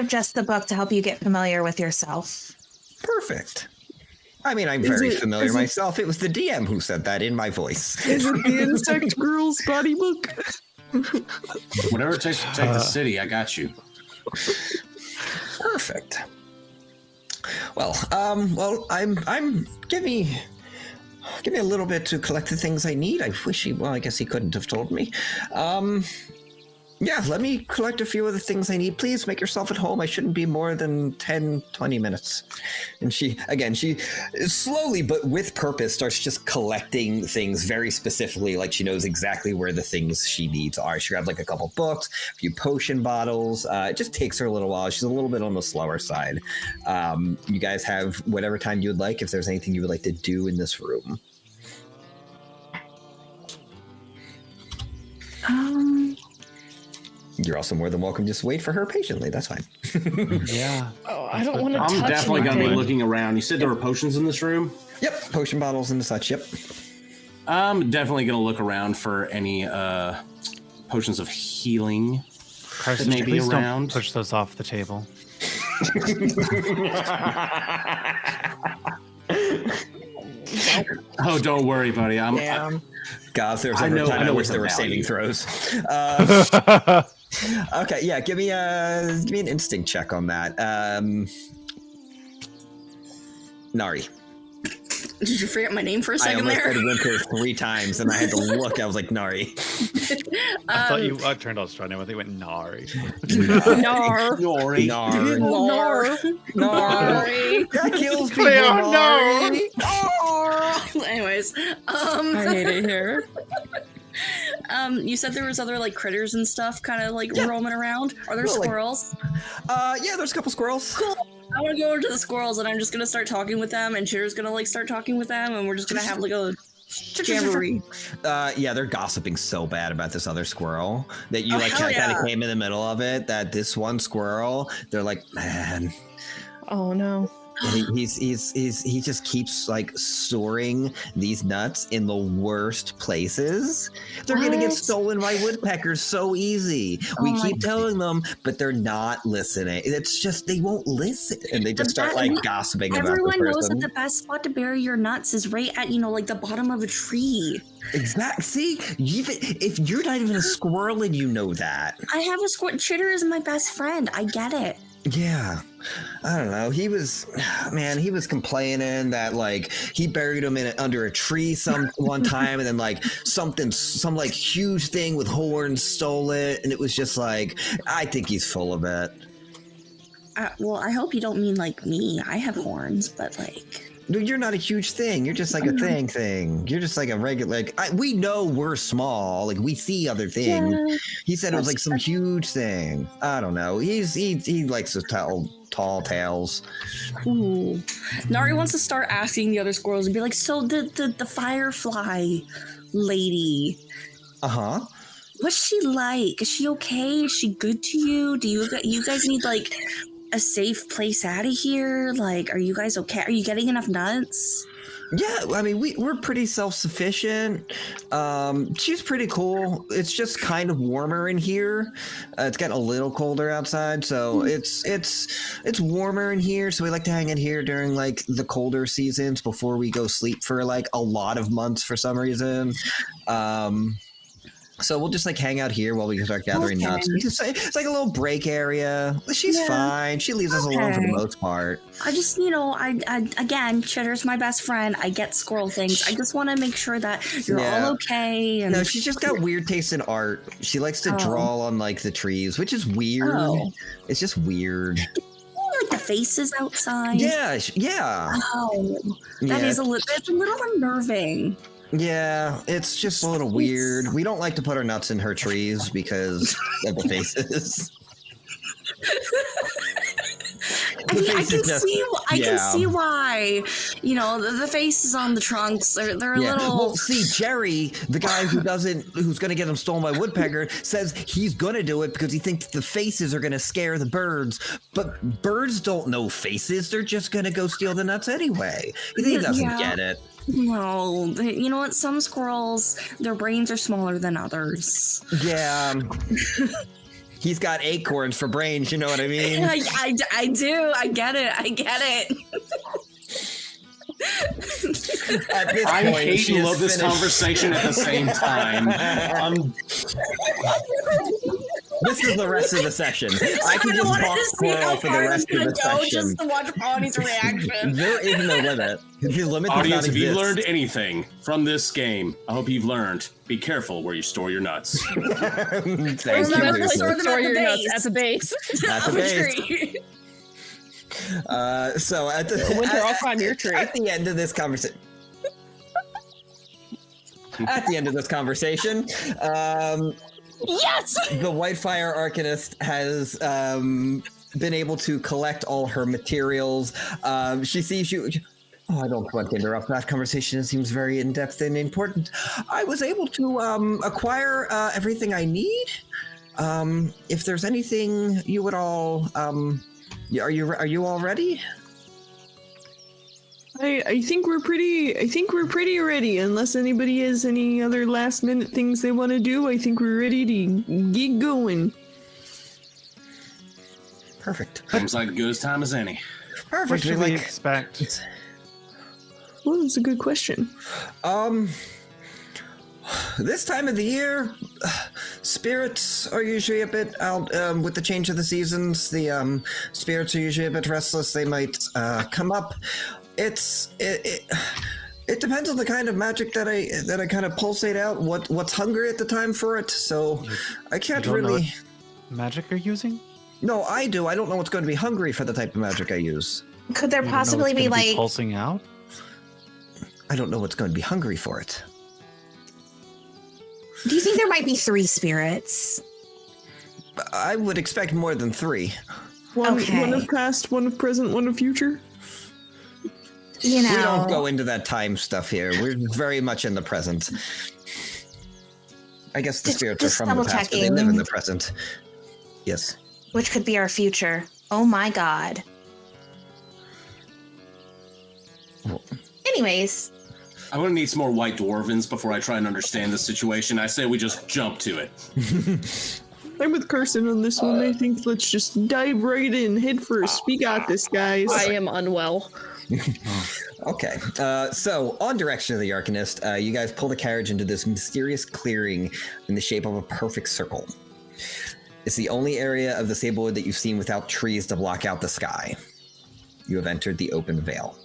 just the book to help you get familiar with yourself. Perfect. I mean, I'm very familiar myself. It was the DM who said that in my voice. Is it the Insect Girl's body book? Whatever it takes to protect the city, I got you. Perfect. Well, I'm give me a little bit to collect the things I need. I guess he couldn't have told me. Yeah, let me collect a few of the things I need. Please make yourself at home. I shouldn't be more than 10, 20 minutes. And she slowly but with purpose starts just collecting things very specifically, like she knows exactly where the things she needs are. She grabs like a couple books, a few potion bottles. It just takes her a little while. She's a little bit on the slower side. You guys have whatever time you would like, if there's anything you would like to do in this room. You're also more than welcome to just wait for her patiently. That's fine. Yeah. Oh, I don't want to touch I'm definitely going to be anything. looking around. You said there were potions in this room? Yep, potion bottles and such, yep. I'm definitely going to look around for any potions of healing Carson, that may be please around. don't push those off the table. Oh, don't worry, buddy. God, if there was I ever know- a time I know I wish it's there a were value. saving throws. Okay, yeah, give me an instinct check on that. Nari. Did you forget my name for a I second almost there? said Whimper 3 times, and I had to look. I was like, Nari. I thought you turned Australian. I think went Nari. Nar. Nori. Nar. Nar. Nar. That kills people, Cleo, Nari. Anyways, I hate it here. you said there was other like critters and stuff kind of like roaming around. Are there Well, like- squirrels? Yeah, there's a couple squirrels. Cool. I want to go over to the squirrels and I'm just gonna start talking with them, and Chitter's gonna like start talking with them, and we're just gonna have like a jamboree. Yeah, they're gossiping so bad about this other squirrel that you Oh, like hell kind of yeah. came in the middle of it. That this one squirrel, they're like, man. Oh no. And he just keeps like storing these nuts in the worst places. They're gonna get What? stolen by woodpeckers so easy. We Oh my keep telling them, but they're not listening. It's just they won't listen, and they just start like gossiping about Everyone the knows person. that the best spot to bury your nuts is right at like the bottom of a tree. Exactly. See, even if you're not even a squirrel and you know that. I have a squirrel. Chitter is my best friend. I get it. Yeah, I don't know. He was complaining that like he buried him under a tree one time, and then like some like huge thing with horns stole it, and it was just like, I think he's full of it. Well, I hope you don't mean like me. I have horns, but like. Dude, you're not a huge thing. You're just like a thing. You're just like a regular. Like we know we're small. Like we see other things. Yeah, He said it was like some huge thing. I don't know. He likes to tell tall tales. Ooh. Nari wants to start asking the other squirrels and be like, so the firefly lady, Uh-huh. what's she like? Is she okay? Is she good to you? Do you guys need like a safe place out of here? Like, are you guys okay? Are you getting enough nuts? Yeah, I mean, we're pretty self-sufficient. She's pretty cool. It's just kind of warmer in here. It's getting a little colder outside, so it's warmer in here. So we like to hang in here during like the colder seasons before we go sleep for like a lot of months for some reason. So we'll just like hang out here while we start gathering Okay. nuts. It's like a little break area. She's fine. She leaves us alone for the most part. I just, I again, Chitter's my best friend. I get squirrel things. I just want to make sure that you're Yeah. all okay. And No, she's just got weird taste in art. She likes to draw on like the trees, which is weird. Oh. It's just weird. like the faces outside. Yeah, yeah. Oh, Yeah. that's a little unnerving. Yeah, it's just a little weird. We don't like to put our nuts in her trees because of the faces. I mean, I face can is just- I can yeah. see why. The faces on the trunks are they're a Yeah. little. Well, see, Jerry, the guy who's going to get them stolen by woodpecker, says he's going to do it because he thinks the faces are going to scare the birds. But birds don't know faces; they're just going to go steal the nuts anyway. He doesn't get it. No, you know what? Some squirrels, their brains are smaller than others. Yeah. He's got acorns for brains, you know what I mean? I do. I get it. At this I point, hate she and has love this finished- conversation at the same time. This is the rest of the session. I can just talk squirrel for the rest of the session. Just to watch Bonnie's reaction. There is no limit. The limit does Audience, not if you've exist. learned anything from this game, I hope you've learned. Be careful where you store your nuts. Thank you. Remember to Lucy. store your nuts at the base. At the of a base. tree. So at the Winter, I'll climb your tree. At the end of this conversation. At the end of this conversation, Yes! the Whitefire Arcanist has been able to collect all her materials. She sees you. Oh, I don't want to interrupt that conversation. It seems very in-depth and important. I was able to acquire everything I need. If there's anything you would all, are you all ready? I think we're pretty ready. Unless anybody has any other last minute things they want to do, I think we're ready to get going. Perfect. Seems like as good as time as any. Perfect. What should we expect? Well, that's a good question. This time of the year, spirits are usually a bit out. With the change of the seasons, the spirits are usually a bit restless. They might come up. It depends on the kind of magic that I kind of pulsate out. What's hungry at the time for it. So I can't You don't know really. what magic you're using? No, I do. I don't know what's going to be hungry for the type of magic I use. Could there You don't know possibly what's be gonna like pulsing out? I don't know what's going to be hungry for it. do you think there might be 3 spirits? I would expect more than 3. One Okay. of past, one of present, one of future. You know, We don't go into that time stuff here. We're very much in the present. I guess the spirits are just from the past, but they double-checking. live in the present. Yes. which could be our future. Oh my god. Anyways, I'm gonna need some more white dwarvens before I try and understand the situation. I say we just jump to it. I'm with Carson on this one. I think let's just dive right in, head first. We got this, guys. I am unwell. Okay. So, on direction of the Arcanist, you guys pull the carriage into this mysterious clearing in the shape of a perfect circle. It's the only area of the Sablewood that you've seen without trees to block out the sky. You have entered the open vale.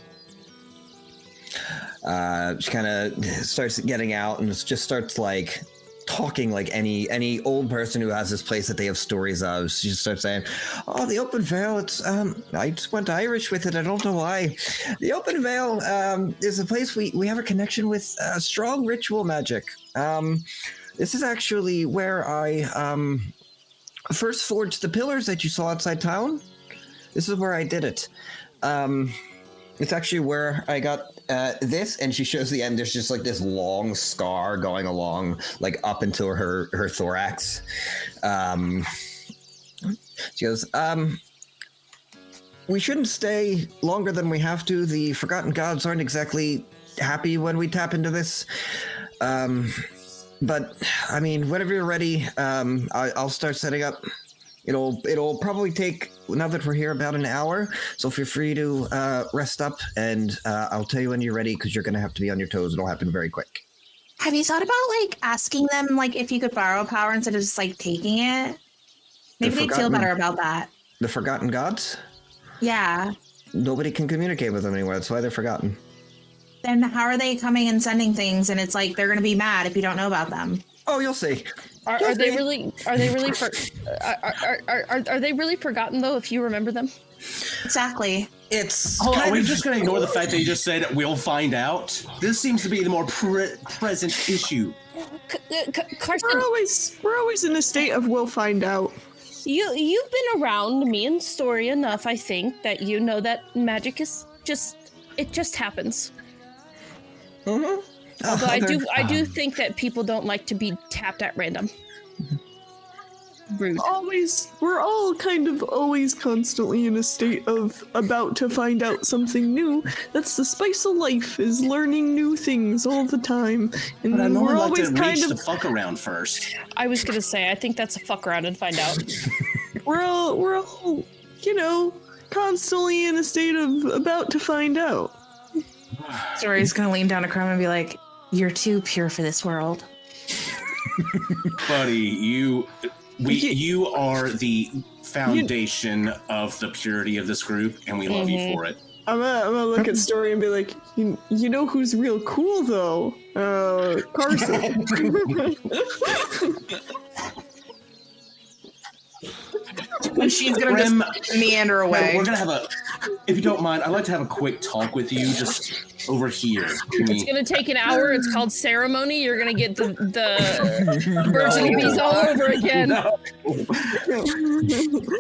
She kind of starts getting out and just starts like talking like any old person who has this place that they have stories of. She just starts saying, "Oh, the open vale. It's I just went Irish with it. I don't know why. The open vale is a place we have a connection with strong ritual magic. This is actually where I first forged the pillars that you saw outside town. This is where I did it. It's actually where I got this," and she shows the end. There's just like this long scar going along, like up into her thorax. She goes, "We shouldn't stay longer than we have to. The Forgotten Gods aren't exactly happy when we tap into this. But I mean, whenever you're ready, I'll start setting up. It'll probably take, now that we're here, about an hour. So feel free to rest up, and I'll tell you when you're ready, because you're going to have to be on your toes. It'll happen very quick." have you thought about like asking them like if you could borrow power instead of just like taking it? Maybe they'd feel Forgotten- better about that. The Forgotten Gods? Yeah. Nobody can communicate with them anymore. That's why they're forgotten. Then how are they coming and sending things? And it's like they're gonna be mad if you don't know about them. Oh, you'll see. Are they really forgotten though if you remember them? Exactly. It's Hold on, kind are we of- just gonna ignore the fact that you just said we'll find out? This seems to be the more present issue. Carson, We're always in a state of we'll find out. you've been around me and Story enough, I think, that you know that magic is just happens. Mhm. Although Other- I do think that people don't like to be tapped at random. Rude. We're all kind of always constantly in a state of about to find out something new. That's the spice of life, is learning new things all the time. And But I know we're I'd like always to kind reach of the fuck around first. I was gonna say, I think that's a fuck around and find out. we're all constantly in a state of about to find out. Story's gonna lean down to Crumb and be like, "You're too pure for this world." Buddy, You are the foundation of the purity of this group, and we love you for it. I'm gonna look at Story and be like, you know who's real cool though? Carson. And she's gonna just meander away. We're gonna have if you don't mind, I'd like to have a quick talk with you just over here. It's gonna take an hour. It's called ceremony. You're gonna get the birds and the bees all over again.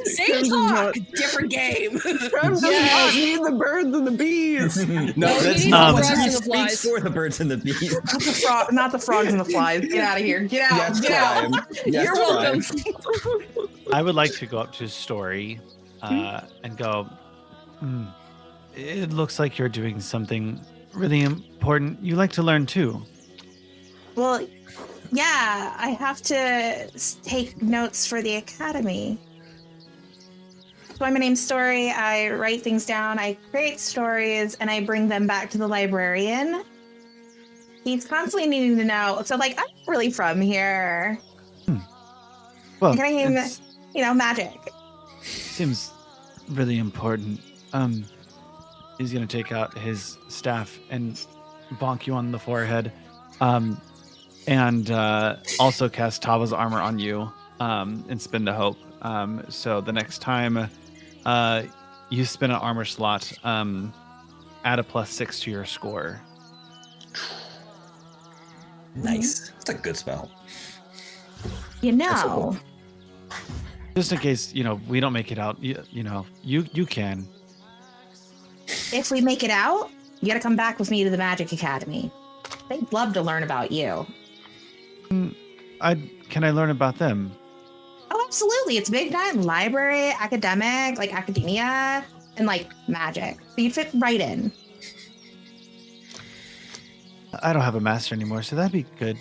Same talk, different game. Creme does not need the birds and the bees. No, that's he not needs what the you frogs and the flies. Speaks for the birds and the bees. Not the frogs and the flies. Get out of here. Get out. Yes, Get out. Prime. Yes, You're Prime. welcome. I would like to go up to Story and go, it looks like you're doing something really important. You like to learn too. Well, yeah, I have to take notes for the academy. So my name's Story. I write things down. I create stories, and I bring them back to the librarian. He's constantly needing to know. So, like, I'm not really from here. Well, Can I magic. seems really important. He's gonna take out his staff and bonk you on the forehead, and also cast Tava's armor on you, and spend a hope. So the next time you spin an armor slot, add a +6 to your score. Nice. It's a good spell. You know. Just in case we don't make it out, you can. If we make it out, you gotta come back with me to the Magic Academy. They'd love to learn about you. Can I learn about them? Oh, absolutely. It's big time. Library, academic, like academia, and like magic. So you fit right in. I don't have a master anymore, so that'd be good.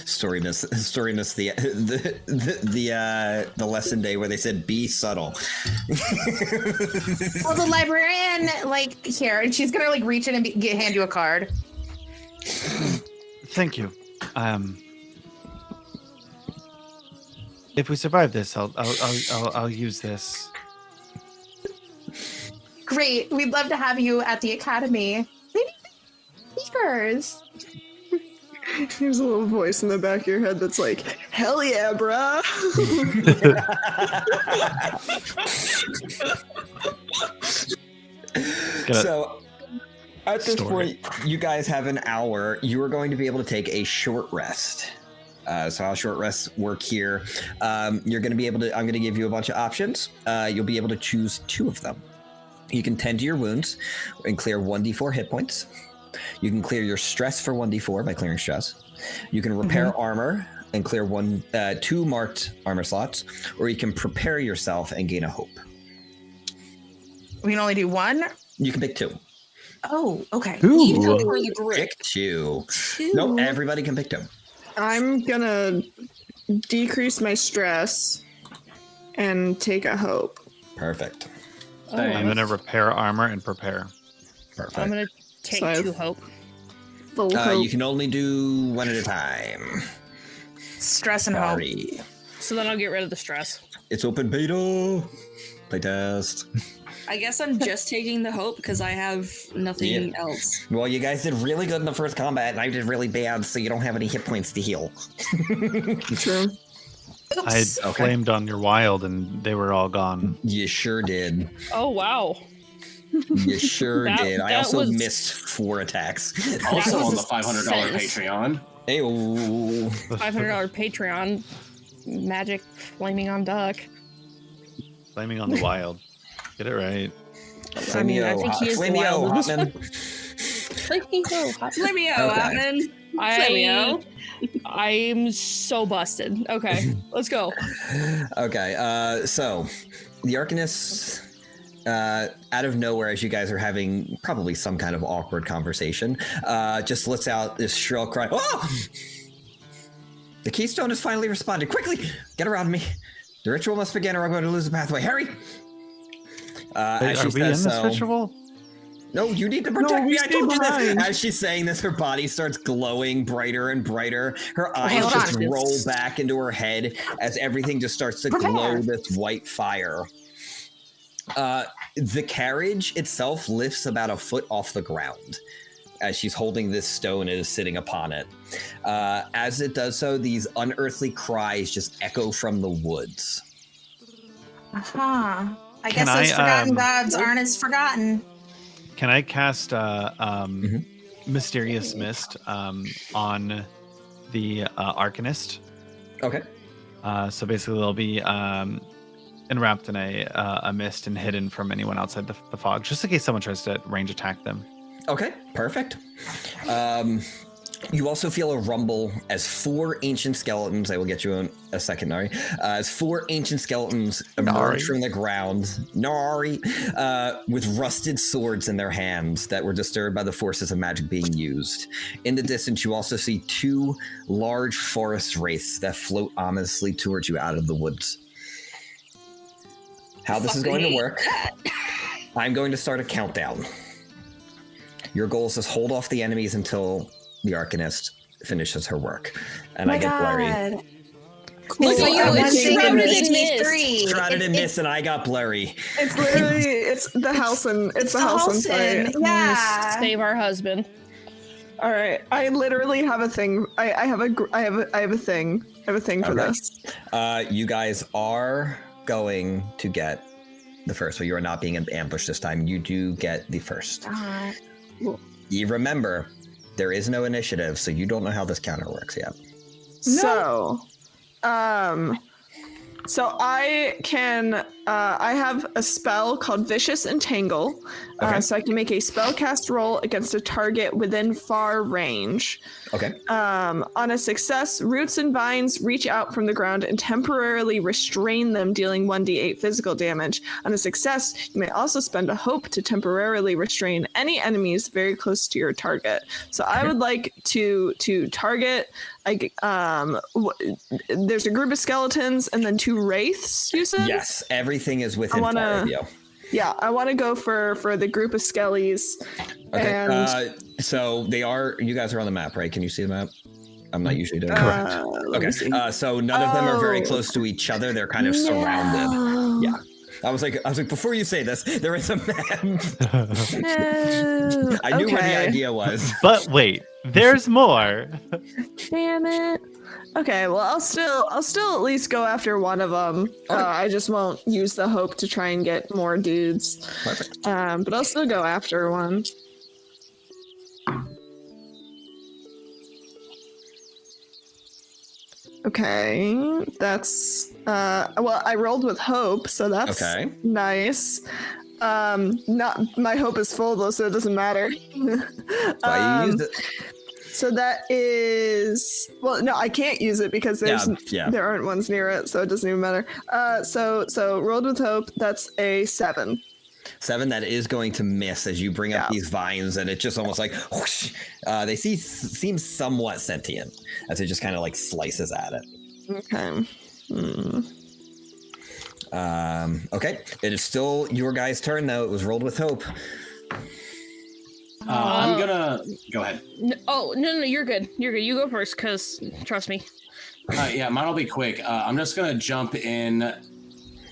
Story missed the lesson day where they said be subtle. Well, the librarian, like, here, and she's gonna like reach in and hand you a card. Thank you. If we survive this, I'll use this. Great. We'd love to have you at the academy. Maybe speakers. There's a little voice in the back of your head that's like, hell yeah, bruh. So at this point, you guys have an hour. You are going to be able to take a short rest. So how short rests work here. You're going to be able to, I'm going to give you a bunch of options. You'll be able to choose 2 of them. You can tend to your wounds and clear 1d4 hit points. You can clear your stress for 1d4 by clearing stress. You can repair armor and clear 2 marked armor slots, or you can prepare yourself and gain a hope. We can only do 1? You can pick 2. Oh, okay. Pick 2. No, everybody can pick 2. I'm gonna decrease my stress and take a hope. Perfect. I'm gonna repair armor and prepare. Perfect. I'm gonna take So 2 hope. Full hope. You can only do 1 at a time. Stress and hope. Sorry. So then I'll get rid of the stress. It's open beta. Playtest. I guess I'm just taking the hope because I have nothing else. Well, you guys did really good in the first combat, and I did really bad, so you don't have any hit points to heal. True. I flamed on your wild, and they were all gone. You sure did. Oh wow. You sure did. I that also was- missed 4 attacks. Also was on the a $500 sentence. Patreon. Ayo. $500 Patreon. Magic flaming on duck. Flaming on the wild. Get it right. I mean, I think he is the wild. Hotman. Flamio, Okay. Hotman. I'm so busted. Okay, let's go. Okay, so the Arcanist, out of nowhere, as you guys are having probably some kind of awkward conversation, just lets out this shrill cry. Oh! The keystone has finally responded. Quickly, get around me. The ritual must begin or I'm going to lose the pathway. Hurry! Wait, are we in this ritual? No, you need to protect me. I stay told you this. behind. As she's saying this, her body starts glowing brighter and brighter. Her eyes hold just on. roll back into her head as everything just starts to glow this white fire. The carriage itself lifts about a foot off the ground as she's holding this stone and is sitting upon it. As it does so, these unearthly cries just echo from the woods. I Can guess those I, forgotten gods aren't as forgotten. Can I cast Mysterious Mist on the Arcanist? Okay. So basically, they'll be enwrapped in a mist and hidden from anyone outside the fog, just in case someone tries to range attack them. Okay, perfect. You also feel a rumble as 4 ancient skeletons, I will get you in a second, Nari, as 4 ancient skeletons emerge from the ground, Nari, with rusted swords in their hands that were disturbed by the forces of magic being used. In the distance, you also see 2 large forest wraiths that float ominously towards you out of the woods. How this is going to work, I'm going to start a countdown. Your goal is to hold off the enemies until the Arcanist finishes her work. And I get blurry. Look at you, it's shrouded in mist. Shrouded in mist, and I got blurry. It's literally it's the Halcyon. It's the Halcyon fight. Yeah. Save our husband. All right. I literally have a thing. I have a thing. I have a thing for this. You guys are going to get the first. So you are not being ambushed this time. You do get the first. You remember, there is no initiative, so you don't know how this counter works yet. So, so I can, I have a spell called Vicious Entangle. So I can make a spellcast roll against a target within far range. Okay. On a success, roots and vines reach out from the ground and temporarily restrain them, dealing 1d8 physical damage. On a success, you may also spend a hope to temporarily restrain any enemies very close to your target. So I would like to target. There's a group of skeletons and then 2 wraiths. You said yes. Everything is within far of you. Yeah, I want to go for the group of skellies. Okay. And so they are. You guys are on the map, right? Can you see the map? I'm not usually doing Correct. Okay. So none of them are very close to each other. They're kind of surrounded. Yeah. I was like, before you say this, there is a map. I knew where the idea was. But wait, there's more. Damn it. Okay, well, I'll still at least go after one of them. I just won't use the hope to try and get more dudes. Perfect. But I'll still go after one. Okay, that's well, I rolled with hope, so that's nice. Not my hope is full though, so it doesn't matter. Why you used it? So that is well, no, I can't use it because there aren't ones near it, so it doesn't even matter. So rolled with hope. That's a 7. 7, that is going to miss as you bring up these vines, and it just almost like whoosh, they seem somewhat sentient as it just kind of like slices at it. Okay. Okay, it is still your guys' turn though. It was rolled with hope. I'm gonna go ahead. No, you're good. You're good. You go first, cause trust me. Yeah, mine'll be quick. I'm just gonna jump in,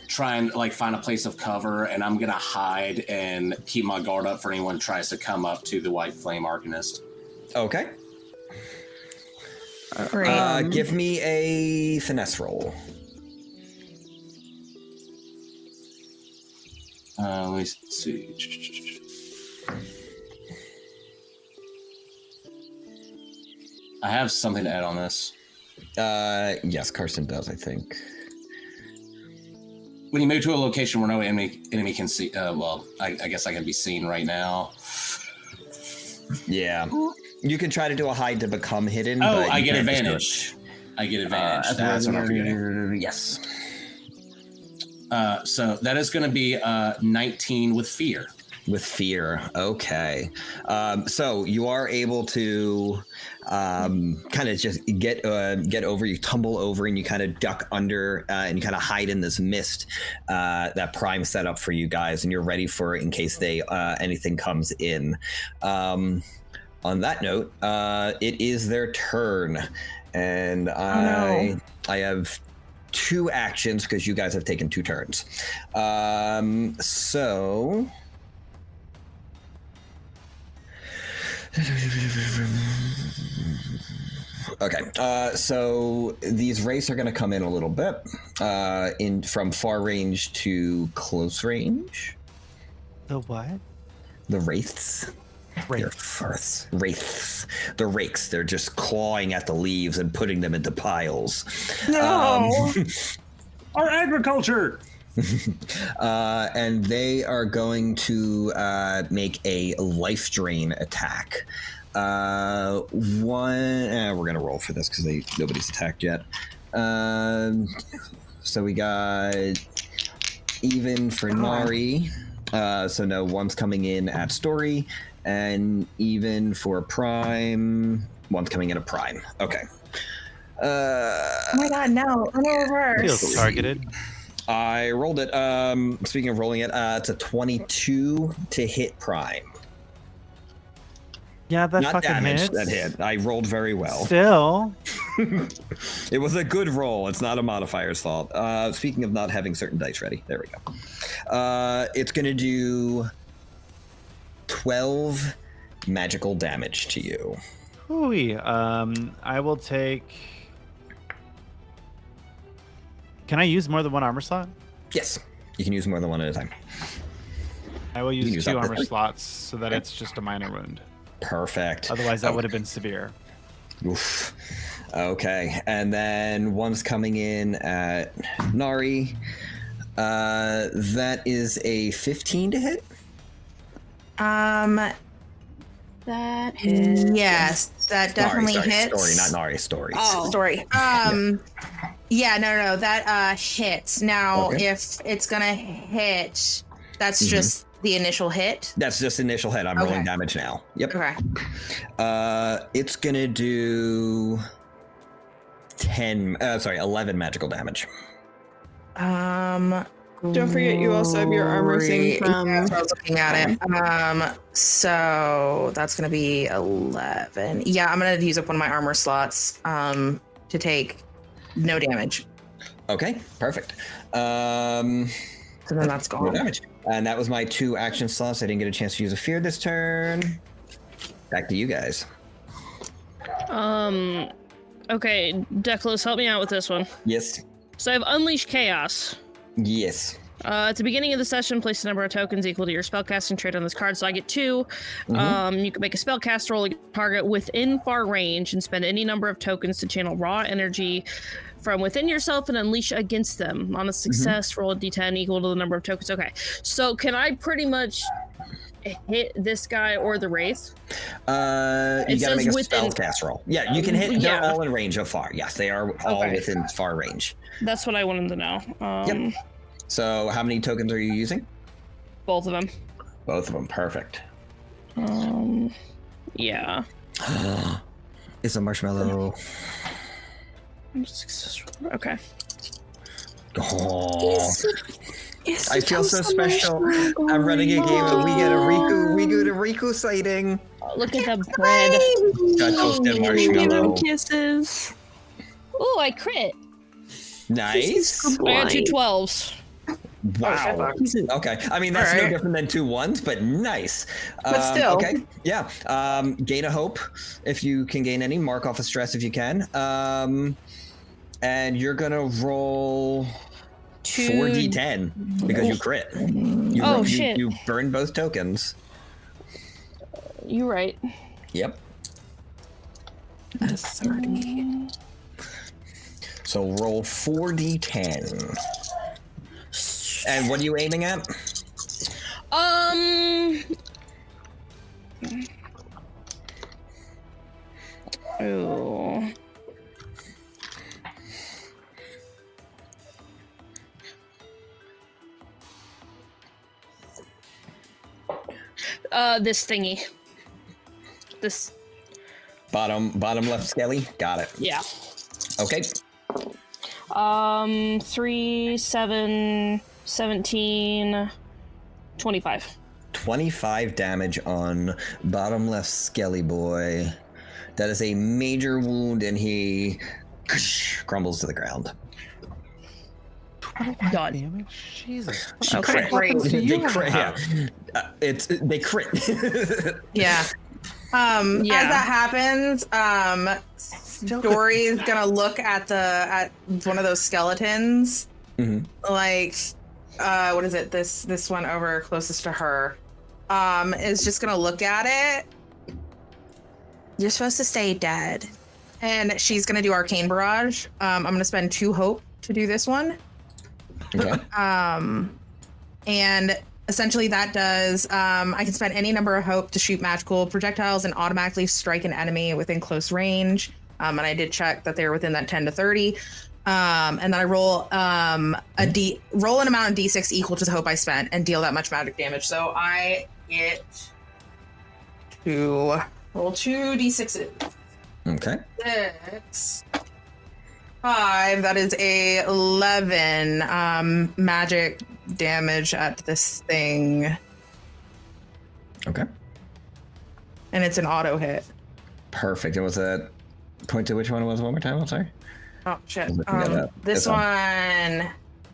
try and like find a place of cover, and I'm gonna hide and keep my guard up for anyone who tries to come up to the White Flame Arcanist. Okay. Give me a finesse roll. Let me see. I have something to add on this. Yes, Carson does, I think. When you move to a location where no enemy can see, well, I guess I can be seen right now. Yeah. You can try to do a hide to become hidden. Oh, but I get advantage. I get advantage. That's what I'm forgetting. Yes. So that is going to be 19 with fear. With fear. Okay. So you are able to kind of just get over. You tumble over and you kind of duck under and you kind of hide in this mist that Prime set up for you guys, and you're ready for it in case anything comes in. On that note, it is their turn, and I have 2 actions because you guys have taken 2 turns. So. Okay, so these wraiths are going to come in a little bit, from far range to close range. The what? The wraiths. Wraiths. Wraiths. The rakes. They're just clawing at the leaves and putting them into piles. No. Our agriculture. And they are going to make a life drain attack. We're gonna roll for this because nobody's attacked yet. So we got even for Nari. So no, one's coming in at Story, and even for Prime, one's coming in at Prime. Okay. Oh my god, no. I'm reverse. Feels targeted. I rolled it. Speaking of rolling it, it's a 22 to hit Prime. Yeah, that Not fucking damage, hits. that hit. I rolled very well. Still. It was a good roll. It's not a modifier's fault. Speaking of not having certain dice ready, there we go. It's going to do 12 magical damage to you. Ooh, I will take... Can I use more than 1 armor slot? Yes, you can use more than one at a time. I will You can use use 2 up to armor 3. slots so that it's just a minor wound. Perfect. Otherwise, that would have been severe. Oof. Okay, and then one's coming in at Nari. That is a 15 to hit. That hits. Yes, that definitely Sorry, hits. Story, not Nari. Story. Oh. Story. Yeah, no, that hits. Now, Okay. if it's gonna hit, that's just the initial hit. That's just initial hit. I'm rolling damage now. Yep. Okay. It's gonna do 11 magical damage. Don't forget you also have your armor thing from... Yeah, I was looking at it. So that's gonna be 11. Yeah, I'm gonna use up one of my armor slots to take no damage. Okay, perfect. So then that's No gone. damage. And that was my 2 action slots. I didn't get a chance to use a fear this turn. Back to you guys. Okay, Declos, help me out with this one. Yes. So I have Unleash Chaos. Yes. At the beginning of the session, place a number of tokens equal to your spellcasting trait on this card. So I get 2. You can make a spellcast roll against a target within far range and spend any number of tokens to channel raw energy from within yourself and unleash against them. On a success, roll a d10 equal to the number of tokens. Okay, so can I pretty much hit this guy or the wraith? You gotta make a within... spellcast roll. Yeah, you can hit. They're all in range of far. Yes, they are all within far range. That's what I wanted to know. Yep. So how many tokens are you using? Both of them. Both of them. Perfect. Yeah. It's a marshmallow. Okay. Oh. I feel so special. I'm running a game and we get a Riku sighting. Look at the bread. Got toasted marshmallow. Kisses. Ooh, I crit. Nice. I got 2 12s. Wow. Okay. I mean, that's no different than 2 1s, but nice. But still. Okay. Yeah. Gain a hope if you can gain any. Mark off a stress if you can. And you're going to roll 4d10 because you crit. Shit. You burned both tokens. You're right. Yep. That's 30. So roll 4d10. And what are you aiming at? Oh. This thingy. This. Bottom left skelly. Got it. Yeah. Okay. 3, 7, 17, 25. 25 damage on bottom left skelly boy. That is a major wound, and he crumbles to the ground. Done. Damage? Jesus. Okay, great. They crit. Yeah. They crit. Yeah. As that happens, Dory's gonna look at one of those skeletons. Mhm. Like, what is it? This one over closest to her. Is just gonna look at it. You're supposed to stay dead. And she's gonna do Arcane Barrage. I'm gonna spend 2 hope to do this one. Okay. And essentially that does, I can spend any number of hope to shoot magical projectiles and automatically strike an enemy within close range. And I did check that they're within that 10 to 30. And then I roll roll an amount of D6 equal to the hope I spent and deal that much magic damage. So I get to roll 2 D6s. Okay. 6, 5. That is a 11 magic damage at this thing, Okay. and it's an auto hit. Perfect. It was a point to which one it was one more time. I'm sorry. Oh shit! This This one. one,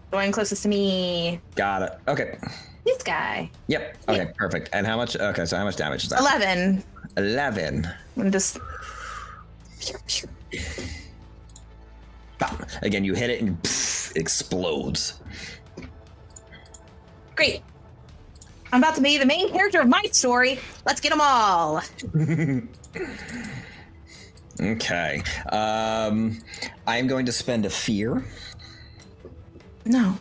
the one closest to me. Got it. Okay. This guy. Yep. Okay. Perfect. And how much? Okay. So how much damage is that? 11. 11. And just Bam. Again, you hit it and it explodes. great. I'm about to be the main character of my story. Let's get them all. Okay. I'm going to spend a fear No.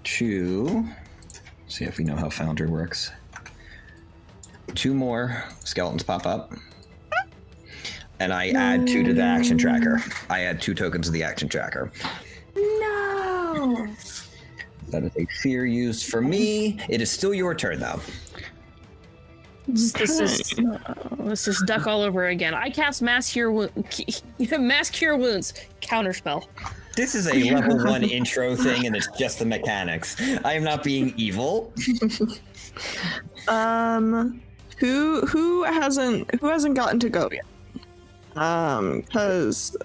to see if we know how Foundry works. 2 more skeletons pop up. And I add 2 to the action tracker. I add 2 tokens to the action tracker. No. That is a fear used for me. It is still your turn, though. This is duck all over again. I cast mass cure wounds. Counterspell. This is a level 1 intro thing, and it's just the mechanics. I am not being evil. Who hasn't gotten to go yet? Because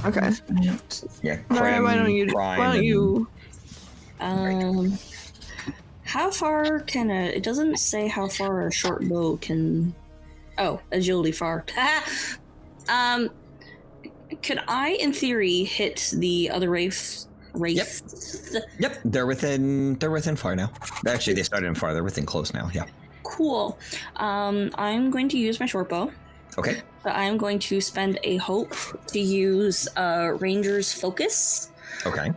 okay. Yeah. Alright, why don't you? How far can it doesn't say how far a short bow can. Oh, agility far. Could I, in theory, hit the other wraith? Yep. They're within far now. Actually, they started in far. They're within close now. Yeah. Cool. I'm going to use my short bow. Okay. But I'm going to spend a hope to use Ranger's Focus. Okay.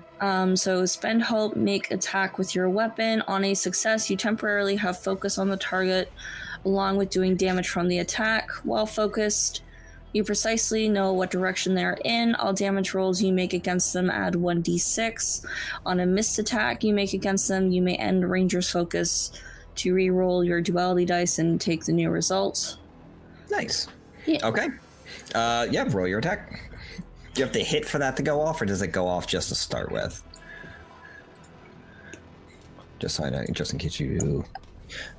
So spend hope, make attack with your weapon. On a success, you temporarily have focus on the target, along with doing damage from the attack. While focused, you precisely know what direction they're in. All damage rolls you make against them add 1d6. On a missed attack you make against them, you may end Ranger's Focus to re-roll your duality dice and take the new result. Nice. Yeah. Okay. Yeah, roll your attack. Do you have to hit for that to go off, or does it go off just to start with? Just so I know, just in case you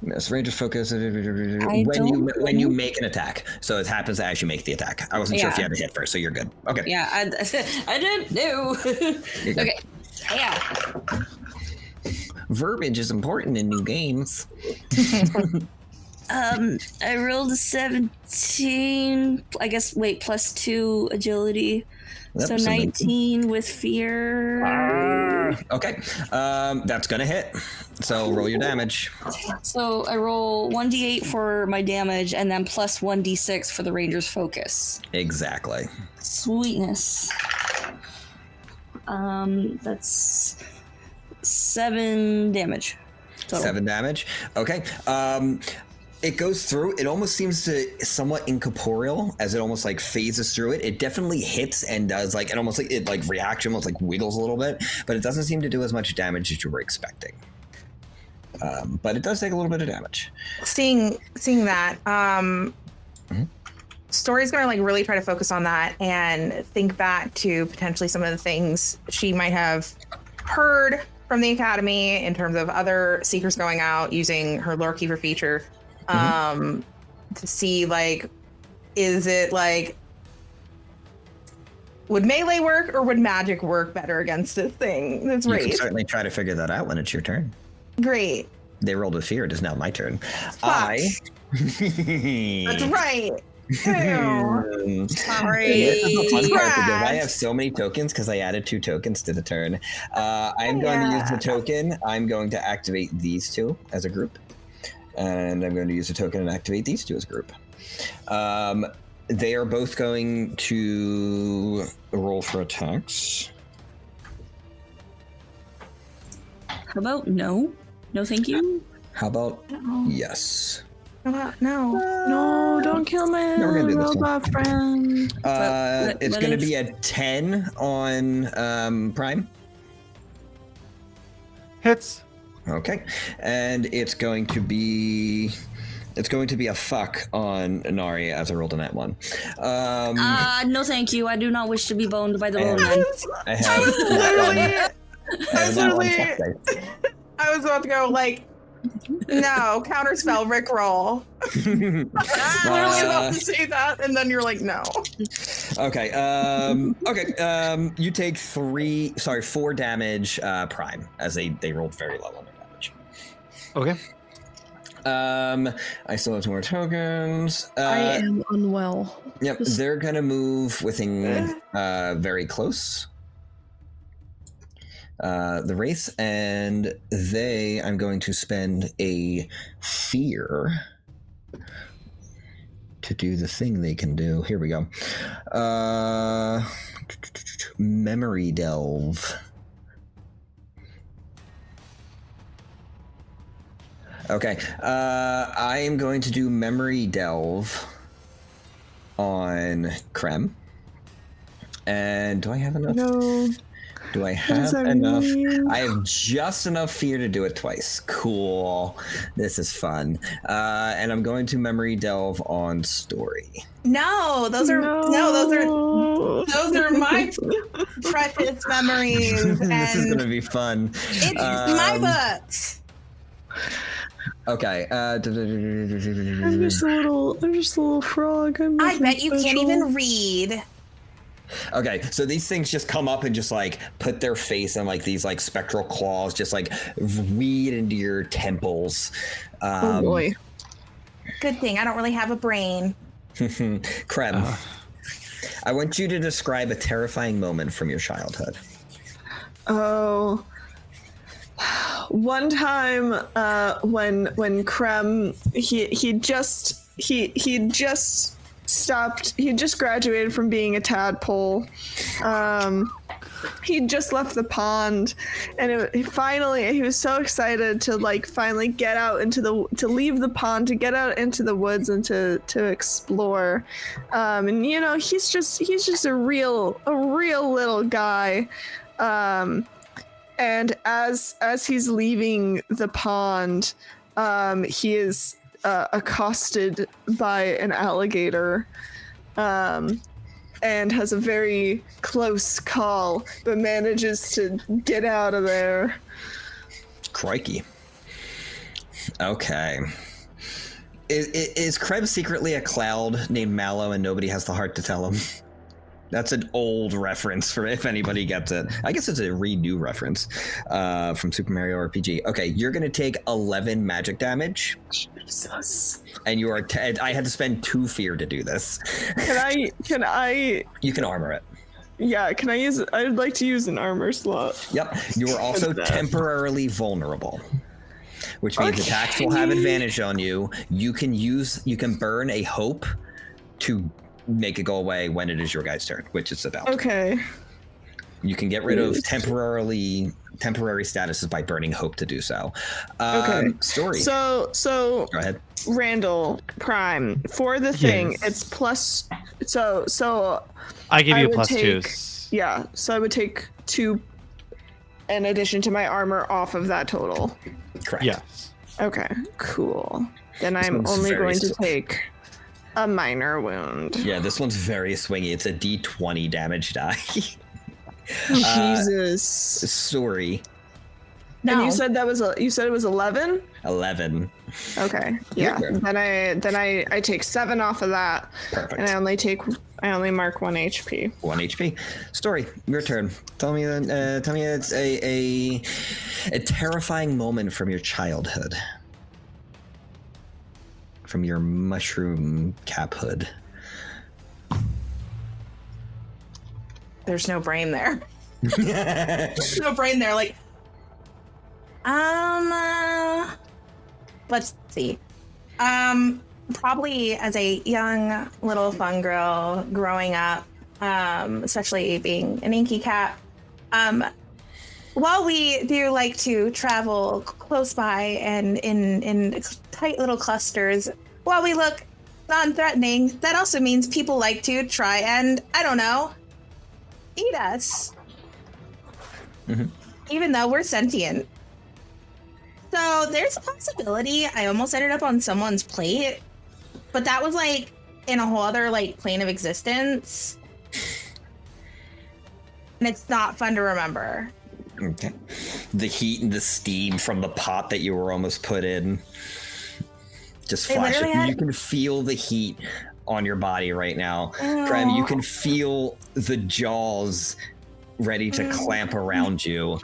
miss Ranger's Focus when you make an attack. So it happens as you make the attack. I wasn't sure if you had to hit first, so you're good. Okay. Yeah, I didn't know. Okay. Yeah. Verbiage is important in new games. I rolled a 17. I guess plus 2 agility. Yep, So 19 with fear. Okay. That's gonna hit. So roll your damage. So I roll 1d8 for my damage and then plus 1d6 for the Ranger's Focus. Exactly. Sweetness. That's 7 damage. Total. 7 damage. Okay. It goes through. It almost seems to somewhat incorporeal as it almost like phases through it. It definitely hits and does like, and almost like it like reacts, almost like wiggles a little bit, but it doesn't seem to do as much damage as you were expecting. but it does take a little bit of damage. Seeing that, Story's gonna like really try to focus on that and think back to potentially some of the things she might have heard from the academy in terms of other seekers going out using her lore keeper feature, to see like, is it like, would melee work or would magic work better against this thing that's You raised? can certainly try to figure that out when it's your turn. Great. They rolled with fear. It is now my turn. That's right. Ew. Sorry. This is the fun part because I have so many tokens because I added 2 tokens to the turn. I'm going to use the token. I'm going to activate these 2 as a group. And I'm going to use a token and activate these 2 as a group. They are both going to roll for attacks. How about no? No, thank you. How about yes? No, don't kill my No, we're gonna do this robot friend. It's what going to if- be a 10 on Prime. Hits. Okay, and it's going to be a fuck on Nari as I rolled a nat 1. No, thank you. I do not wish to be boned by the And- bone man. I have nat 1. I have a nat 1 check dice. I was about to go like, no, counterspell, Rickroll. Literally about to say that, and then you're like, no. Okay. You take 4 damage, Prime, as they rolled very low on their damage. Okay. I still have 2 more tokens. I am unwell. Yep, they're gonna move within very close. The Wraith, and I'm going to spend a fear to do the thing they can do. Here we go. Memory Delve. Okay, I am going to do Memory Delve on Krem. And do I have enough? No. Do I does have that enough? mean? I have just enough fear to do it twice. Cool. This is fun. And I'm going to Memory Delve on Story. No, those are those are my precious memories. This is And going to be fun. it's my books. Okay. I'm just a little frog. I'm I nothing bet you can't special. even read. Okay, so these things just come up and just like put their face in like these like spectral claws, just like weed into your temples. Oh boy. Good thing I don't really have a brain. Krem, I want you to describe a terrifying moment from your childhood. Oh. One time, when Krem, he just graduated from being a tadpole. He just left the pond, and he was so excited to like finally get out to leave the pond, to get out into the woods and to explore. And you know, he's just a real little guy. And as he's leaving the pond, he is accosted by an alligator, and has a very close call, but manages to get out of there. Crikey. Okay. Is Krebs secretly a cloud named Mallow and nobody has the heart to tell him? That's an old reference for if anybody gets it. I guess it's a renew reference from Super Mario RPG. Okay, you're going to take 11 magic damage. Jesus. And you are... I had to spend 2 fear to do this. Can I... You can armor it. Yeah, can I use... I'd like to use an armor slot. Yep. You are also temporarily vulnerable, which means attacks will have advantage on you. You can burn a hope to make it go away when it is your guy's turn, which it's about. Okay. You can get rid of temporary statuses by burning hope to do so. Okay. Story. So Go ahead. Randall Prime, for the thing, Yes. it's plus. So I give you would plus take- 2. Yeah. So I would take 2 in addition to my armor off of that total. Correct. Yes. Okay, cool. Then This I'm one's only very going to sw- take a minor wound. Yeah, this one's very swingy. It's a D20 damage die. Jesus. Sorry. No. And you said it was 11? 11. Okay. Yeah. Your turn. Then I take 7 off of that. Perfect. And I only mark 1 HP. 1 HP. Story, your turn. Tell me it's a terrifying moment from your childhood. From your mushroom cap hood. There's no brain there. There's no brain there. Like, let's see. Probably as a young little fun girl growing up, especially being an inky cat. While we do like to travel close by and in tight little clusters, while we look non-threatening, that also means people like to try and, I don't know, eat us. Mm-hmm. Even though we're sentient. So there's a possibility I almost ended up on someone's plate, but that was like in a whole other like plane of existence. And it's not fun to remember. Okay. The heat and the steam from the pot that you were almost put in. Just They flash. literally had- You can feel the heat on your body right now. Prem, you can feel the jaws ready to clamp around you.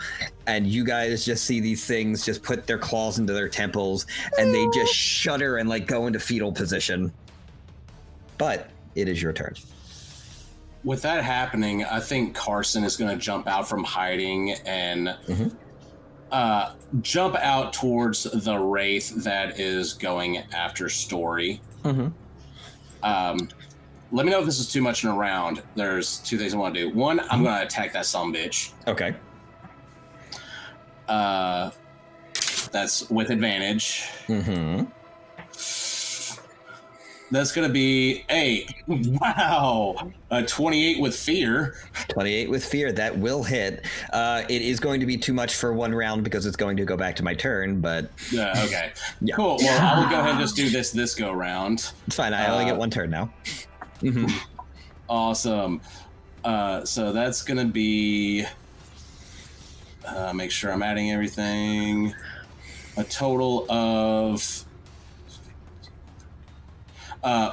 And you guys just see these things just put their claws into their temples and they just shudder and like go into fetal position. But it is your turn. With that happening, I think Carson is going to jump out from hiding and jump out towards the wraith that is going after Story. Let me know if this is too much in a round. There's 2 things I want to do. One, I'm going to attack that sumbitch. Okay. That's with advantage. Mm-hmm. That's going to be a 28 with fear. 28 with fear, that will hit. It is going to be too much for 1 round because it's going to go back to my turn, but... Yeah, okay. Yeah. Cool. Well, I will go ahead and just do this go round. It's fine, I only get 1 turn now. Mm-hmm. Awesome. So that's going to be... make sure I'm adding everything. A total of...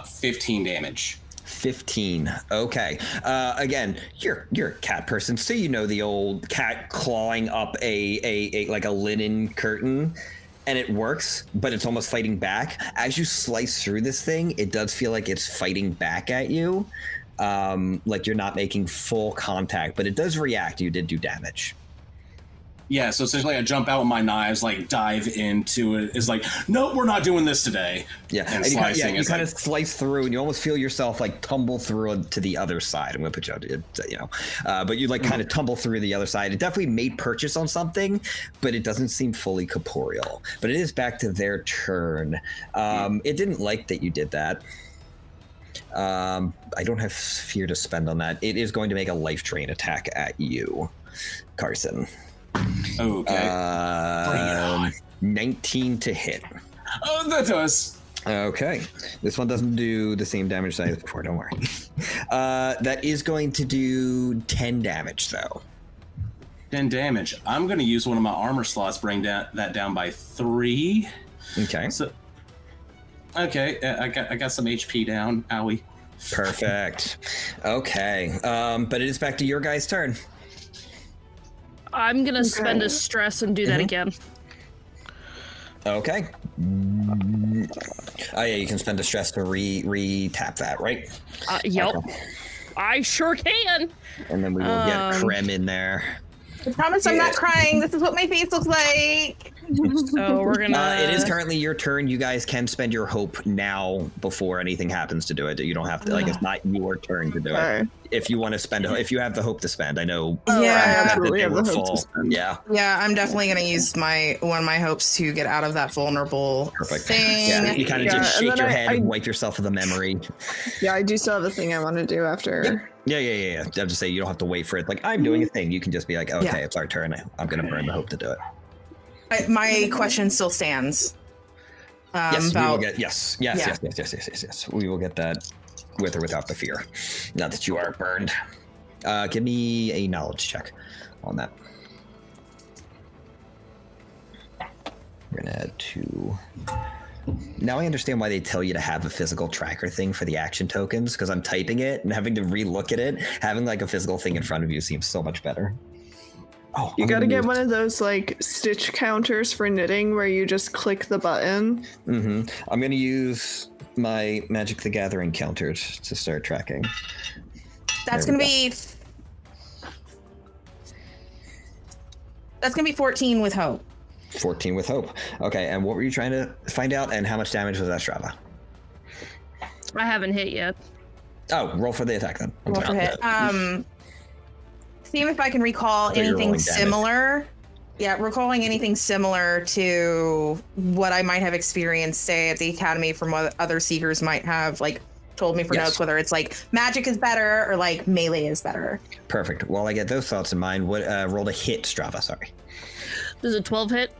15 damage. 15. Okay. Again, you're a cat person, so you know the old cat clawing up a like a linen curtain, and it works, but it's almost fighting back. As you slice through this thing, it does feel like it's fighting back at you. Like you're not making full contact, but it does react. You did do damage. Yeah, so essentially I jump out with my knives, like dive into it. It's like, nope, we're not doing this today. Yeah, and you slicing you is kind like, of slice through, and you almost feel yourself like tumble through to the other side. I'm gonna put you out, but you like kind of tumble through the other side. It definitely made purchase on something, but it doesn't seem fully corporeal. But it is back to their turn. It didn't like that you did that. I don't have fear to spend on that. It is going to make a life drain attack at you, Carson. Okay. 19 to hit. Oh, that does. Okay. This one doesn't do the same damage as before, don't worry. That is going to do 10 damage, though. 10 damage. I'm going to use one of my armor slots, bring that down by 3. Okay. So, okay, I got some HP down. Owie. Perfect. Okay. But it is back to your guys' turn. I'm gonna spend a stress and do that again. Okay. Oh yeah, you can spend a stress to re-tap that, right? Yep. Okay. I sure can. And then we will get Krem in there. I promise I'm not crying. This is what my face looks like. So we're gonna. It is currently your turn. You guys can spend your hope now before anything happens to do it. You don't have to. Like, it's not your turn to do it. If you want to spend, if you have the hope to spend, I know. Yeah, absolutely have the hope to spend. Yeah. Yeah, I'm definitely gonna use one of my hopes to get out of that vulnerable thing. Yeah, you kind of just and shake then your head and wipe yourself of the memory. Yeah, I do still have a thing I want to do after. Yeah. I'll just say you don't have to wait for it. Like, I'm doing a thing. You can just be like, okay, it's our turn. I'm going to burn the hope to do it. My question still stands. Yes, we will get, yes. We will get that with or without the fear. Now that you are burned. Give me a knowledge check on that. We're gonna add 2. Now I understand why they tell you to have a physical tracker thing for the action tokens, because I'm typing it and having to re-look at it. Having like a physical thing in front of you seems so much better. Oh, you gotta get one of those like stitch counters for knitting where you just click the button. Mm-hmm. I'm gonna use my Magic the Gathering counters to start tracking. That's gonna be 14 with hope. 14 with hope. Okay, and what were you trying to find out, and how much damage was that Strava? I haven't hit yet. Oh, roll for the attack then. Roll for hit. Seeing if I can recall anything similar. Yeah, recalling anything similar to what I might have experienced, say, at the academy from what other seekers might have, like, told me for notes, whether it's like magic is better or like melee is better. Perfect. While I get those thoughts in mind, what roll to hit Strava, sorry. Does a 12 hit?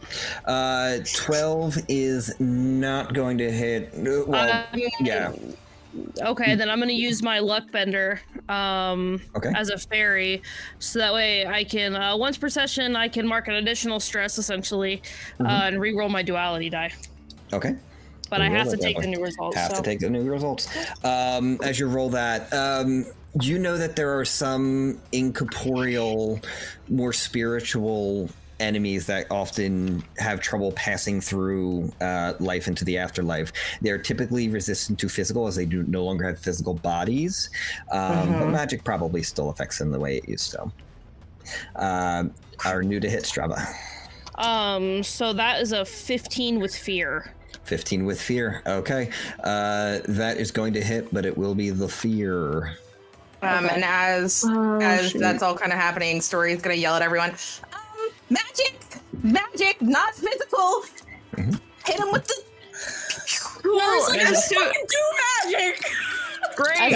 12 is not going to hit. Well, yeah. Okay, then I'm going to use my luck bender as a fairy, so that way I can, once per session, I can mark an additional stress, essentially, and re-roll my duality die. Okay. But I have to take the new results. To take the new results. As you roll that, you know that there are some incorporeal, more spiritual enemies that often have trouble passing through life into the afterlife. They're typically resistant to physical, as they do no longer have physical bodies, but magic probably still affects them the way it used to. Are new to hit Strava. So that is a 15 with fear. 15 with fear. Okay. That is going to hit, but it will be the fear. And as that's all kind of happening, Story's gonna yell at everyone, magic, not physical. Hit him with the do magic. Great.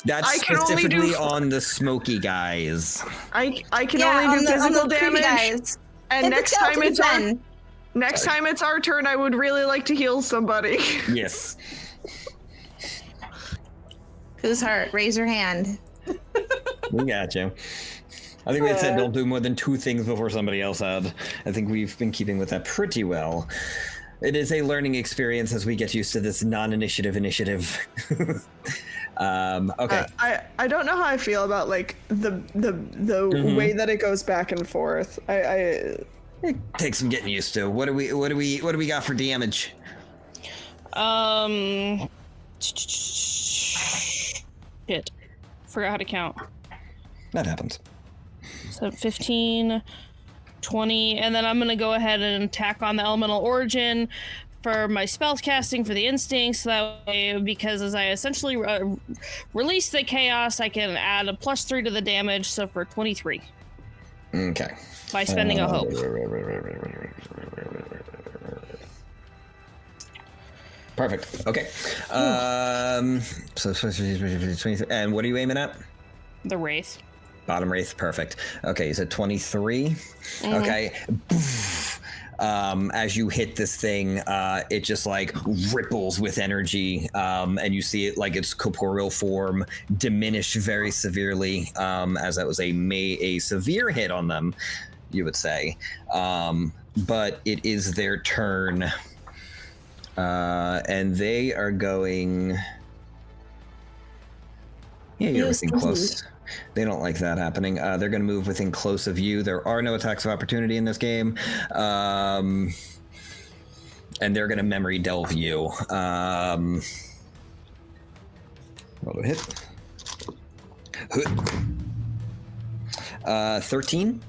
That's specifically on the smoky guys. I can only do physical damage. Guys. And next time it's our turn, I would really like to heal somebody. Yes. Who's hurt? Raise your hand. We got you. I think we had said don't do more than 2 things before somebody else had. I think we've been keeping with that pretty well. It is a learning experience as we get used to this non-initiative initiative. Okay. I don't know how I feel about like the way that it goes back and forth. It takes some getting used to. What do we got for damage? Shit. Forgot how to count. That happens. So 15, 20, and then I'm going to go ahead and tack on the elemental origin for my spell casting for the instincts. That way, because as I essentially release the chaos, I can add a +3 to the damage, so for 23. Okay. By spending a hope. Perfect. Okay. So 23. And what are you aiming at? The Wraith. Bottom Wraith. Perfect. Okay, so 23. Okay. As you hit this thing, it just like ripples with energy, and you see it like its corporeal form diminish very severely, as that was a severe hit on them, you would say. But it is their turn, and they are going. Yeah, you're within close. They don't like that happening. They're going to move within close of you. There are no attacks of opportunity in this game. And they're going to memory delve you. Roll a hit. 13.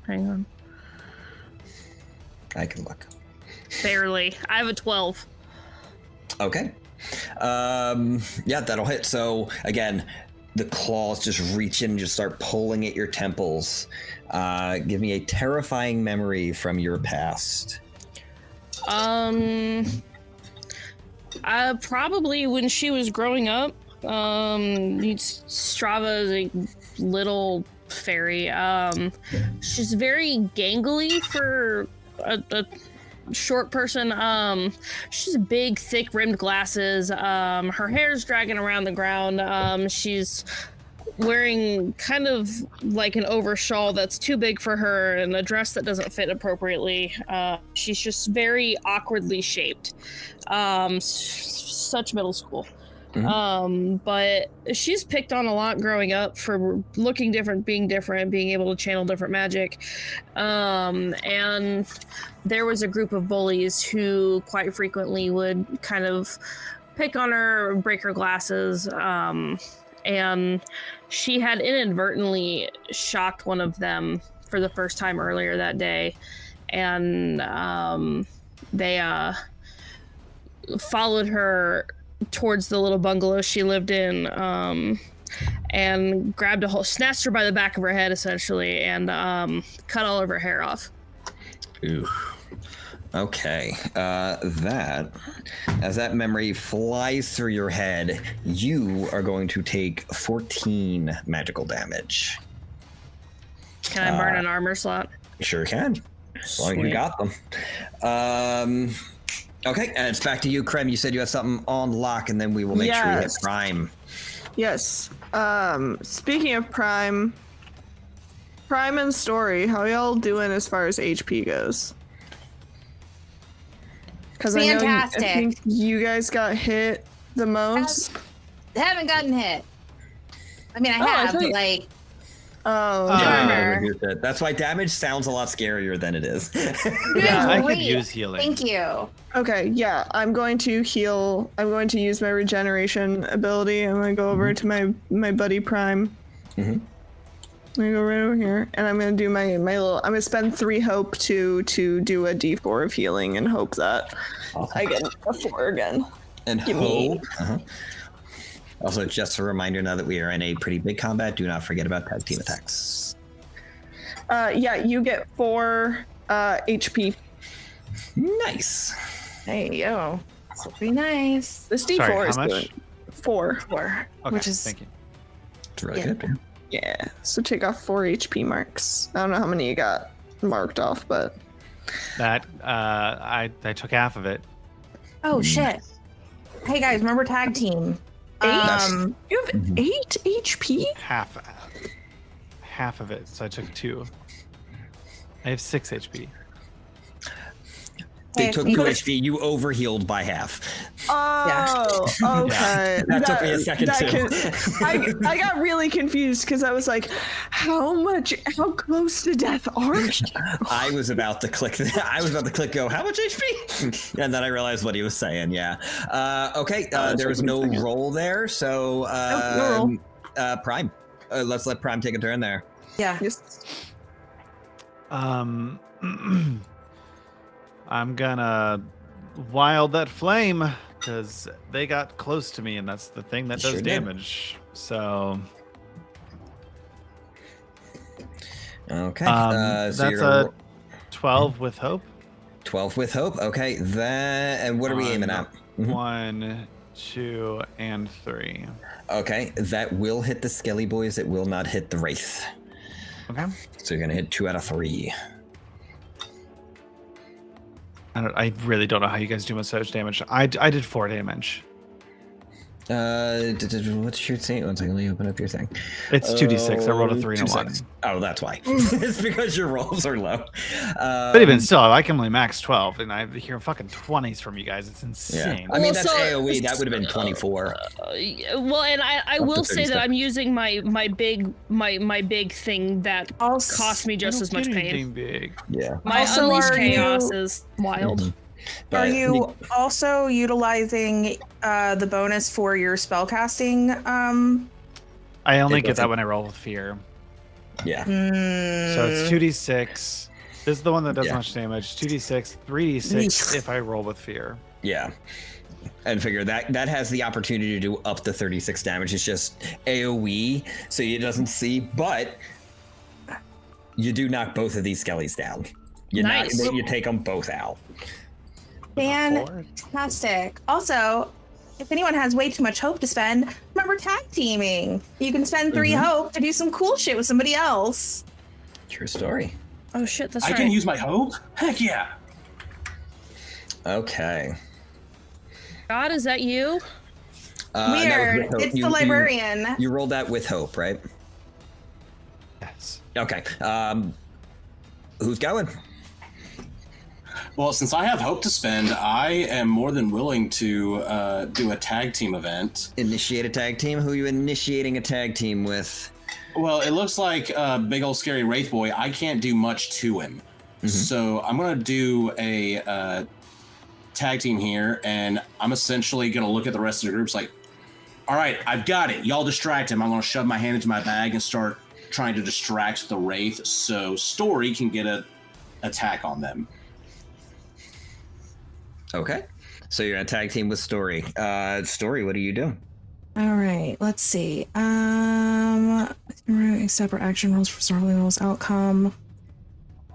Hang on. I can look. Barely. I have a 12. Okay. Yeah, that'll hit. So again, the claws just reach in and just start pulling at your temples. Give me a terrifying memory from your past. I Probably when she was growing up. Strava is a little fairy. She's very gangly for a short person. She's big, thick rimmed glasses. Her hair's dragging around the ground. She's wearing kind of like an overshawl that's too big for her and a dress that doesn't fit appropriately. She's just very awkwardly shaped. Such middle school. But she's picked on a lot growing up for looking different, being able to channel different magic. And there was a group of bullies who quite frequently would kind of pick on her, break her glasses. And she had inadvertently shocked one of them for the first time earlier that day. And they followed her towards the little bungalow she lived in, and snatched her by the back of her head, essentially, and cut all of her hair off. Ooh. Okay. As that memory flies through your head, you are going to take 14 magical damage. Can I burn an armor slot? Sure can. As long as you got them. Okay, and it's back to you, Krem. You said you have something on lock, and then we will make sure we hit Prime. Yes. Speaking of Prime and Story, how y'all doing as far as HP goes? Because I think you guys got hit the most. I haven't gotten hit. I mean, I have, but like... That's why damage sounds a lot scarier than it is. Yeah, I could use healing. Thank you. Okay, yeah, I'm going to heal. I'm going to use my regeneration ability. I'm going to go over to my buddy Prime. I'm going to go right over here, and I'm going to do my little... I'm going to spend 3 hope to do a d4 of healing and hope that I get a 4 again. And hope. Also, just a reminder, now that we are in a pretty big combat, do not forget about tag team attacks. Yeah, you get 4 HP. Nice. There you go. That's pretty nice. This D4 Sorry, is how much? good. 4. Okay, Which is thank you. It's really good. Yeah, so take off 4 HP marks. I don't know how many you got marked off, but... That, I took half of it. Oh, shit. Hey, guys, remember tag team. 8? You have 8 HP? Half of it, so I took 2. I have 6 HP. They took 2 HP. You overhealed by half. Oh, okay. That took me a second too. I got really confused because I was like, how close to death are you? I was about to click. Go. How much HP? And then I realized what he was saying. Yeah. Okay. There was no roll there, so no roll. Prime. Let's let Prime take a turn there. Yeah. Yes. I'm gonna wild that flame because they got close to me, and that's the thing that does Sure did. damage. So Okay. that's so you're a 12 with hope. 12 with hope. Okay. And what are we aiming at? 1, 2, and 3. Okay. That will hit the Skelly Boys. It will not hit the Wraith. Okay. So you're gonna hit 2 out of 3. I really don't know how you guys do so much damage. I did 4 damage. What's your thing? One second, let me open up your thing. It's 2d6. I rolled a 3 and a 1. Oh, that's why. It's because your rolls are low. But even still, I can only max 12, and I hear fucking 20s from you guys. It's insane. Yeah. I mean, Well, that's so- AoE. That would have been 24. Well, and I will say that 36. I'm using my big thing that cost me just as much pain. Big. Yeah. My Also, Unleashed are you- Chaos is wild. Mhm. Are But you also utilizing the bonus for your spellcasting? I only It get that doesn't- when I roll with fear. Yeah. So it's 2d6. This is the one that does Yeah. much damage. 2d6, 3d6 if I roll with fear. Yeah. And figure that has the opportunity to do up to 36 damage. It's just AoE, so it doesn't see, but you do knock both of these skellies down. You Nice. take them both out. Fantastic. Also, if anyone has way too much hope to spend, remember tag teaming. You can spend 3 hope to do some cool shit with somebody else. True story. Oh shit, that's I right. can use my hope? Heck yeah. Okay. God, is that you? That was Weird. with hope. It's the librarian. You rolled that with hope, right? Yes. Okay. Who's going? Well, since I have hope to spend, I am more than willing to do a tag team event. Initiate a tag team? Who are you initiating a tag team with? Well, it looks like big old scary Wraith Boy. I can't do much to him. So I'm going to do a tag team here, and I'm essentially going to look at the rest of the groups like, all right, I've got it. Y'all distract him. I'm going to shove my hand into my bag and start trying to distract the Wraith so Story can get an attack on them. Okay. So you're in a tag team with Story. Story, what do you do? All right, let's see. Separate action rolls for Starling rolls outcome.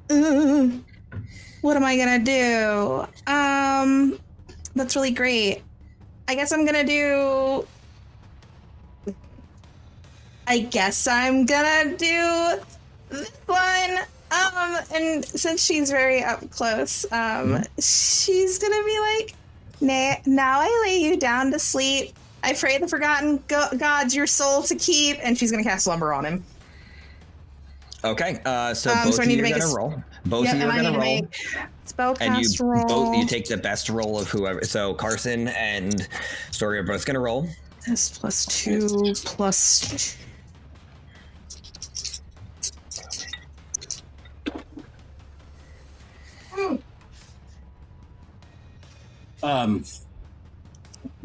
What am I gonna do? That's really great. I guess I'm gonna do this one. And since she's very up close, she's gonna be like, now I lay you down to sleep. I pray the forgotten gods your soul to keep, and she's gonna cast slumber on him. Okay, so both of you are gonna roll. Both of you are gonna roll. Spellcast And roll. you take the best roll of whoever. So Carson and Story are both gonna roll. This plus 2 plus.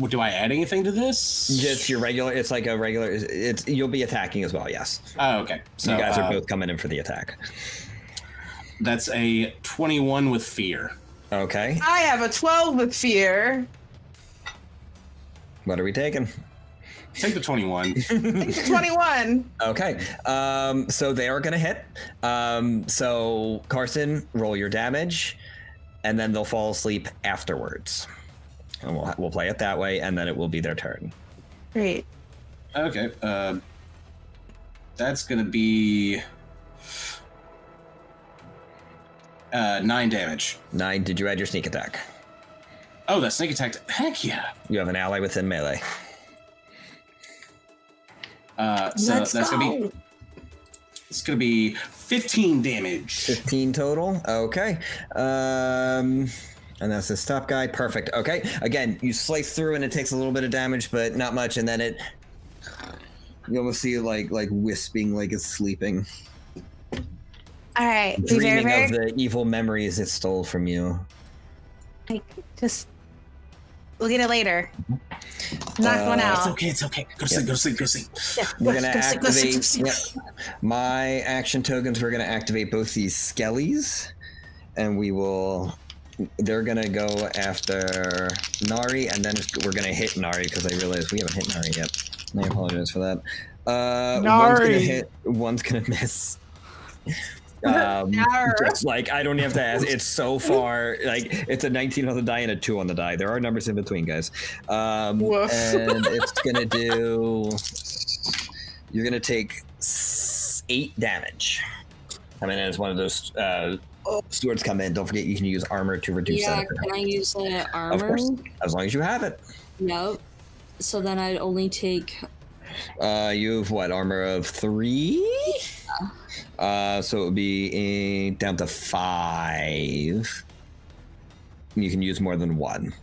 Do I add anything to this? Just your regular. It's like a regular. You'll be attacking as well. Yes. Oh, okay. So you guys are both coming in for the attack. That's a 21 with fear. Okay. I have a 12 with fear. What are we taking? Take the 21. Take the 21. Okay. So they are gonna hit. So Carson, roll your damage, and then they'll fall asleep afterwards. And we'll play it that way, and then it will be their turn. Great. Okay. That's gonna be 9 damage. 9. Did you add your sneak attack? Oh, that sneak attack. Heck yeah. You have an ally within melee. So Let's that's go. it's gonna be 15 damage. 15 total. Okay. And that's this top guy. Perfect. Okay. Again, you slice through and it takes a little bit of damage, but not much. And then you almost see it like wisping, like it's sleeping. All right. Be Dreaming very, of the evil memories it stole from you. like, just we'll get it later. Knock one out. It's okay. Go to sleep. Go to sleep. Yeah, We're gonna go sleep, go sleep, go activate. sleep. My action tokens. We're gonna activate both these skellies, and they're gonna go after Nari, and then we're gonna hit Nari because I realized we haven't hit Nari yet. I apologize for that. One's gonna hit. One's gonna miss. Just like I don't have to ask. It's so far. Like it's a 19 on the die and a 2 on the die. There are numbers in between, guys. And it's gonna do. You're gonna take 8 damage. I mean, as one of those swords come in, don't forget you can use armor to reduce that. Can I use the armor? Of course, as long as you have it. Nope. So then I'd only take. You have what, armor of 3? So it would be down to 5. You can use more than 1.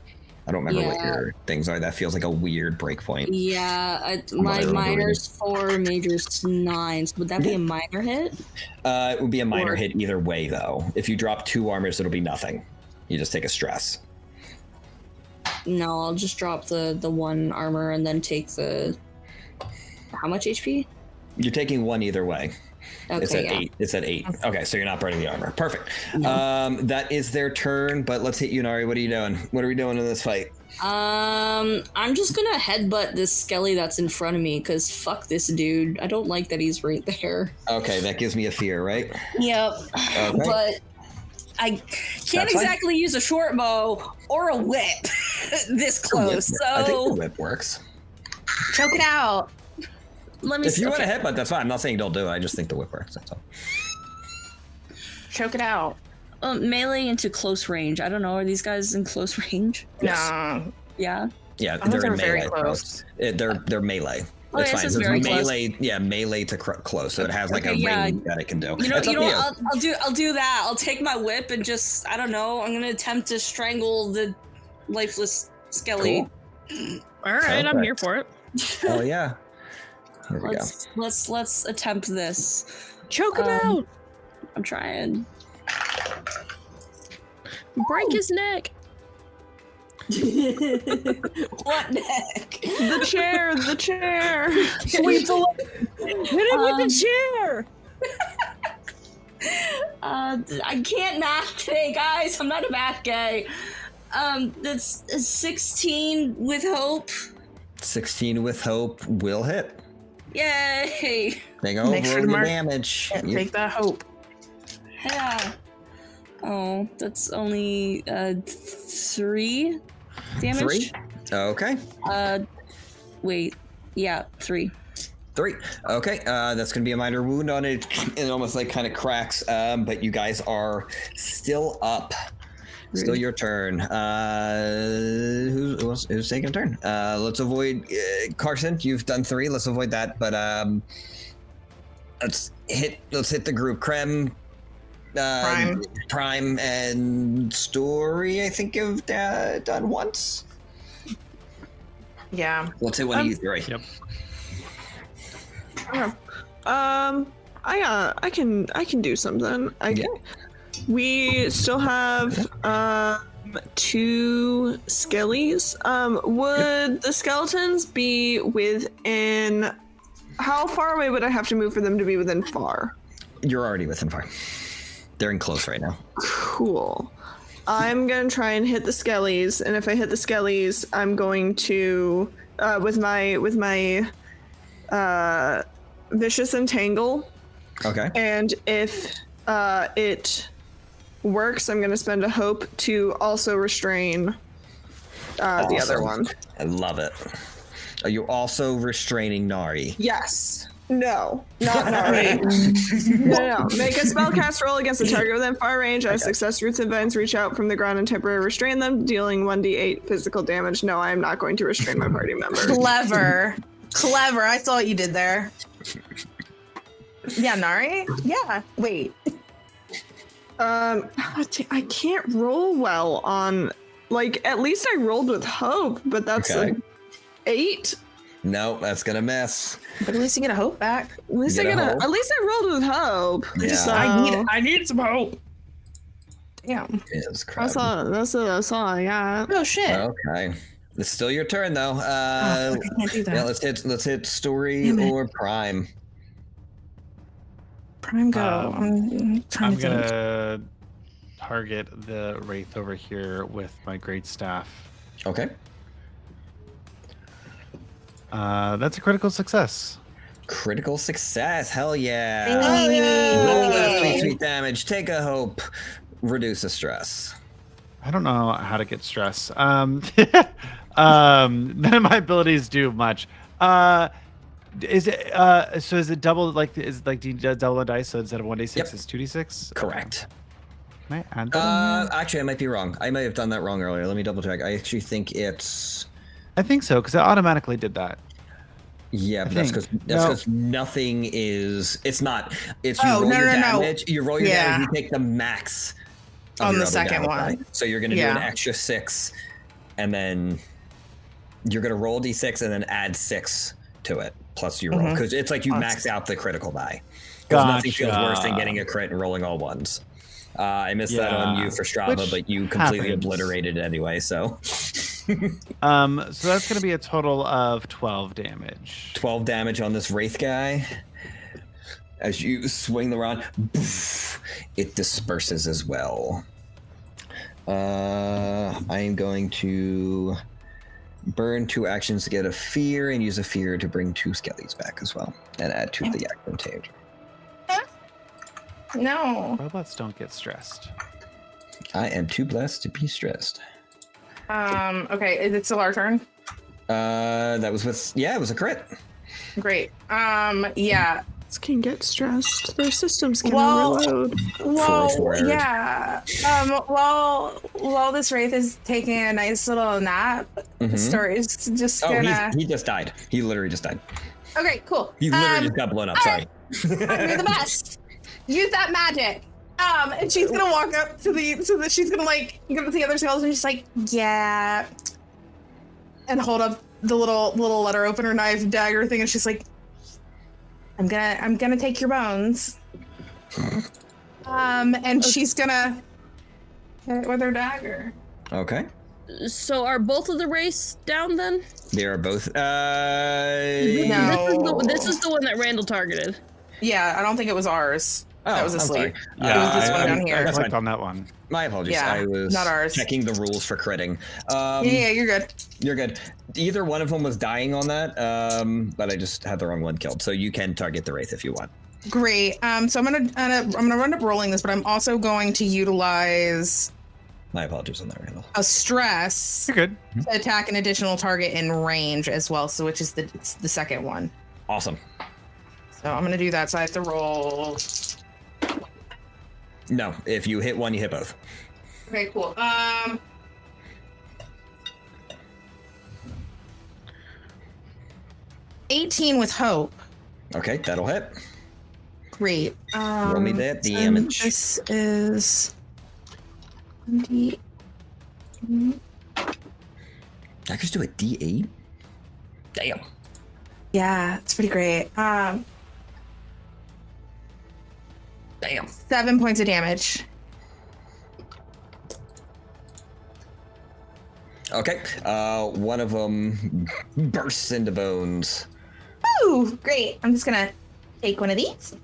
I don't remember what your things are. That feels like a weird breakpoint. Yeah, my minor's 4, major's 9. So would that be a minor hit? It would be a minor hit either way, though. If you drop 2 armors, it'll be nothing. You just take a stress. No, I'll just drop the 1 armor and then take the. How much HP? You're taking 1 either way. Okay, it's at 8. It's at 8. Okay, so you're not burning the armor. Perfect. No. That is their turn, but let's hit you, Nari. What are you doing? What are we doing in this fight? I'm just gonna headbutt this skelly that's in front of me, because fuck this dude. I don't like that he's right there. Okay, that gives me a fear, right? Yep. Okay. But I can't exactly use a short bow or a whip this close. I think the So whip works. Choke it out. let me. If you want okay. to headbutt, that's fine. I'm not saying don't do it. I just think the whip works. That's all. Choke it out. Melee into close range. I don't know. Are these guys in close range? Yes. No. Yeah. Yeah, I thought they're they in were very melee. close. They're melee. Oh, It's yes, fine. it's There's very close. melee. Yeah, melee to close. So it has like Okay, a yeah. range that it can do. You know, It's up to I'll do that. I'll take my whip and just, I don't know. I'm gonna attempt to strangle the lifeless skelly. Cool. All right, I'm here for it. Oh yeah. Here we go. Let's attempt this. Choke him out. I'm trying. Break his neck. What neck? The chair, the chair. Hit him with the chair. I can't math today, guys. I'm not a math guy. That's 16 with hope. 16 with hope will hit. Yay! They go Make sure roll to your mark- damage. Can't You- take that hope. Yeah. Oh, that's only 3 damage. 3. Okay. Wait. Yeah, 3. 3. Okay. That's gonna be a minor wound on it. It almost like kind of cracks. But you guys are still up. Still your turn. Who's taking a turn? Let's avoid Carson. You've done 3. Let's avoid that. But let's hit the group. Creme, Prime, and Story. I think have done once. Yeah. Let's hit one of you 3. Yep. I can do something. We still have 2 skellies. Would the skeletons be within? How far away would I have to move for them to be within far? You're already within 5. They're in close right now. Cool. I'm gonna try and hit the skellies, and if I hit the skellies, I'm going to with my vicious entangle. Okay. And if it works, I'm gonna spend a hope to also restrain the other one. I love it. Are you also restraining Nari? Yes. No, not Nari. No. Make a spellcast roll against a target within far range. As success, roots and vines reach out from the ground and temporarily restrain them, dealing 1d8 physical damage. No, I am not going to restrain my party member. Clever. Clever. I saw what you did there. Yeah, Nari? Yeah. Wait. I can't roll well on, like, at least I rolled with hope, but that's Okay. an 8. No, that's gonna miss. But at least you get a hope back. At least Get a hope? at least I rolled with hope. Yeah. So, I need some hope. Damn. Is crap. that's all I got. Oh shit. Okay. It's still your turn though. I can't do that. Yeah, let's hit Story Damn it. or Prime. Prime go. I'm trying I'm to think. gonna target the wraith over here with my great staff. Okay. That's a critical success. Critical success. Hell yeah. Yay. Roll that sweet damage. Take a hope. Reduce the stress. I don't know how to get stress. None of my abilities do much. Is it so? Is it double? Like, is it like do you double the dice? So instead of 1d6, Yep. it's 2d6. Correct. Can I add that? In there? Actually, I might be wrong. I might have done that wrong earlier. Let me double check. I actually think it's. I think so because it automatically did that. Yeah, but I that's think. because No. nothing is. It's not. It's you Oh, roll no, your no, no. damage. You roll your Yeah. damage. You take the max of On your the other second damage one. die. So you're gonna do an Yeah. extra 6, and then you're gonna roll d6 and then add 6 to it plus your roll because it's like you max out the critical die. Because nothing feels worse than getting a crit and rolling all ones. I missed that on you for Strava, Which but you completely happens. obliterated it anyway. So So that's going to be a total of 12 damage. 12 damage on this wraith guy. As you swing the rod, poof, it disperses as well. I am going to burn 2 actions to get a fear and use a fear to bring 2 skellies back as well and add 2 to the advantage. No. Robots don't get stressed. I am too blessed to be stressed. Okay, is it still our turn? That was it was a crit. Great. Yeah. This can get stressed. Their systems can Well- overload. Forward. Yeah. While this wraith is taking a nice little nap, Story's just gonna. He just died. He literally just died. Okay, cool. He literally just got blown up. Sorry. You're the best. Use that magic. And she's gonna walk up to the she's gonna like give it to the other skeleton and she's like, yeah. And hold up the little letter opener knife dagger thing and she's like, I'm gonna take your bones. And she's gonna hit it with her dagger. Okay. So are both of the race down then? They are both. No. This is the one that Randall targeted. Yeah, I don't think it was ours. That was I'm asleep. sorry. It was this one down I here. clicked on that one. My apologies. Yeah, I was not ours. checking the rules for critting. Yeah, you're good. You're good. Either one of them was dying on that, but I just had the wrong one killed. So you can target the wraith if you want. Great. So I'm gonna run up rolling this, but I'm also going to utilize My apologies on that, Randall. a stress You're good. to attack an additional target in range as well. So which is the second one. Awesome. So I'm gonna do that. So I have to roll. No, if you hit one, you hit both. Okay, cool. 18 with hope. Okay, that'll hit. Great. Roll me that and damage. This is 20. I could do a D8. Damn. Yeah, it's pretty great. Damn. 7 points of damage. Okay. One of them bursts into bones. Ooh, great. I'm just gonna take one of these.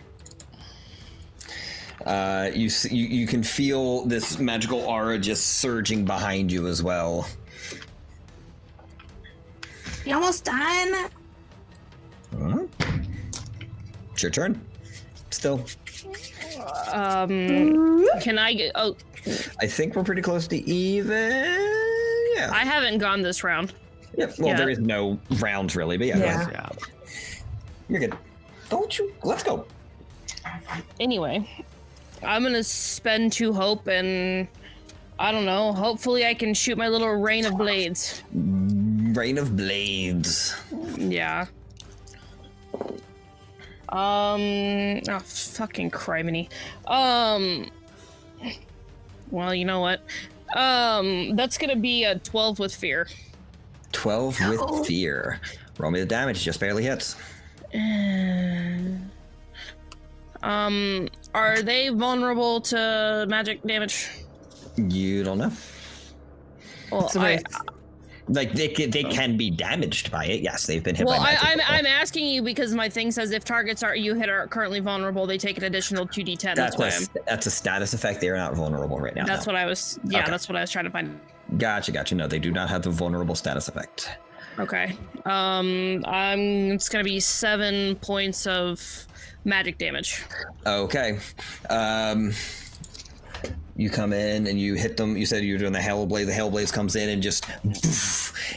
You can feel this magical aura just surging behind you as well. You almost done? Huh? It's your turn. Still. Can I get? Oh, I think we're pretty close to even. Yeah. I haven't gone this round. Yeah. Well, yeah. there is no rounds really, but yeah. go ahead. Yeah. You're good. Don't you? Let's go. Anyway, I'm gonna spend 2 hope and I don't know. Hopefully, I can shoot my little rain of blades. Rain of blades. Yeah. Oh, fucking criminy. Well, you know what? That's gonna be a 12 with fear. 12 with fear. Roll me the damage. Just barely hits. Are they vulnerable to magic damage? You don't know. Well, So Like they can be damaged by it. Yes, they've been hit by magic. I'm asking you because my thing says if targets you hit are currently vulnerable, they take an additional 2d10. That's a status effect. They are not vulnerable right now. That's no. what I was. Yeah, Okay. that's what I was trying to find. Gotcha. No, they do not have the vulnerable status effect. Okay. It's gonna be 7 points of magic damage. Okay. You come in and you hit them. You said you were doing the Hellblade. The Hellblade comes in and just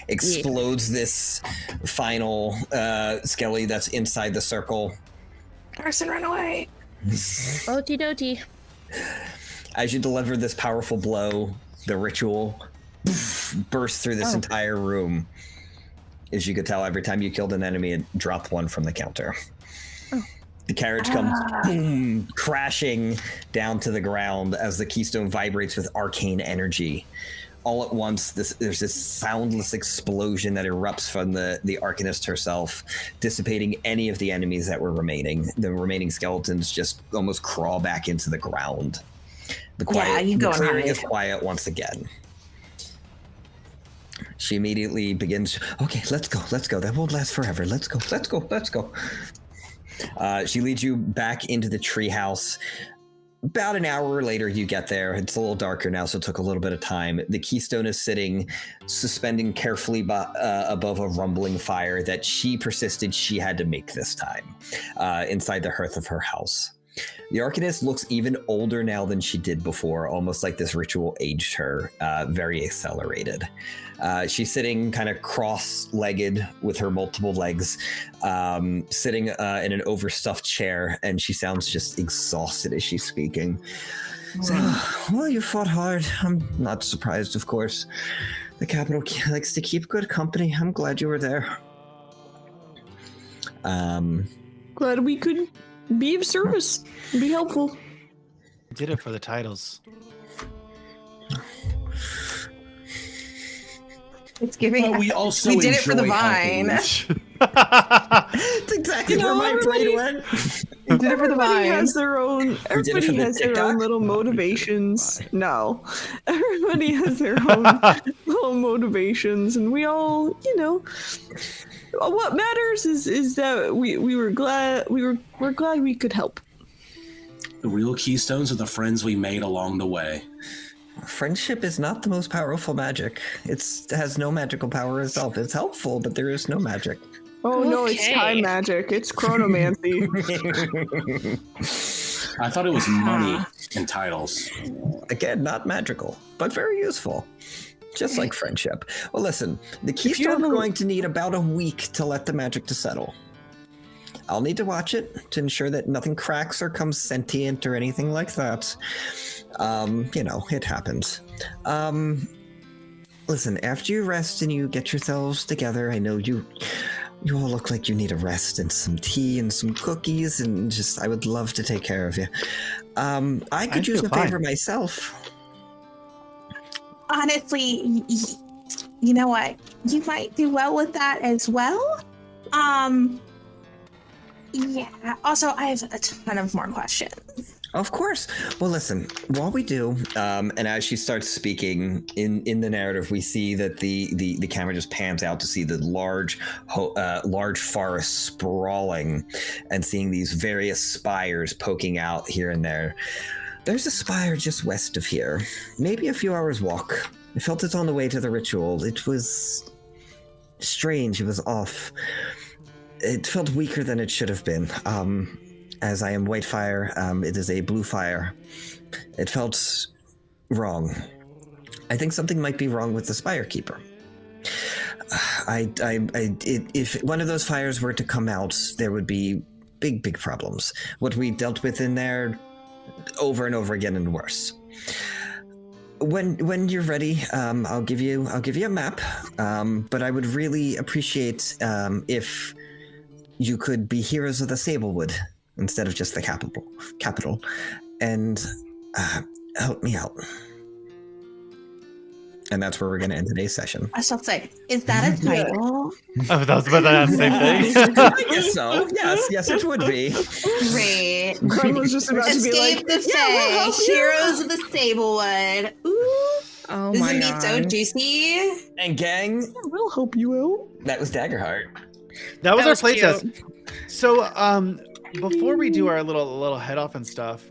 explodes this final skelly that's inside the circle. Carson, run away. Oti doti. As you deliver this powerful blow, the ritual bursts through this entire room. As you could tell, every time you killed an enemy, it dropped one from the counter. The carriage comes boom, crashing down to the ground as the keystone vibrates with arcane energy. All at once, there's this soundless explosion that erupts from the Arcanist herself, dissipating any of the enemies that were remaining. The remaining skeletons just almost crawl back into the ground. The clearing is quiet once again. She immediately begins, okay, let's go. That won't last forever. Let's go. She leads you back into the treehouse. About an hour later, you get there. It's a little darker now, so it took a little bit of time. The keystone is sitting, suspending carefully above a rumbling fire that she persisted she had to make this time, inside the hearth of her house. The Arcanist looks even older now than she did before, almost like this ritual aged her, very accelerated. She's sitting kind of cross-legged with her multiple legs, sitting in an overstuffed chair, and she sounds just exhausted as she's speaking. Saying, well, you fought hard. I'm not surprised, of course. The capital likes to keep good company. I'm glad you were there. Glad we could be of service, be helpful. Did it for the titles. It's giving. Well, we also we did it for the enjoy vine. helping. That's exactly where my brain went. We did it for the Everybody vine. has their own. Everybody has their own little motivations. No, everybody has their own little motivations, and we all, what matters is that we're glad we could help. The real keystones are the friends we made along the way. Friendship is not the most powerful magic. It has no magical power itself. It's helpful, but there is no magic. Oh no, it's time magic. It's chronomancy. I thought it was money and titles. Again, not magical, but very useful. Just like friendship. Well, listen, the Keystone's going to need about a week to let the magic to settle. I'll need to watch it to ensure that nothing cracks or comes sentient or anything like that. It happens. Listen, after you rest and you get yourselves together, I know you all look like you need a rest and some tea and some cookies, and just, I would love to take care of you. I could use a favor myself. Honestly, you know what? You might do well with that as well. Yeah. Also, I have a ton of more questions. Of course. Well, listen, while we do, and as she starts speaking in the narrative, we see that the camera just pans out to see the large forest sprawling and seeing these various spires poking out here and there. There's a spire just west of here, maybe a few hours walk. I felt it on the way to the ritual. It was strange. It was off. It felt weaker than it should have been. As I am white fire, it is a blue fire. It felt wrong. I think something might be wrong with the Spire Keeper. If one of those fires were to come out, there would be big problems. What we dealt with in there, over and over again, and worse. When you're ready, I'll give you a map. But I would really appreciate if you could be heroes of the Sablewood instead of just the capital, and help me out. And that's where we're going to end today's session. I shall say, is that a title? Oh, that was about the same thing. I guess so. Yes, it would be. Great. Grim was just about to be Escape like, the Fae, Heroes of the Sablewood. Ooh. oh This my is god. so juicy. And gang, We'll help you out. that was Daggerheart. That was That was our playtest. So, before we do our little head off and stuff,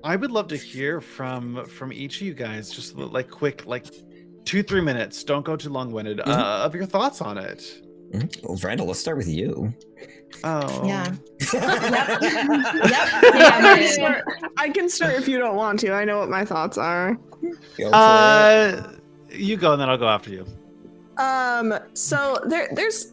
I would love to hear from each of you guys, just like quick, 2-3 minutes. Don't go too long-winded. Of your thoughts on it. Mm-hmm. Well, Randall, let's start with you. Oh, Yeah. I can start if you don't want to. I know what my thoughts are. Go for it. You go, and then I'll go after you. So there's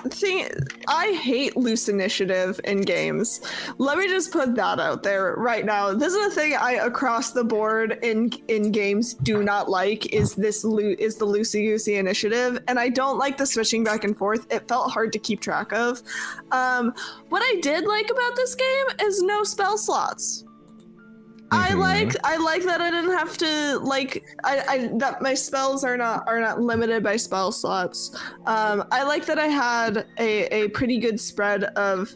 thing. I hate loose initiative in games. Let me just put that out there right now. This is a thing I across the board in games do not like is the loosey-goosey initiative, and I don't like the switching back and forth. It felt hard to keep track of. What I did like about this game is no spell slots. I like that I didn't have to that my spells are not limited by spell slots. I like that I had a pretty good spread of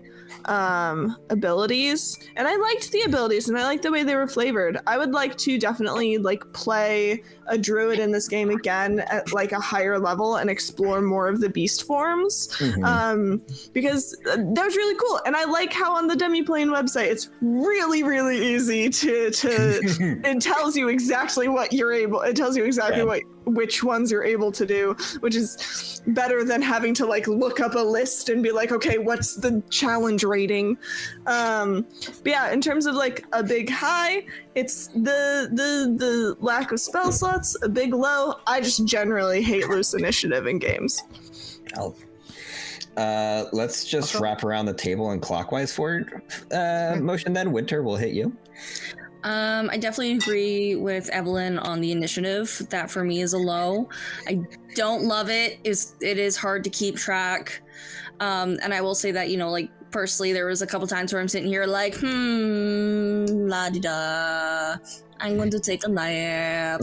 abilities, and I liked the abilities, and I liked the way they were flavored. I would like to definitely play a druid in this game again at a higher level and explore more of the beast forms, because that was really cool. And I like how on the Demiplane website it's really easy to it tells you exactly what you're able. It tells you exactly which ones you're able to do, which is better than having to like look up a list and be like, okay, what's the challenge rating? But yeah, in terms of like a big high, it's the lack of spell slots. A big low, I just generally hate loose initiative in games. Let's just wrap around the table and clockwise forward motion. Then Winter will hit you. I definitely agree with Evelyn on the initiative. That for me is a low. I don't love it. It is hard to keep track. And I will say that, like personally, there was a couple times where I'm sitting here like, la di da, I'm going to take a nap.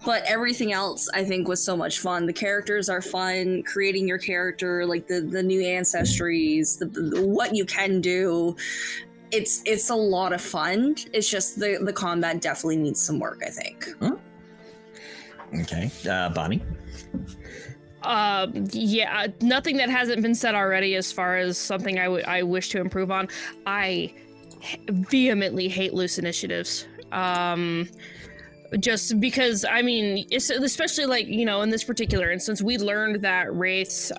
But everything else I think was so much fun. The characters are fun, creating your character, like the new ancestries, the what you can do. It's a lot of fun. It's just the combat definitely needs some work, I think. Okay. Bonnie? Yeah, nothing that hasn't been said already as far as something I wish to improve on. I vehemently hate loose initiatives. Just because, I mean, it's especially like, in this particular instance, we learned that wraiths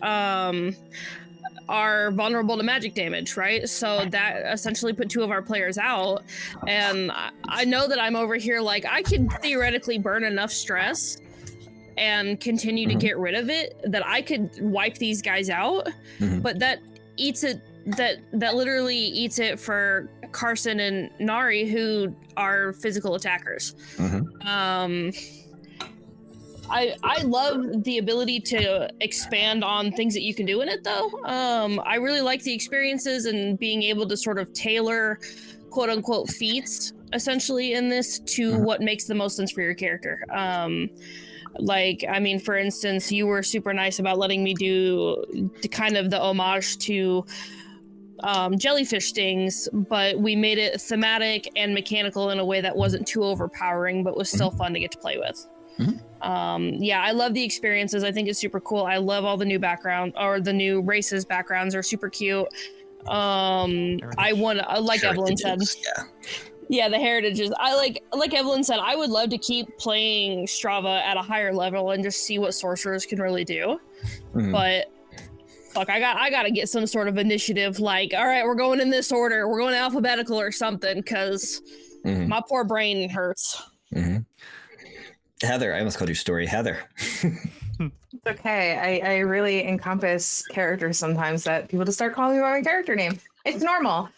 are vulnerable to magic damage, right? So that essentially put 2 of our players out. And I know that I'm over here like, I could theoretically burn enough stress and continue to get rid of it that I could wipe these guys out. But that eats it. That literally eats it for Carson and Nari, who are physical attackers. I love the ability to expand on things that you can do in it, though. I really like the experiences and being able to sort of tailor quote unquote feats essentially in this to what makes the most sense for your character. Like, I mean, for instance, you were super nice about letting me do kind of the homage to jellyfish stings, but we made it thematic and mechanical in a way that wasn't too overpowering, but was still fun to get to play with. Yeah, I love the experiences. I think it's super cool. I love all the new background, or the new races backgrounds are super cute. I want, like Evelyn said, yeah, the heritages. I like Evelyn said, I would love to keep playing Strava at a higher level and just see what sorcerers can really do. But fuck, I gotta get some sort of initiative. Like, all right, we're going in this order. We're going alphabetical or something, because my poor brain hurts. Heather, I almost called your story Heather. It's okay. I really encompass characters sometimes that people just start calling me by my character name. It's normal.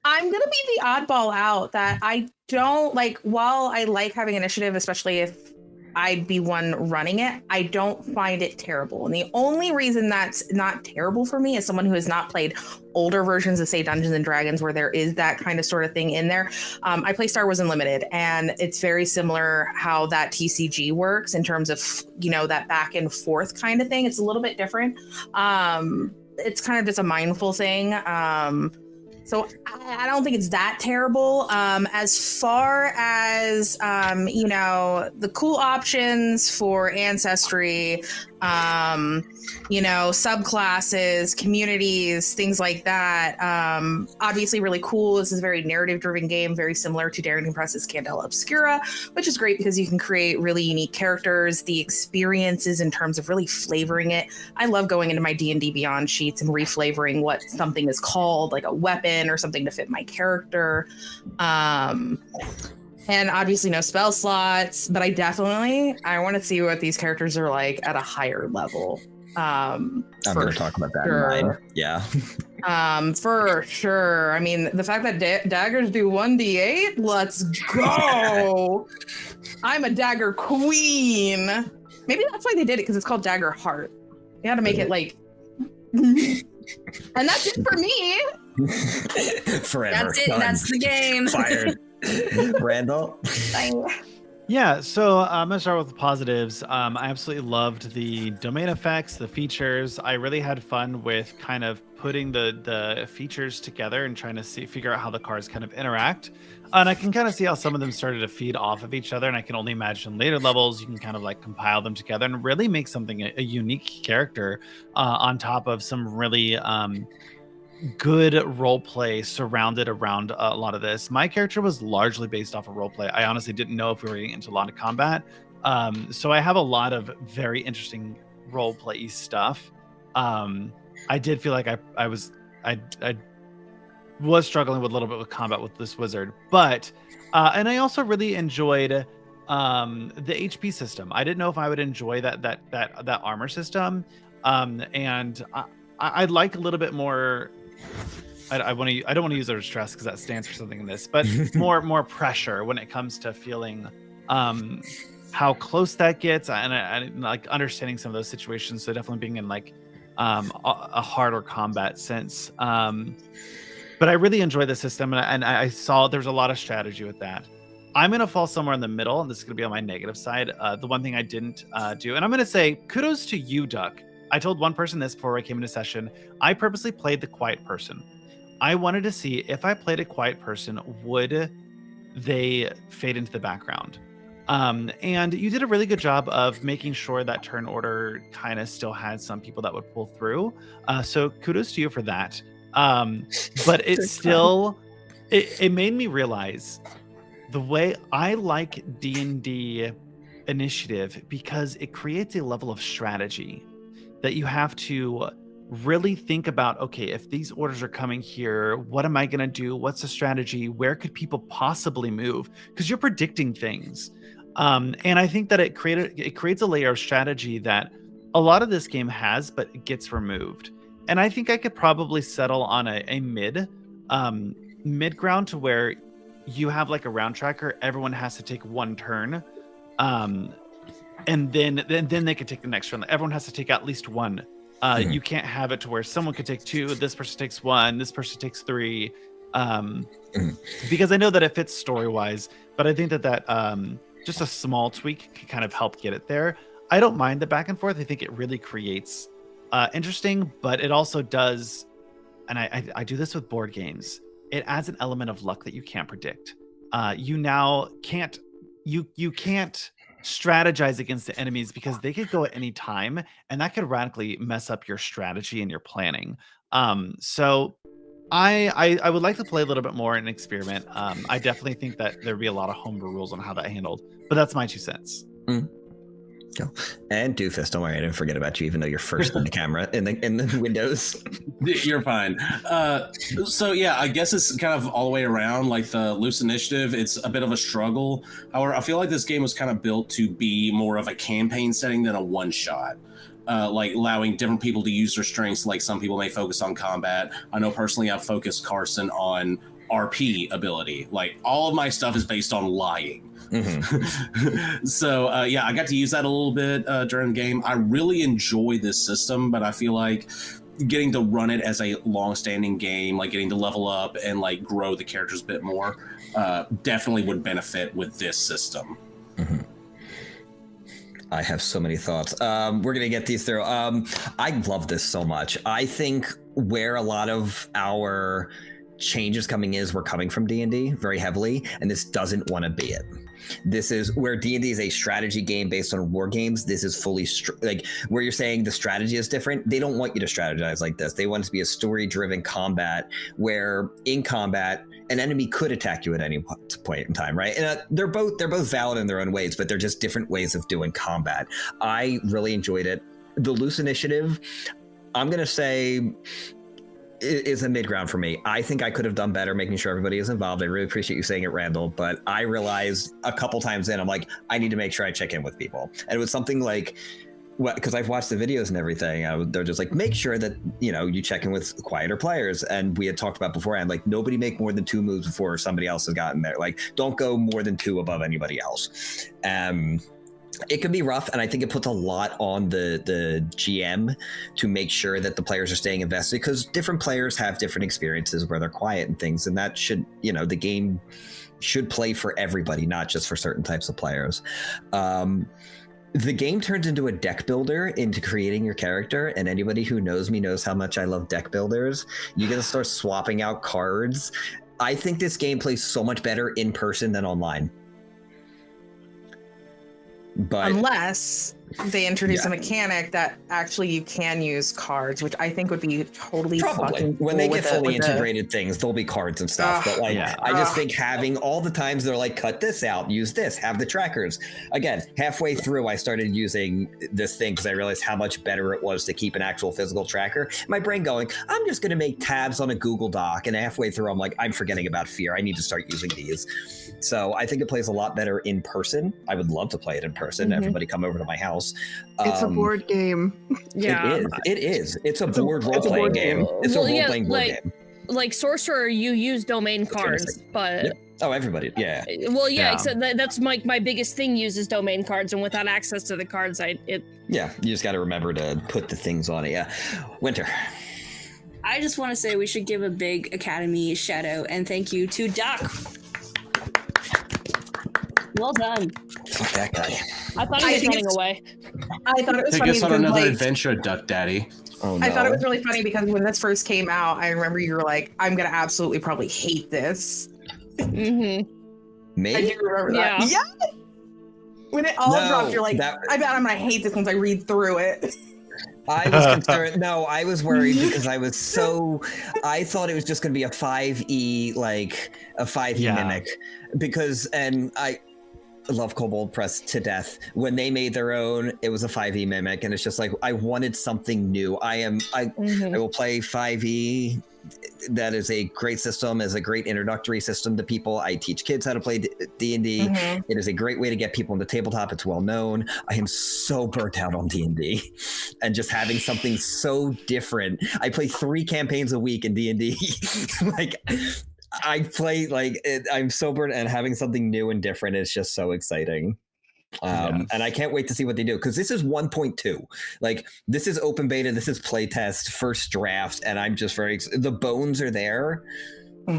I'm going to be the oddball out that I don't like. While I like having initiative, especially if I'd be one running it, I don't find it terrible. And the only reason that's not terrible for me is someone who has not played older versions of, say, Dungeons and Dragons, where there is that kind of sort of thing in there. I play Star Wars Unlimited, and it's very similar how that TCG works in terms of, that back and forth kind of thing. It's a little bit different. It's kind of just a mindful thing. So I don't think it's that terrible. As far as, the cool options for ancestry, subclasses, communities, things like that. Obviously really cool. This is a very narrative driven game, very similar to Darrington Press's Candela Obscura, which is great because you can create really unique characters, the experiences in terms of really flavoring it. I love going into my D&D Beyond sheets and reflavoring what something is called, like a weapon or something to fit my character. And obviously no spell slots, but I want to see what these characters are like at a higher level. I'm going to talk about that in mine. Yeah. For sure. I mean, the fact that daggers do 1d8, let's go. I'm a dagger queen. Maybe that's why they did it, because it's called Daggerheart. They had to make it like... And that's it for me. Forever. That's it. That's the game. Fired. Randall? Yeah, so I'm going to start with the positives. I absolutely loved the domain effects, the features. I really had fun with kind of putting the features together and trying to figure out how the cards kind of interact. And I can kind of see how some of them started to feed off of each other, and I can only imagine later levels you can kind of like compile them together and really make something a unique character on top of some really good role play surrounded around a lot of this. My character was largely based off of role play. I honestly didn't know if we were getting into a lot of combat. So I have a lot of very interesting role play stuff. I did feel like I was struggling with a little bit with combat with this wizard, but and I also really enjoyed the HP system. I didn't know if I would enjoy that armor system, and I'd like a little bit more. I don't want to use the word stress because that stands for something in this, but more pressure when it comes to feeling how close that gets, and like understanding some of those situations. So definitely being in like a harder combat sense. But I really enjoy the system, and I saw there's a lot of strategy with that. I'm going to fall somewhere in the middle, and this is going to be on my negative side. The one thing I didn't do, and I'm going to say kudos to you, Duck. I told one person this before I came into session. I purposely played the quiet person. I wanted to see if I played a quiet person, would they fade into the background? And you did a really good job of making sure that turn order kind of still had some people that would pull through. So kudos to you for that. But it still, it made me realize the way I like D&D initiative, because it creates a level of strategy that you have to really think about. Okay, if these orders are coming here, what am I going to do? What's the strategy? Where could people possibly move? Because you're predicting things. And I think that it creates a layer of strategy that a lot of this game has, but it gets removed. And I think I could probably settle on a mid ground to where you have like a round tracker. Everyone has to take one turn. And then they can take the next turn. Everyone has to take at least one. You can't have it to where someone could take two, this person takes one, this person takes three. Because I know that it fits story-wise, but I think that just a small tweak can kind of help get it there. I don't mind the back and forth. I think it really creates interesting, but it also does, and I do this with board games, it adds an element of luck that you can't predict. You now can't strategize against the enemies because they could go at any time, and that could radically mess up your strategy and your planning. So I would like to play a little bit more and experiment. I definitely think that there'd be a lot of homebrew rules on how that handled, but that's my 2 cents. Cool. And Doofus, don't worry, I didn't forget about you, even though you're first in the camera in the windows. You're fine. So yeah, I guess it's kind of all the way around. Like the loose initiative, it's a bit of a struggle. However, I feel like this game was kind of built to be more of a campaign setting than a one shot. Like allowing different people to use their strengths. Like some people may focus on combat. I know personally I've focused Carson on RP ability. Like all of my stuff is based on lying. So yeah, I got to use that a little bit during the game. I really enjoy this system, but I feel like getting to run it as a long-standing game, like getting to level up and like grow the characters a bit more, definitely would benefit with this system. I have so many thoughts. We're gonna get these through. I love this so much. I think where a lot of our changes coming is we're coming from D&D very heavily, and this doesn't want to be it. This is where D&D is a strategy game based on war games. This is fully like where you're saying the strategy is different. They don't want you to strategize like this. They want it to be a story-driven combat where in combat an enemy could attack you at any point in time, right? And they're both valid in their own ways, but they're just different ways of doing combat. I really enjoyed it. The loose initiative, I'm gonna say, is a mid-ground for me. I think I could have done better making sure everybody is involved. I really appreciate you saying it, Randall, but I realized a couple times in, I'm like, I need to make sure I check in with people. And it was something like, because I've watched the videos and everything, they're just like, make sure that, you check in with quieter players. And we had talked about beforehand, like, nobody make more than 2 moves before somebody else has gotten there. Like, don't go more than 2 above anybody else. It can be rough, and I think it puts a lot on the GM to make sure that the players are staying invested, because different players have different experiences where they're quiet and things, and that should, the game should play for everybody, not just for certain types of players. The game turns into a deck builder into creating your character, and anybody who knows me knows how much I love deck builders. You get to start swapping out cards. I think this game plays so much better in person than online. But unless they introduce Yeah. a mechanic that actually you can use cards, which I think would be totally Probably fucking when cool they with get it, fully with the- integrated things, there'll be cards and stuff. But like, Yeah. I just think having all the times they're like, cut this out, use this, have the trackers. Again, halfway through, I started using this thing because I realized how much better it was to keep an actual physical tracker. My brain going, I'm just going to make tabs on a Google Doc, and halfway through, I'm like, I'm forgetting about fear. I need to start using these. So I think it plays a lot better in person. I would love to play it in person. Everybody come over to my house. It's a board game. Yeah. It is. It's a board role-playing game. It's a role-playing board game. Like sorcerer, you use domain cards, but Yep. Oh, everybody. Yeah. well, yeah. Yeah. Except that's my biggest thing. Uses domain cards, and without access to the cards, Yeah. You just got to remember to put the things on it. Yeah. Winter. I just want to say we should give a big Academy shout out and thank you to Doc. Well done. Fuck that guy. I thought he was running away. I thought it was Take funny us on because, another like, adventure, Duck Daddy. Oh, no. I thought it was really funny because when this first came out, I remember you were like, I'm gonna absolutely probably hate this. Mm-hmm. Me? I do remember that. Yeah. Yeah. When it all No, dropped, you're like, that- I bet I'm gonna hate this once I read through it. I was concerned. No, I was worried because I thought it was just going to be a 5e, like a 5e Yeah. mimic. Because, and I love Kobold Press to death. When they made their own, it was a 5e mimic. And it's just like, I wanted something new. I will play 5e. That is a great system, is a great introductory system to people. I teach kids how to play D&D. It is a great way to get people into tabletop. It's well known. I am so burnt out on D&D, and just having something so different. I play 3 campaigns a week in D&D. Like, I play I'm so burnt, and having something new and different is just so exciting. And I can't wait to see what they do, because this is 1.2. Like, this is open beta, this is playtest, first draft, and I'm just very the bones are there.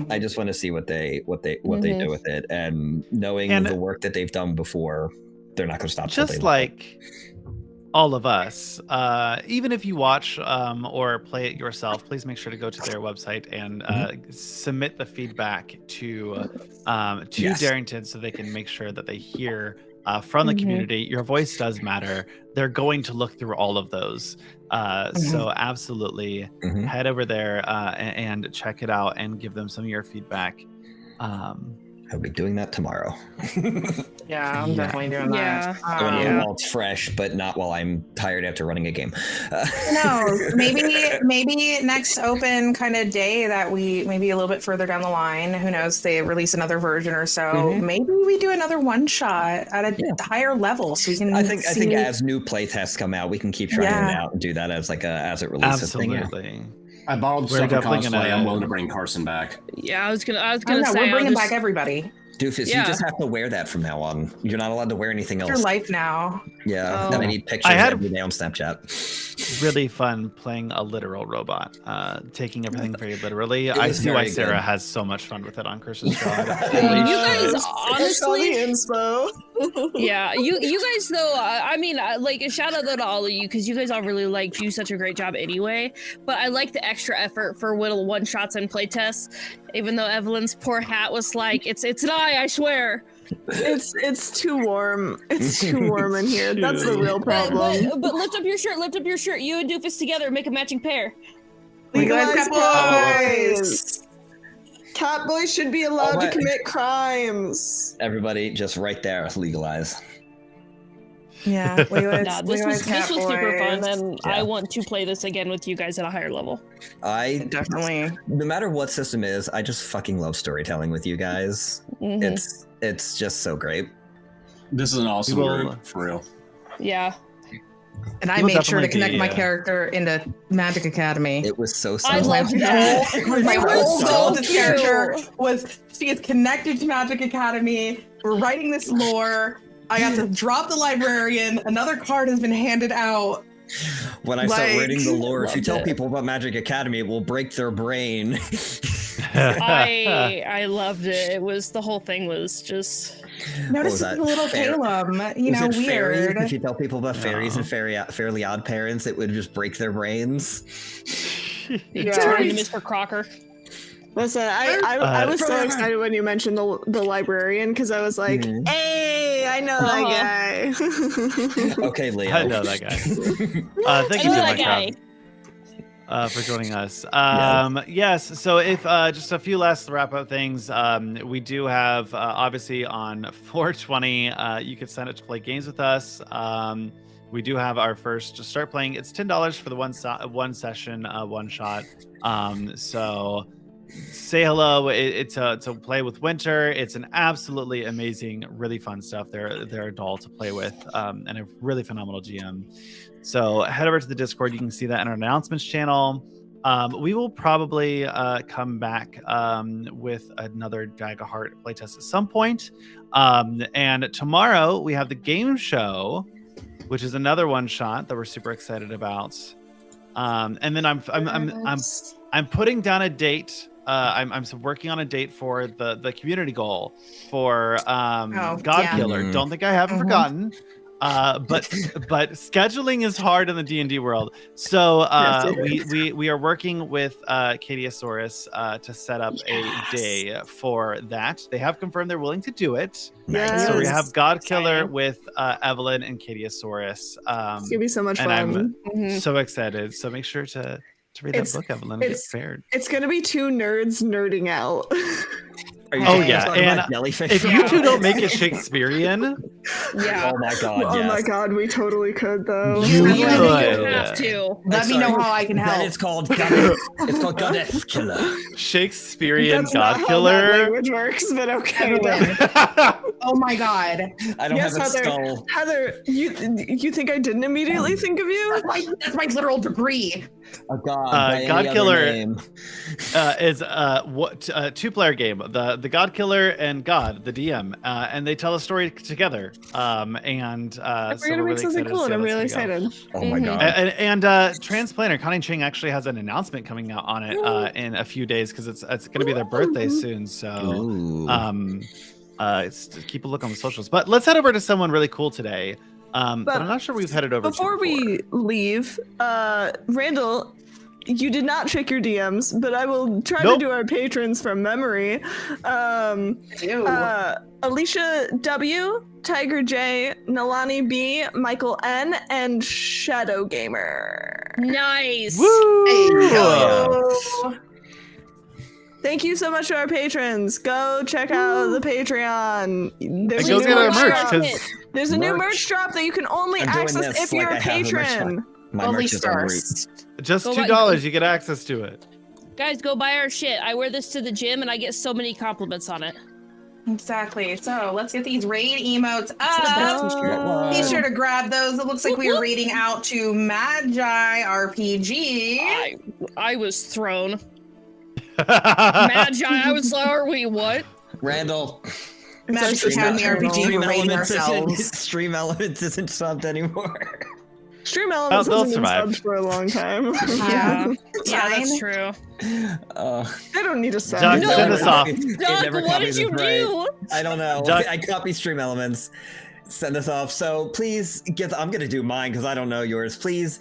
I just want to see what they do with it, and knowing the work that they've done before, they're not going to stop. Just like all of us, even if you watch or play it yourself, please make sure to go to their website and submit the feedback to Darrington, so they can make sure that they hear from the community. Your voice does matter. They're going to look through all of those. So absolutely head over there and check it out and give them some of your feedback. I'll be doing that tomorrow. Yeah, I'm definitely doing that. While it's fresh, but not while I'm tired after running a game. No, maybe next open kind of day that maybe a little bit further down the line, who knows, they release another version or so. Maybe we do another one shot at a higher level, so we can. I think as new playtests come out, we can keep trying it out and do that as as it releases. Absolutely. I borrowed We're some definitely cosplay. I'm willing to bring Carson back. Yeah, I was gonna no, say we're bringing back everybody. Doofus, you just have to wear that from now on. You're not allowed to wear anything It's else. your life now. Yeah, Oh. and I need pictures every day on Snapchat. Really fun playing a literal robot, taking everything very literally. I was see why very Sarah good. has so much fun with it on Curse's Strahd. You guys honestly, inspo. yeah, you guys though. I mean, like a shout out to all of you, because you guys all really do such a great job anyway. But I like the extra effort for little one shots and playtests. Even though Evelyn's poor hat was like, it's an eye, I swear. It's too warm. It's too warm in here. That's the real problem. But lift up your shirt. Lift up your shirt. You and Doofus together make a matching pair. Legalize boys. Catboys should be allowed to commit crimes. Everybody, just right there, legalize. Yeah, This was super fun, and Yeah. I want to play this again with you guys at a higher level. I definitely. No matter what system is, I just fucking love storytelling with you guys. It's just so great. This is an awesome group, for real. Yeah. And I People made sure to definitely connect my character into Magic Academy. It was so I simple. loved that. My whole so goal of this cute. character was she is connected to Magic Academy. We're writing this lore. I got to drop the librarian. Another card has been handed out. When I start writing the lore, if you Loved tell it. people about Magic Academy, it will break their brain. I loved it. It was, the whole thing was just. Notice was the that? little Fair- Calum, Was weird. it fairies? If you tell people about fairies and Fairly Odd Parents, it would just break their brains. You turned into Mr. Crocker. Listen, I was so excited when you mentioned the librarian, because I was like, hey, Hey, I know that guy. Okay, Leo. I know that guy. Thank I you, know Jim that guy. for joining us. Yes, so if just a few last wrap up things, we do have obviously on 420, you can sign up to play games with us. We do have our first to start playing. It's $10 for the one session, one shot. So say hello. It's to play with Winter. It's an absolutely amazing, really fun stuff. They're a doll to play with, and a really phenomenal GM. So head over to the Discord. You can see that in our announcements channel. We will probably come back with another Daggerheart playtest at some point. And tomorrow we have the game show, which is another one shot that we're super excited about. And then I'm putting down a date. I'm working on a date for the community goal for God Killer. Don't think I haven't forgotten. But scheduling is hard in the D&D world. So we are working with Katiosaurus to set up a day for that. They have confirmed they're willing to do it. Yes. So we have God Killer with Evelyn and Katiosaurus. It's gonna be so much and fun. I'm so excited. So make sure to read that book, Evelyn, and get prepared. It's gonna be two nerds nerding out. Oh yeah, and if you two don't make it Shakespearean, yeah. Oh my god. Oh yes. my god, we totally could though. You You could. have to. Let me know how I can help. Then it's called Goddess Killer. Shakespearean That's not God how Killer. that language works, but okay. Oh my god. I don't Yes, have a Heather. skull. Heather, you think I didn't immediately think of you? That's my literal degree. Oh god. God Killer is a two-player game. The God Killer and God, the DM, and they tell a story together. And We're so gonna we're make really something excited cool, to and see I'm how that's really gonna go. excited. Oh my god. And Transplanter, Connie Ching actually has an announcement coming out on it in a few days because it's going to be their birthday soon. So keep a look on the socials. But let's head over to someone really cool today. But I'm not sure we've headed over before to we leave, Randall, you did not check your DMs, but I will try to do our patrons from memory. Alicia W, Tiger J, Nalani B, Michael N, and Shadow Gamer. Nice. Woo! Thank you so much to our patrons. Go check out the Patreon. There's go a new get our merch, drop. 'cause- There's a new merch drop that you can only I'm doing access this if you're like a I have the merch patron. My Only merch is on route. stars. Just Go $2, you get access to it. Guys, go buy our shit. I wear this to the gym and I get so many compliments on it. Exactly. So let's get these raid emotes It's the best up. t-shirt. Be sure to grab those. It looks like we are reading out to Magi RPG. I was thrown. Magi, I was like, are we what? Randall. Magic Academy RPG, we're raiding ourselves. Stream Elements isn't subbed anymore. Stream Elements they'll hasn't been survive. subbed for a long time. Yeah, that's true. I don't need a sub. Doug, send us off. Doug, what did you do? I don't know. Doug- I copy Stream Elements. Send us off. So please I'm gonna do mine because I don't know yours. Please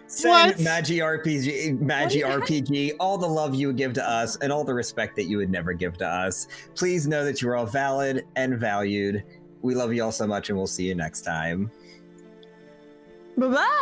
send Magi RPG, all the love you would give to us and all the respect that you would never give to us. Please know that you're all valid and valued. We love you all so much, and we'll see you next time. Bye-bye.